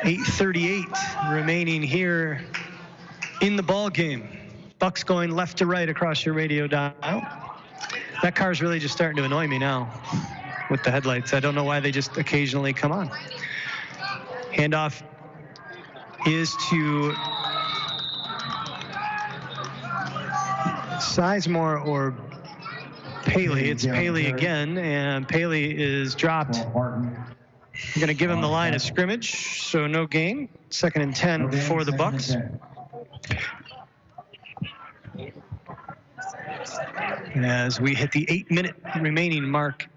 Speaker 1: .838 remaining here in the ball game. Bucks going left to right across your radio dial. That car's really just starting to annoy me now with the headlights. I don't know why they just occasionally come on. Handoff is to Sizemore or Paley. It's Paley again, and Paley is dropped. I'm going to give him the line of scrimmage, so no gain. 2nd and 10 for the Bucks. As we hit the 8-minute remaining mark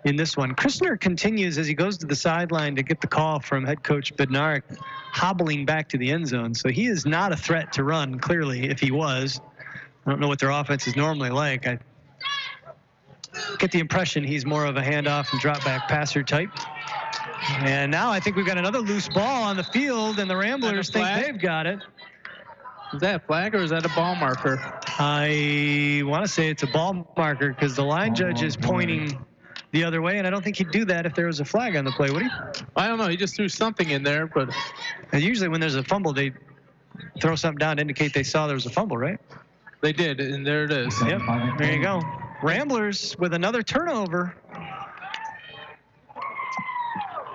Speaker 1: in this one. Christner continues as he goes to the sideline to get the call from head coach Bednarik, hobbling back to the end zone. So he is not a threat to run, clearly, if he was. I don't know what their offense is normally like. I get the impression he's more of a handoff and drop back passer type. And now I think we've got another loose ball on the field, and the Ramblers think they've got it.
Speaker 2: Is that a flag or is that a ball marker?
Speaker 1: I want to say it's a ball marker because the line judge is pointing the other way, and I don't think he'd do that if there was a flag on the play, would he?
Speaker 2: I don't know. He just threw something in there, but
Speaker 1: And usually when there's a fumble, they throw something down to indicate they saw there was a fumble, right?
Speaker 2: they did, and there it is.
Speaker 1: Yep, there you go. Ramblers with another turnover.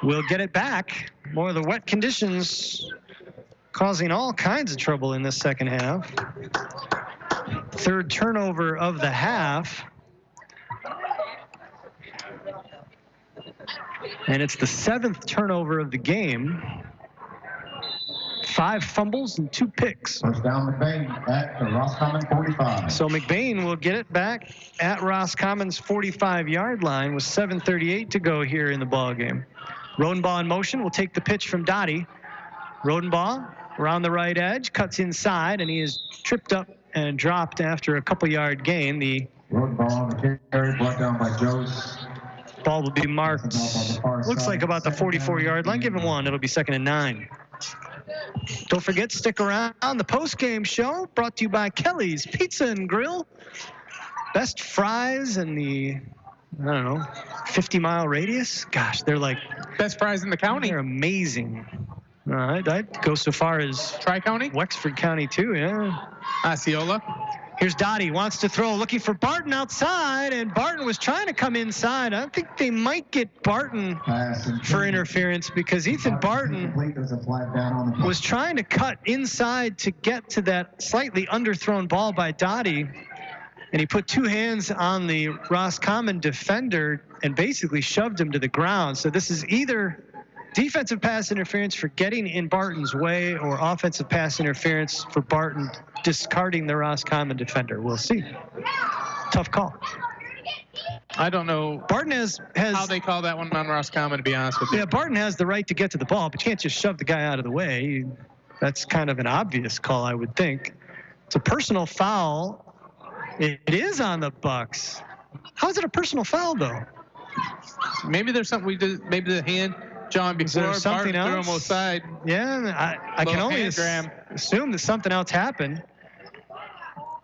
Speaker 1: We'll get it back. More of the wet conditions causing all kinds of trouble in this second half. Third turnover of the half. And it's the 7th turnover of the game. 5 fumbles and 2 picks.
Speaker 4: First down, McBain at the Roscommon 45.
Speaker 1: So McBain will get it back at Roscommon's 45-yard line with 7:38 to go here in the ball game. Rodenbaugh in motion will take the pitch from Dottie. Rodenbaugh around the right edge, cuts inside, and he is tripped up and dropped after a couple-yard gain. The
Speaker 4: Road ball on the carry, brought down by Joes.
Speaker 1: ball will be marked, looks like about the 44-yard line. Give it 1. It'll be 2nd and 9. Don't forget, stick around. The post-game show brought to you by Kelly's Pizza and Grill. Best fries in the, I don't know, 50-mile radius. Gosh, they're like...
Speaker 2: Best fries in the county.
Speaker 1: They're amazing. I'd go so far as...
Speaker 2: Tri-County?
Speaker 1: Wexford County, too, yeah.
Speaker 2: Osceola.
Speaker 1: Here's Dottie, wants to throw, looking for Barton outside, and Barton was trying to come inside. I think they might get Barton for interference because Ethan Barton was trying to cut inside to get to that slightly underthrown ball by Dottie, and he put 2 hands on the Roscommon defender and basically shoved him to the ground. So this is either defensive pass interference for getting in Barton's way or offensive pass interference for Barton discarding the Roscommon defender. We'll see. Tough call.
Speaker 2: I don't know.
Speaker 1: Barton has
Speaker 2: how they call that one on Roscommon, to be honest with you.
Speaker 1: Yeah, Barton has the right to get to the ball, but you can't just shove the guy out of the way. That's kind of an obvious call, I would think. It's a personal foul. It is on the Bucks. How is it a personal foul, though?
Speaker 2: Maybe there's something we did. Maybe the hand, John, before
Speaker 1: something
Speaker 2: Barton
Speaker 1: else?
Speaker 2: threw him aside.
Speaker 1: Yeah, I can only assume that something else happened.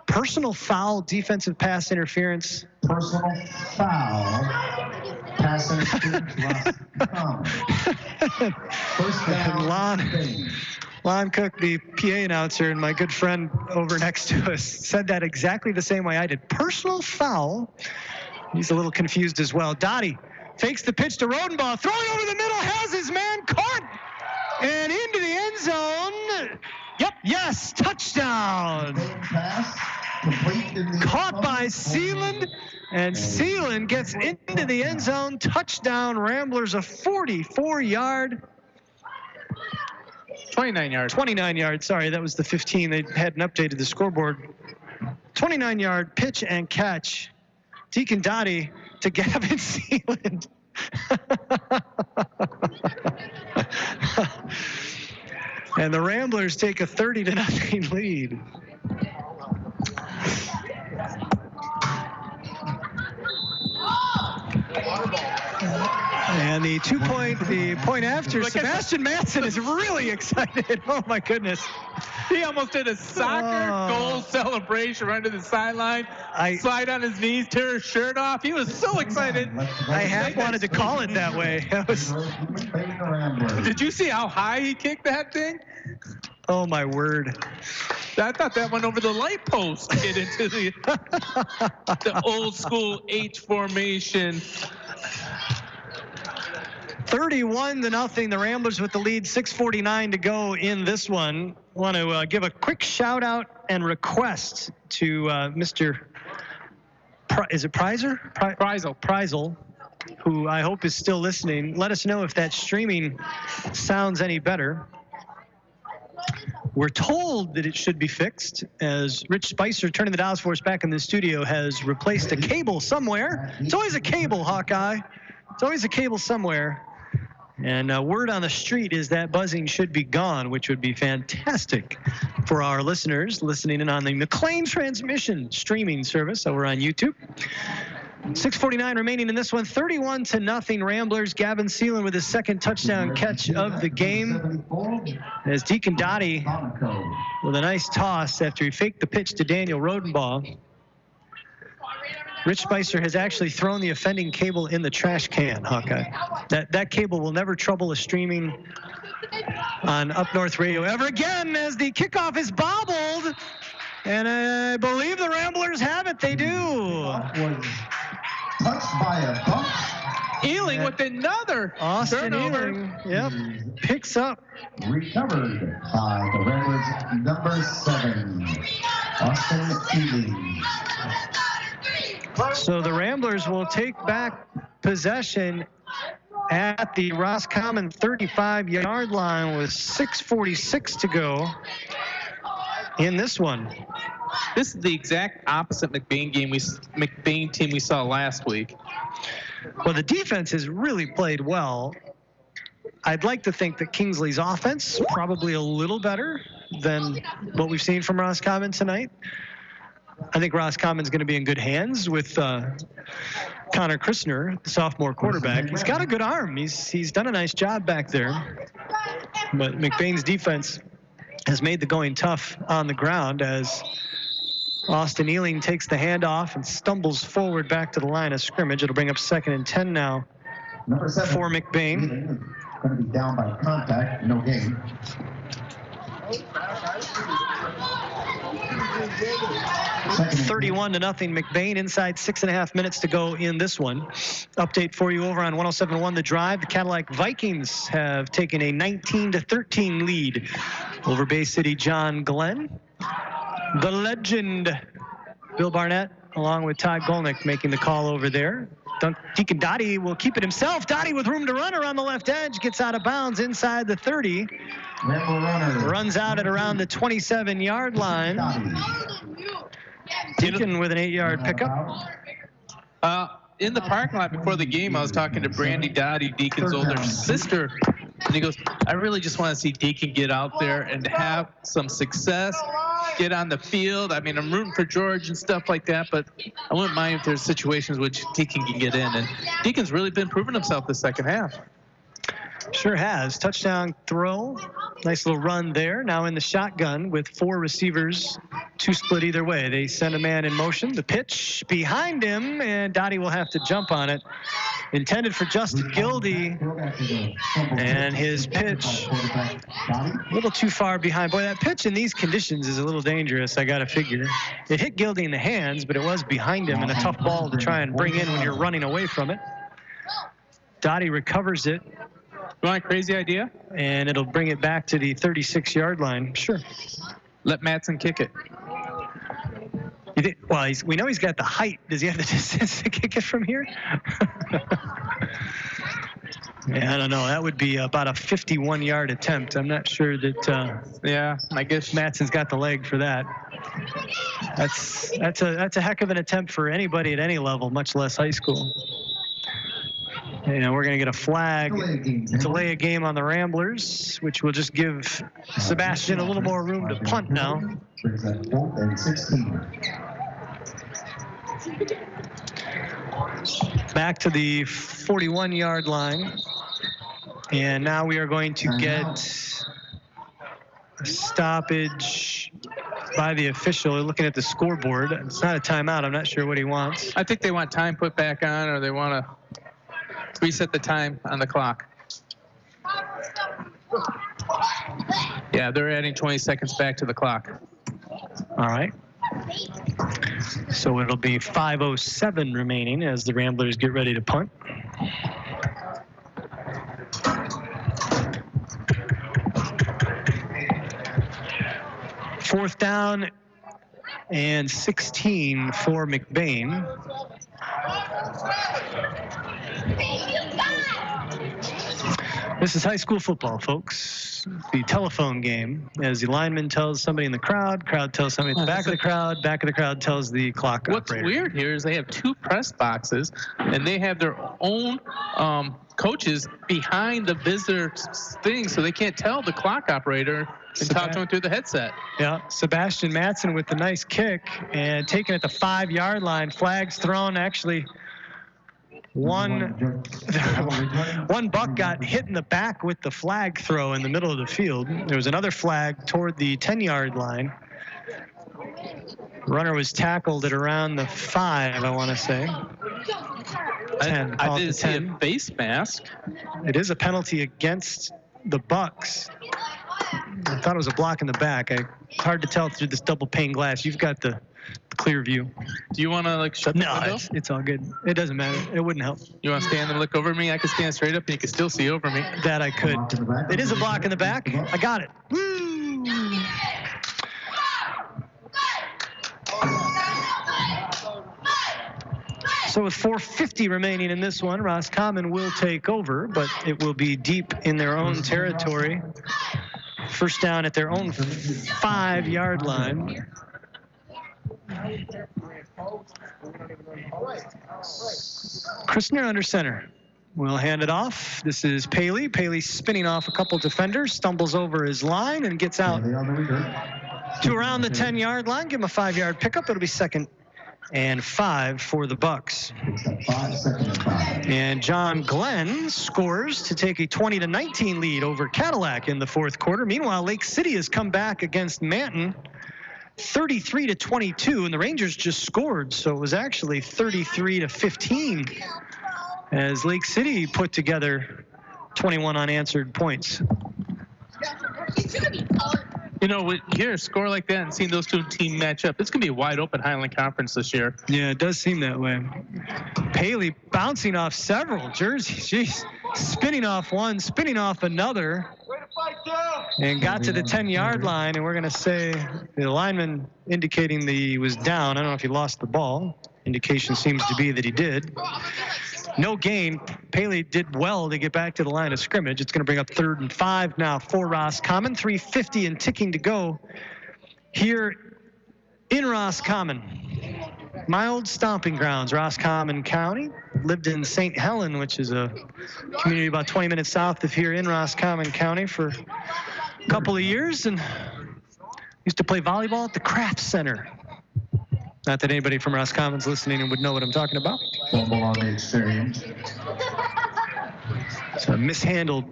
Speaker 1: Personal foul, defensive pass interference.
Speaker 4: Personal foul, pass interference, Roscommon. First down,
Speaker 1: Lon Cook, the PA announcer, and my good friend over next to us, said that exactly the same way I did. Personal foul. He's a little confused as well. Dottie fakes the pitch to Rodenbaugh, throwing over the middle, has his man caught, and into the end zone. Yep, yes, touchdown. Caught by Sealand, and Sealand gets into the end zone. Touchdown, Ramblers, a 44-yard.
Speaker 2: 29 yards.
Speaker 1: 29 yards, sorry, that was the 15. They hadn't updated the scoreboard. 29-yard pitch and catch. Deacon Dottie to Gavin Sealand. And the Ramblers take a 30-0 lead. And the point after, Sebastian Matson is really excited. Oh my goodness.
Speaker 2: He almost did a soccer goal celebration right to the sideline, slide on his knees, tear his shirt off. He was so excited.
Speaker 1: I half wanted to call it that way.
Speaker 2: Did you see how high he kicked that thing?
Speaker 1: Oh my word.
Speaker 2: I thought that went over the light post to get into the old school H formation.
Speaker 1: 31-0. The Ramblers with the lead. 6:49 to go in this one. Want to give a quick shout out and request to Mr. Is it Prizer? Prizel, who I hope is still listening. Let us know if that streaming sounds any better. We're told that it should be fixed, as Rich Spicer, turning the dials for us back in the studio, has replaced a cable somewhere. It's always a cable, Hawkeye. It's always a cable somewhere. And word on the street is that buzzing should be gone, which would be fantastic for our listeners listening in on the McLean Transmission streaming service over on YouTube. 6:49 remaining in this one. 31-0 Ramblers. Gavin Sealand with his second touchdown catch of the game. As Deacon Dottie with a nice toss after he faked the pitch to Daniel Rodenbaugh. Rich Spicer has actually thrown the offending cable in the trash can, Hawkeye. That cable will never trouble a streaming on Up North Radio ever again, as the kickoff is bobbled. And I believe the Ramblers have it. They do.
Speaker 4: Was touched by a bump.
Speaker 2: Ealing with another
Speaker 1: Austin
Speaker 2: turnover.
Speaker 1: Ealing, yep, picks up.
Speaker 4: Recovered by the Ramblers, number 7, Austin Ealing.
Speaker 1: So the Ramblers will take back possession at the Roscommon 35-yard line with 6:46 to go in this one.
Speaker 2: This is the exact opposite McBain team we saw last week.
Speaker 1: Well, the defense has really played well. I'd like to think that Kingsley's offense probably a little better than what we've seen from Roscommon tonight. I think Roscommon's going to be in good hands with Connor Christner, the sophomore quarterback. He's got a good arm. He's done a nice job back there. But McBain's defense has made the going tough on the ground as Austin Ealing takes the handoff and stumbles forward back to the line of scrimmage. It'll bring up 2nd and 10 now
Speaker 4: Number 7
Speaker 1: for McBain.
Speaker 4: Going to be down by contact, no gain.
Speaker 1: It's 31-0 McBain. Inside 6.5 minutes to go in this one. Update for you over on 107.1 The Drive. The Cadillac Vikings have taken a 19-13 lead over Bay City John Glenn. The legend, Bill Barnett, along with Todd Golnick, making the call over there. Deacon Dottie will keep it himself. Dottie with room to run around the left edge, gets out of bounds inside the 30. Runs out at around the 27-yard line. Deacon with an 8-yard pickup.
Speaker 2: In the parking lot before the game, I was talking to Brandy Dottie, Deacon's older sister, and he goes, I really just want to see Deacon get out there and have some success, get on the field. I mean, I'm rooting for George and stuff like that, but I wouldn't mind if there's situations which Deacon can get in. And Deacon's really been proving himself the second half.
Speaker 1: Sure has. Touchdown throw. Nice little run there. Now in the shotgun with 4 receivers, 2 split either way. They send a man in motion. The pitch behind him, and Dottie will have to jump on it. Intended for Justin Gildy, and his pitch a little too far behind. Boy, that pitch in these conditions is a little dangerous, I got to figure. It hit Gildy in the hands, but it was behind him, and a tough ball to try and bring in when you're running away from it. Dottie recovers it.
Speaker 2: You want a crazy idea?
Speaker 1: And it'll bring it back to the 36-yard line. Sure.
Speaker 2: Let Matson kick it.
Speaker 1: Well, we know he's got the height. Does he have the distance to kick it from here? Yeah, I don't know. That would be about a 51-yard attempt. I'm not sure that.
Speaker 2: Yeah, I guess
Speaker 1: Matson's got the leg for that. That's a heck of an attempt for anybody at any level, much less high school. And we're going to get a flag, delay a game on the Ramblers, which will just give Sebastian a little more room to punt now.
Speaker 4: Brings that 4th and 16.
Speaker 1: Back to the 41-yard line. And now we are going to get a stoppage by the official. Looking at the scoreboard, it's not a timeout. I'm not sure what he wants.
Speaker 2: I think they want time put back on, or they want to reset the time on the clock. Yeah, they're adding 20 seconds back to the clock.
Speaker 1: All right. So it'll be 5:07 remaining as the Ramblers get ready to punt. Fourth down and 16 for McBain. This is high school football, folks. The telephone game, as the lineman tells somebody in the crowd tells somebody at the back of the crowd tells the clock
Speaker 2: What's
Speaker 1: operator.
Speaker 2: weird here is they have 2 press boxes, and they have their own coaches behind the visitor thing, so they can't tell the clock operator and talk to him through the headset.
Speaker 1: Yeah, Sebastian Matson with the nice kick and taken at the 5-yard line. Flags thrown. Actually, one buck got hit in the back with the flag throw in the middle of the field. There was another flag toward the 10-yard line. Runner was tackled at around the 5, I want to say. 10.
Speaker 2: I did see a face mask.
Speaker 1: It is a penalty against the Bucks. I thought it was a block in the back. Hard to tell through this double pane glass. You've got the clear view.
Speaker 2: Do you want to like shut the window?
Speaker 1: No, it's all good. It doesn't matter. It wouldn't help.
Speaker 2: You want to stand and look over me? I can stand straight up and you can still see over me.
Speaker 1: That I could. It is a block in the back. I got it. Woo! So with 4:50 remaining in this one, Roscommon will take over, but it will be deep in their own territory. First down at their own 5-yard line. Christner under center. We'll hand it off. This is Paley. Paley spinning off a couple defenders, stumbles over his line and gets out to around the 10-yard line. Give him a 5-yard pickup. It'll be 2nd and 5 for the Bucks. And John Glenn scores to take a 20-19 lead over Cadillac in the 4th quarter. Meanwhile, Lake City has come back against Manton 33-22, and the Rangers just scored, so it was actually 33-15 as Lake City put together 21 unanswered points.
Speaker 2: You know, with hearing a score like that and seeing those two teams match up, it's going to be a wide open Highland Conference this year.
Speaker 1: Yeah, it does seem that way. Paley bouncing off several jerseys. Jeez. Spinning off one, spinning off another. And got to the 10-yard line, and we're going to say the lineman indicating that he was down. I don't know if he lost the ball. Indication seems to be that he did. No gain. Paley did well to get back to the line of scrimmage. It's going to bring up 3rd and 5 now for Roscommon. 3:50 and ticking to go here in Roscommon. My old stomping grounds, Roscommon County. Lived in St. Helen, which is a community about 20 minutes south of here in Roscommon County for a couple of years, and used to play volleyball at the Craft Center. Not that anybody from Roscommon's listening and would know what I'm talking about.
Speaker 4: Fumble on the experience.
Speaker 1: It's a mishandled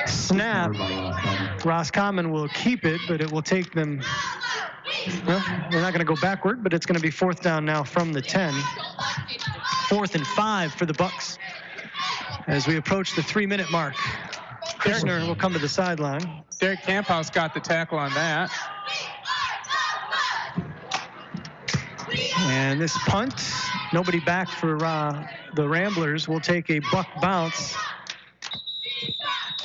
Speaker 1: snap. Roscommon will keep it, but it will take them. Well, they're not going to go backward, but it's going to be 4th down now from the 10. 4th and 5 for the Bucks as we approach the 3-minute mark. Kirshner will come to the sideline.
Speaker 2: Derek Camphouse got the tackle on that.
Speaker 1: And this punt, nobody back for the Ramblers, will take a buck bounce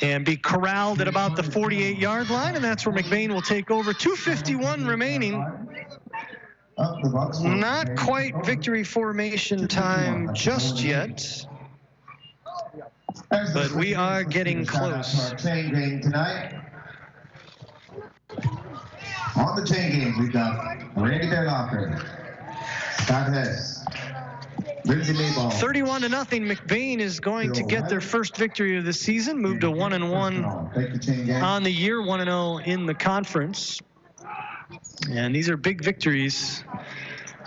Speaker 1: and be corralled at about the 48-yard line, and that's where McBain will take over. 2:51 remaining. Not quite victory formation time just yet, but we are getting close.
Speaker 4: Chain game tonight. On the chain game, we've got Randy Bearlocker, Scott Hess, Lindsay Mayball.
Speaker 1: 31-0. McBain is going to get their first victory of the season. Moved to 1-1 on the year, 1-0 in the conference. And these are big victories.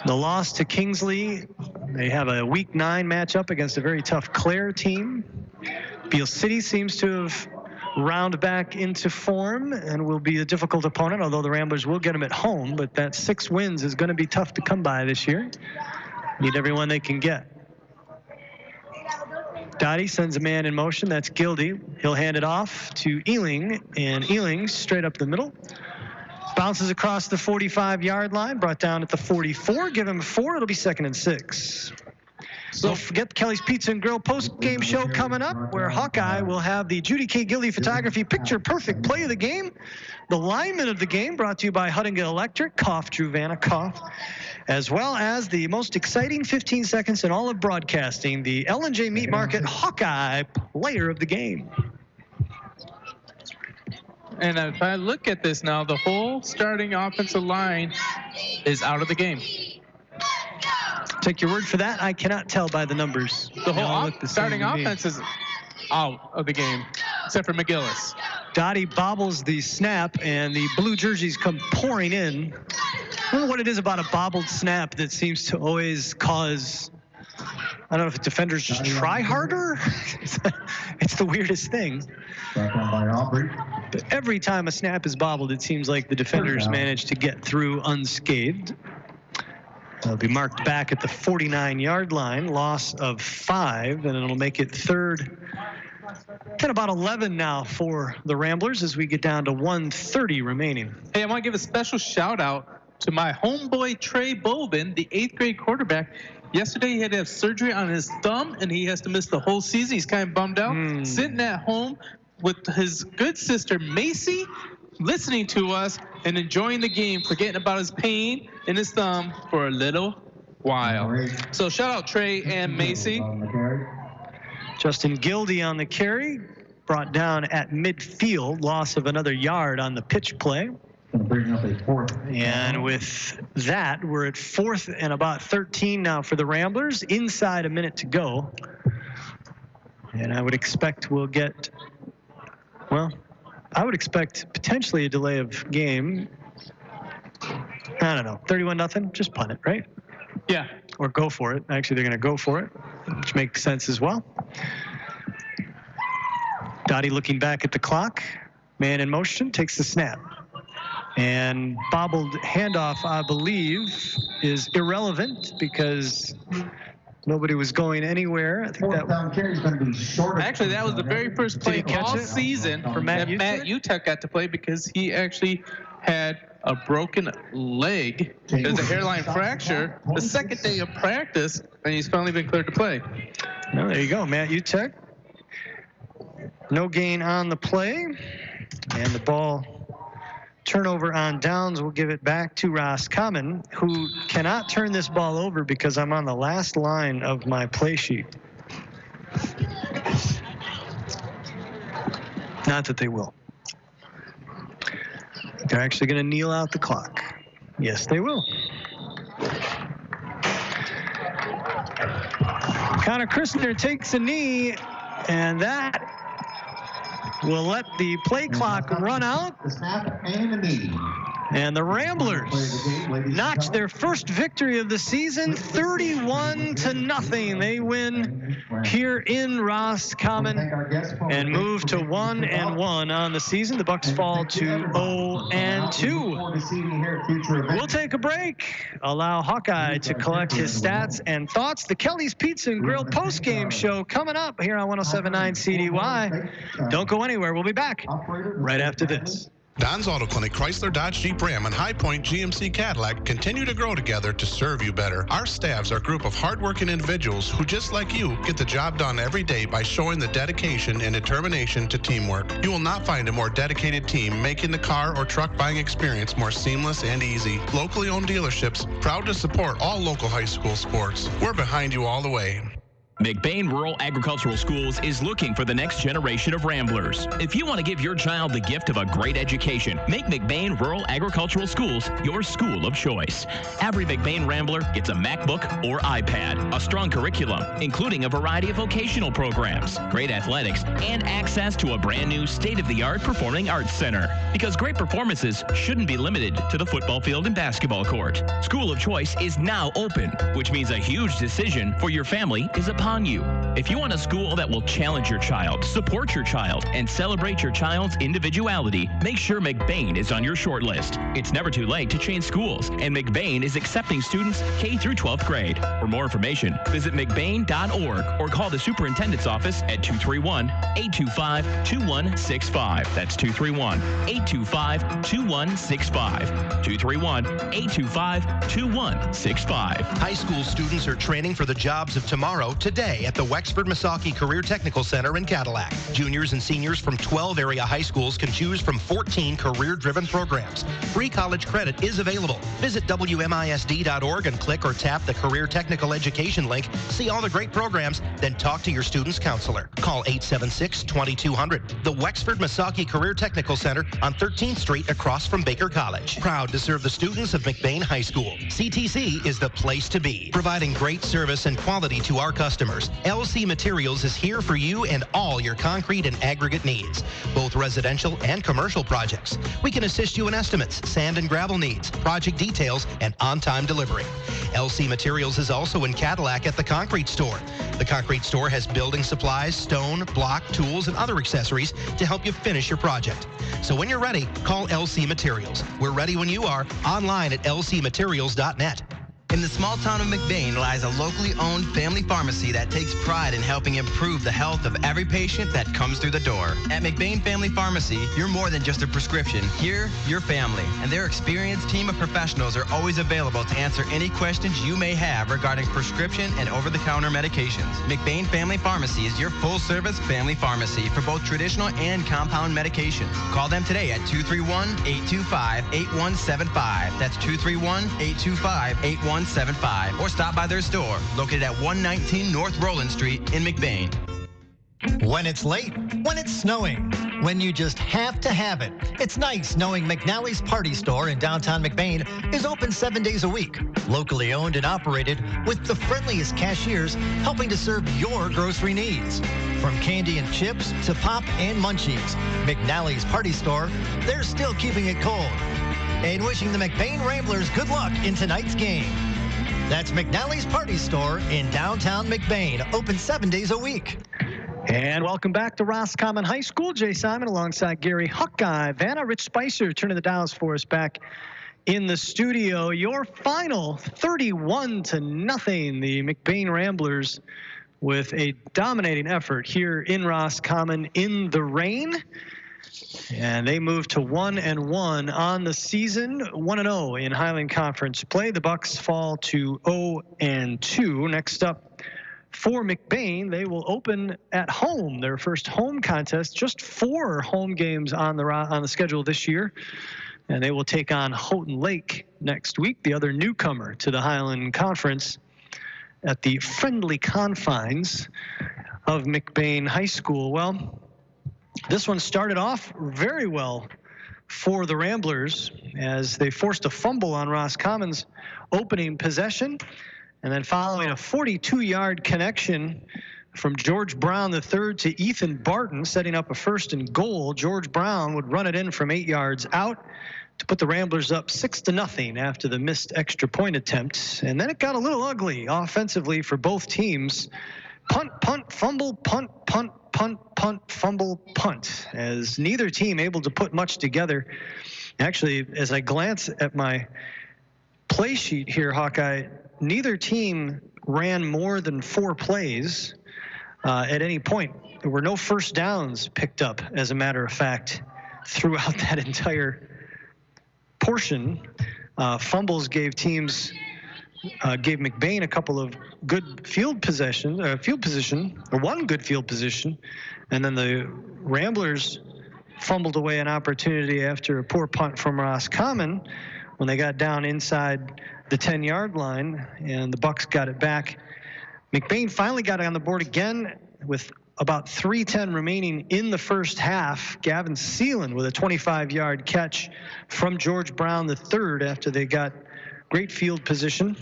Speaker 1: The loss to Kingsley. They have a Week 9 matchup against a very tough Clare team. Beale City seems to have round back into form and will be a difficult opponent, although the Ramblers will get them at home. But that 6 wins is going to be tough to come by this year. Need everyone they can get. Dottie sends a man in motion. That's Gildy. He'll hand it off to Ealing, and Ealing straight up the middle. Bounces across the 45-yard line, brought down at the 44. Give him 4. It'll be 2nd and 6. So don't forget Kelly's Pizza and Grill post-game show coming up, where Hawkeye will have the Judy K. Gildy photography picture-perfect play of the game. The lineman of the game brought to you by Huttinga Electric, cough, Drew Vanna, cough, as well as the most exciting 15 seconds in all of broadcasting, the L&J Meat Market Hawkeye player of the game.
Speaker 2: And if I look at this now, the whole starting offensive line is out of the game.
Speaker 1: Take your word for that. I cannot tell by the numbers.
Speaker 2: The whole starting offense is out of the game, except for McGillis.
Speaker 1: Dottie bobbles the snap, and the blue jerseys come pouring in. I don't know what it is about a bobbled snap that seems to always cause, I I don't know if defenders just try harder. It's the weirdest thing. But every time a snap is bobbled, it seems like the defenders manage to get through unscathed. They'll be marked back at the 49-yard line, loss of 5, and it'll make it third and about 11 now for the Ramblers as we get down to 1:30 remaining.
Speaker 2: Hey, I want to give a special shout out to my homeboy Trey Bobin, the 8th grade quarterback. Yesterday he had to have surgery on his thumb and he has to miss the whole season. He's kind of bummed out. Sitting at home with his good sister Macy, listening to us and enjoying the game, forgetting about his pain in his thumb for a little while. So shout out Trey and Macy.
Speaker 1: Justin Gildy on the carry, brought down at midfield, loss of another yard on the pitch play. And with that, we're at 4th and about 13 now for the Ramblers, inside a minute to go. And I would expect we'll get, well, I would expect potentially a delay of game. I don't know, 31-0, just punt it, right?
Speaker 2: Yeah.
Speaker 1: Or go for it. Actually, they're going to go for it, which makes sense as well. Dottie looking back at the clock. Man in motion, takes the snap. And bobbled handoff, I believe, is irrelevant because nobody was going anywhere. I think
Speaker 2: actually, that was the very first play all season for Matt Utek got to play because he actually had a broken leg. There's a hairline fracture. The second day of practice, and he's finally been cleared to play.
Speaker 1: Well, there you go, Matt Utek. No gain on the play, and the ball turnover on downs. We'll give it back to Roscommon, who cannot turn this ball over because I'm on the last line of my play sheet. Not that they will. They're actually going to kneel out the clock. Yes, they will. Connor Christner takes a knee, and that will let the play clock run out. And the Ramblers notch their first victory of the season, 31-0. They win here in Roscommon and move to 1-1 on the season. The Bucks fall to 0-2. We'll take a break. Allow Hawkeye to collect his stats and thoughts. The Kelly's Pizza and Grill postgame show coming up here on 107.9 CDY. Don't go anywhere. We'll be back right after this.
Speaker 7: Don's Auto Clinic, Chrysler, Dodge, Jeep, Ram, and High Point GMC Cadillac continue to grow together to serve you better. Our staffs are a group of hardworking individuals who, just like you, get the job done every day by showing the dedication and determination to teamwork. You will not find a more dedicated team making the car or truck buying experience more seamless and easy. Locally owned dealerships, proud to support all local high school sports. We're behind you all the way.
Speaker 10: McBain Rural Agricultural Schools is looking for the next generation of Ramblers. If you want to give your child the gift of a great education, make McBain Rural Agricultural Schools your school of choice. Every McBain Rambler gets a MacBook or iPad, a strong curriculum, including a variety of vocational programs, great athletics, and access to a brand new state-of-the-art performing arts center. Because great performances shouldn't be limited to the football field and basketball court. School of Choice is now open, which means a huge decision for your family is upon you. If you want a school that will challenge your child, support your child, and celebrate your child's individuality, make sure McBain is on your short list. It's never too late to change schools, and McBain is accepting students K through 12th grade. For more information, visit mcbain.org or call the superintendent's office at 231-825-2165. That's 231-825-2165. 231-825-2165.
Speaker 13: High school students are training for the jobs of tomorrow today at the Wexford Misaki Career Technical Center in Cadillac. Juniors and seniors from 12 area high schools can choose from 14 career-driven programs. Free college credit is available. Visit WMISD.org and click or tap the Career Technical Education link. See all the great programs, then talk to your student's counselor. Call 876-2200. The Wexford Misaki Career Technical Center on 13th Street across from Baker College. Proud to serve the students of McBain High School. CTC is the place to be, providing great service and quality to our customers. customers, LC Materials is here for you and all your concrete and aggregate needs, both residential and commercial projects. We can assist you in estimates, sand and gravel needs, project details, and on-time delivery. LC Materials is also in Cadillac at the Concrete Store. The Concrete Store has building supplies, stone, block, tools, and other accessories to help you finish your project. So when you're ready, call LC Materials. We're ready when you are, online at lcmaterials.net.
Speaker 3: In the small town of McBain lies a locally owned family pharmacy that takes pride in helping improve the health of every patient that comes through the door. At McBain Family Pharmacy, you're more than just a prescription. Here, you're family, and their experienced team of professionals are always available to answer any questions you may have regarding prescription and over-the-counter medications. McBain Family Pharmacy is your full-service family pharmacy for both traditional and compound medications. Call them today at 231-825-8175. That's 231-825-8175. Or stop by their store, located at 119 North Roland Street in McBain.
Speaker 9: When it's late, when it's snowing, when you just have to have it. It's nice knowing McNally's Party Store in downtown McBain is open 7 days a week. Locally owned and operated with the friendliest cashiers helping to serve your grocery needs. From candy and chips to pop and munchies, McNally's Party Store, they're still keeping it cold. And wishing the McBain Ramblers good luck in tonight's game. That's McNally's Party Store in downtown McBain, open 7 days a week.
Speaker 1: And welcome back to Roscommon High School. Jay Simon alongside Gary Huckeye Vanna. Rich Spicer turning the dials for us back in the studio. Your final 31-0. The McBain Ramblers with a dominating effort here in Roscommon in the rain. And they move to 1-1 on the season, 1-0 in Highland Conference play. The Bucks fall to 0-2. Next up for McBain, they will open at home, their first home contest. Just 4 home games on the schedule this year, and they will take on Houghton Lake next week, the other newcomer to the Highland Conference, at the friendly confines of McBain High School. Well, this one started off very well for the Ramblers as they forced a fumble on Roscommon's opening possession, and then following a 42-yard connection from George Brown III to Ethan Barton, setting up a 1st and goal. George Brown would run it in from 8 yards out to put the Ramblers up 6-0 after the missed extra point attempt. And then it got a little ugly offensively for both teams. Punt, punt, fumble, punt, punt, punt, punt, fumble, punt, as neither team able to put much together. Actually, as I glance at my play sheet here, Hawkeye, neither team ran more than 4 plays at any point. There were no first downs picked up, as a matter of fact, throughout that entire portion. Fumbles gave McBain a couple of good field position, or one good field position, and then the Ramblers fumbled away an opportunity after a poor punt from Roscommon when they got down inside the 10-yard line, and the Bucks got it back. McBain finally got on the board again with about 3:10 remaining in the first half. Gavin Seelan with a 25-yard catch from George Brown III after they got great field position,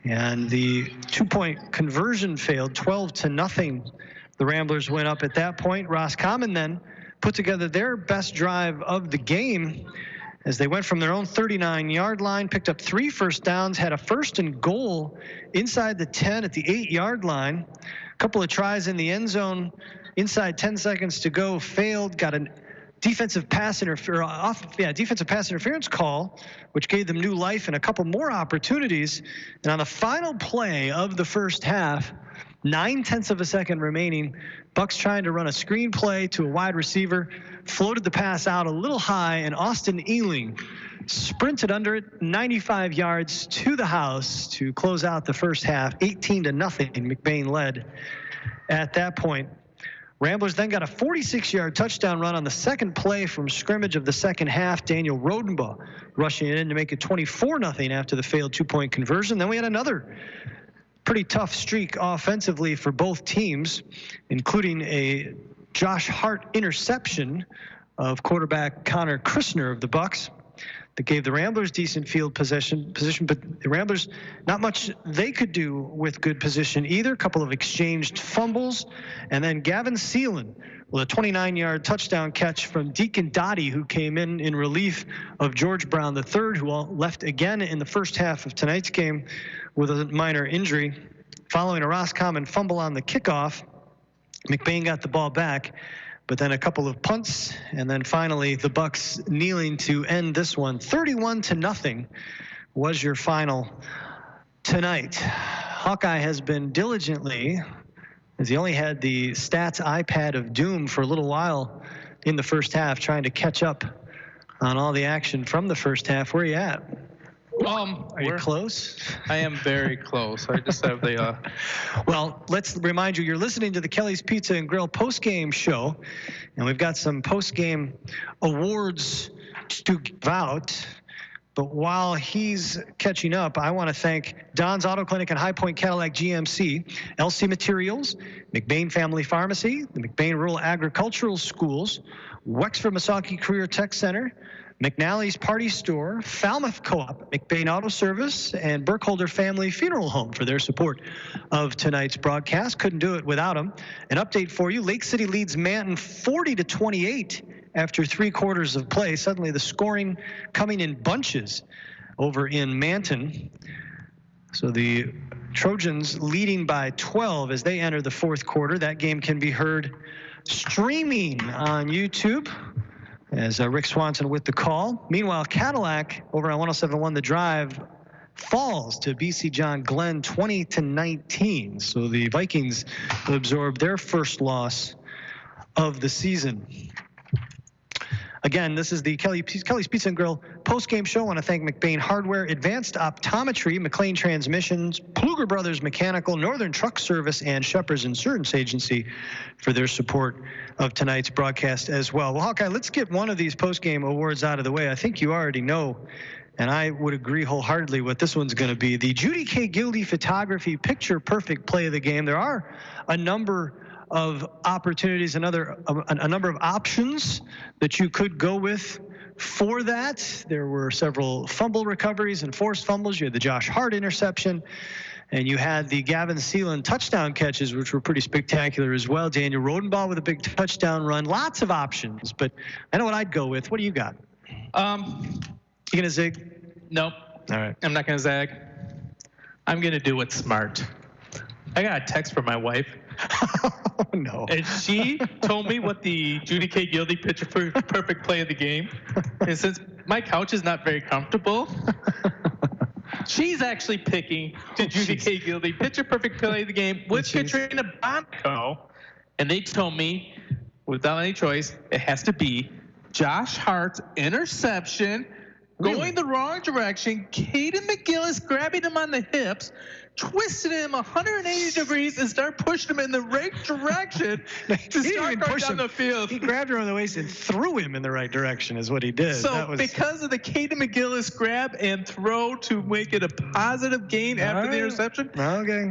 Speaker 1: and the 2-point conversion failed. 12-0. The Ramblers went up at that point. Roscommon then put together their best drive of the game as they went from their own 39-yard line, picked up 3 first downs, had a 1st and goal inside the 10 at the 8-yard line. A couple of tries in the end zone inside 10 seconds to go, failed, got a defensive pass interference call, which gave them new life and a couple more opportunities. And on the final play of the first half, 9/10 of a second remaining, Bucks trying to run a screen play to a wide receiver, floated the pass out a little high, and Austin Ealing sprinted under it 95 yards to the house to close out the first half. 18-0. McBain led at that point. Ramblers then got a 46-yard touchdown run on the second play from scrimmage of the second half. Daniel Rodenbaugh rushing it in to make it 24-0 after the failed 2-point conversion. Then we had another pretty tough streak offensively for both teams, including a Josh Hart interception of quarterback Connor Christner of the Bucks. that gave the Ramblers decent field position, but the Ramblers, not much they could do with good position either. A couple of exchanged fumbles, and then Gavin Seelan with a 29-yard touchdown catch from Deacon Dottie, who came in relief of George Brown III, who left again in the first half of tonight's game with a minor injury. Following a Roscommon fumble on the kickoff, McBain got the ball back, but then a couple of punts, and then finally the Bucks kneeling to end this one. 31-0 was your final tonight. Hawkeye has been diligently, as he only had the stats iPad of doom for a little while in the first half, trying to catch up on all the action from the first half. Where are you at? Are you close?
Speaker 2: I am very close. I just have the...
Speaker 1: Well, let's remind you, you're listening to the Kelly's Pizza and Grill post-game show, and we've got some post-game awards to give out. But while he's catching up, I want to thank Don's Auto Clinic and High Point Cadillac GMC, LC Materials, McBain Family Pharmacy, the McBain Rural Agricultural Schools, Wexford Misaki Career Tech Center, McNally's Party Store, Falmouth Co-op, McBain Auto Service, and Burkholder Family Funeral Home for their support of tonight's broadcast. Couldn't do it without them. An update for you, Lake City leads Manton 40-28 after 3 quarters of play. Suddenly the scoring coming in bunches over in Manton. So the Trojans leading by 12 as they enter the 4th quarter. That game can be heard streaming on YouTube as Rick Swanson with the call. Meanwhile, Cadillac over on 107.1 The Drive falls to BC John Glenn 20-19. So the Vikings absorb their first loss of the season. Again, this is the Kelly's Pizza and Grill post-game show. I want to thank McBain Hardware, Advanced Optometry, McLean Transmissions, Pluger Brothers Mechanical, Northern Truck Service, and Shepherd's Insurance Agency for their support of tonight's broadcast as well. Well, Hawkeye, let's get one of these post-game awards out of the way. I think you already know, and I would agree wholeheartedly what this one's going to be. The Judy K. Gildy Photography Picture Perfect Play of the Game. There are a number of opportunities, a number of options that you could go with for that. There were several fumble recoveries and forced fumbles. You had the Josh Hart interception, and you had the Gavin Seelan touchdown catches, which were pretty spectacular as well. Daniel Rodenbaugh with a big touchdown run. Lots of options, but I know what I'd go with. What do you got? You gonna zig?
Speaker 2: Nope.
Speaker 1: All right.
Speaker 2: I'm not gonna zag. I'm gonna do what's smart. I got a text from my wife.
Speaker 1: Oh, no.
Speaker 2: And she told me what the Judy K. Gildy Picture Perfect Play of the Game. And since my couch is not very comfortable, she's actually picking the Judy K. Gildy Picture Perfect Play of the Game with Katrina Bonco. And they told me, without any choice, it has to be Josh Hart's interception, going the wrong direction, Caden McGillis grabbing him on the hips, twisted him 180 degrees and start pushing him in the right direction to start going down the field.
Speaker 1: He grabbed her on the waist and threw him in the right direction is what he did.
Speaker 2: So because of the Caden McGillis grab and throw to make it a positive gain after the interception,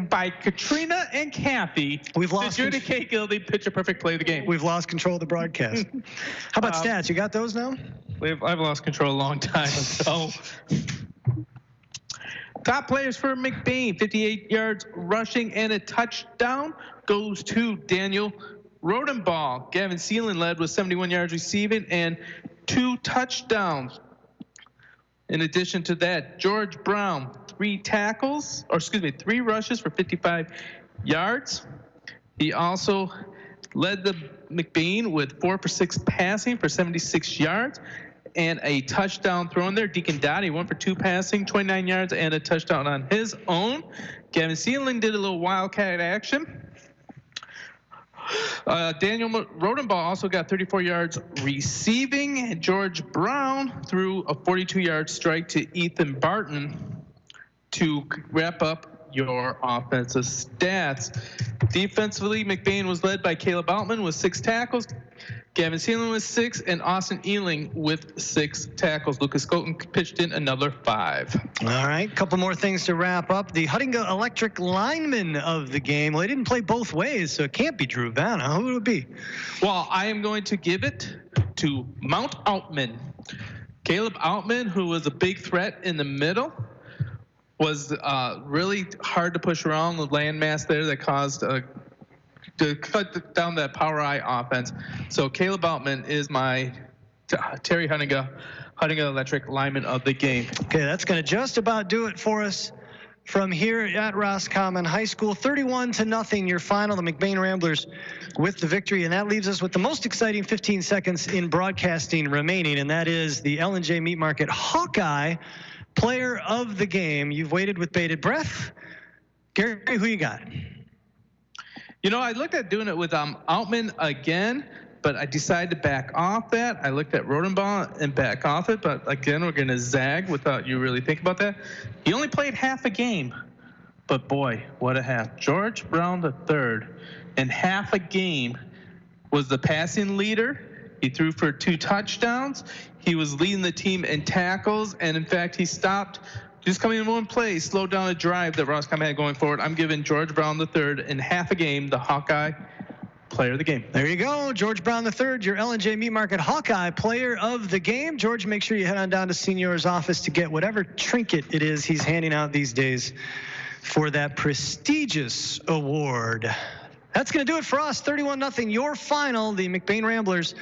Speaker 2: by Katrina and Kathy,
Speaker 1: we've lost
Speaker 2: the Judy K. Gildy Picture Perfect Play of the Game.
Speaker 1: We've lost control of the broadcast. How about stats? You got those now?
Speaker 2: I've lost control a long time ago. Top players for McBain, 58 yards rushing and a touchdown goes to Daniel Rodenbaugh. Gavin Seelan led with 71 yards receiving and 2 touchdowns. In addition to that, George Brown, 3 rushes for 55 yards. He also led the McBain with 4 for 6 passing for 76 yards. And a touchdown thrown there. Deacon Dottie, 1 for 2 passing, 29 yards, and a touchdown on his own. Gavin Seelan did a little wildcat action. Daniel Rodenbaugh also got 34 yards receiving. George Brown threw a 42-yard strike to Ethan Barton to wrap up your offensive stats. Defensively, McBain was led by Caleb Altman with 6 tackles. Gavin Seelan with 6, and Austin Ealing with 6 tackles. Lucas Scoten pitched in another 5.
Speaker 1: All right, a couple more things to wrap up. The Huttinga Electric lineman of the game. Well, they didn't play both ways, so it can't be Drew Vanna. Who would it be?
Speaker 2: Well, I am going to give it to Mount Altman. Caleb Outman, who was a big threat in the middle, was really hard to push around. The landmass there that caused to cut down that power I offense. So Caleb Outman is my Terry Huntinga Electric lineman of the game.
Speaker 1: Okay, that's going to just about do it for us from here at Roscommon High School. 31-0, your final. The McBain Ramblers with the victory, and that leaves us with the most exciting 15 seconds in broadcasting remaining, and that is the L&J Meat Market Hawkeye Player of the Game. You've waited with bated breath. Gary, who you got?
Speaker 2: You know, I looked at doing it with Outman again, but I decided to back off that. I looked at Rodenbaugh and back off it, but again, we're going to zag without you really think about that. He only played half a game, but boy, what a half. George Brown III, in half a game, was the passing leader. He threw for 2 touchdowns. He was leading the team in tackles, and in fact, he stopped just coming in one play, slowed down a drive that Roscommon had going forward. I'm giving George Brown III in half a game the Hawkeye Player of the Game.
Speaker 1: There you go. George Brown III, your L&J Meat Market Hawkeye Player of the Game. George, make sure you head on down to Senior's office to get whatever trinket it is he's handing out these days for that prestigious award. That's going to do it for us. 31-0, your final. The McBain Ramblers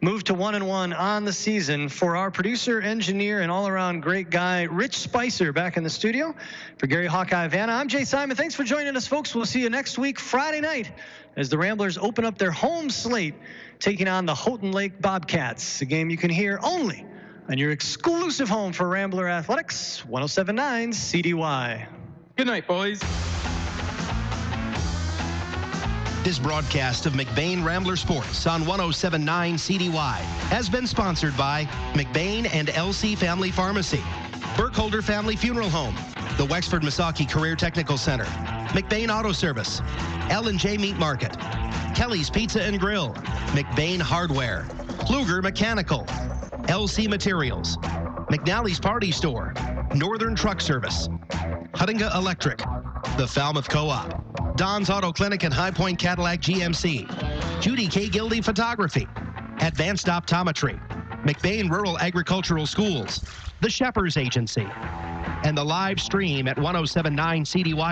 Speaker 1: move to 1-1 on the season. For our producer, engineer, and all-around great guy, Rich Spicer, back in the studio. For Gary Hawkeye Vanna, I'm Jay Simon. Thanks for joining us, folks. We'll see you next week, Friday night, as the Ramblers open up their home slate, taking on the Houghton Lake Bobcats, a game you can hear only on your exclusive home for Rambler Athletics, 107.9 CDY.
Speaker 2: Good night, boys.
Speaker 13: This broadcast of McBain Rambler Sports on 107.9 CDY has been sponsored by McBain and LC Family Pharmacy, Burkholder Family Funeral Home, the Wexford Misaki Career Technical Center, McBain Auto Service, L&J Meat Market, Kelly's Pizza and Grill, McBain Hardware, Luger Mechanical, LC Materials, McNally's Party Store, Northern Truck Service, Huntinga Electric, the Falmouth Co-op, Don's Auto Clinic and High Point Cadillac GMC, Judy K. Gildy Photography, Advanced Optometry, McBain Rural Agricultural Schools, the Shepherd's Agency, and the live stream at 107.9 CDY.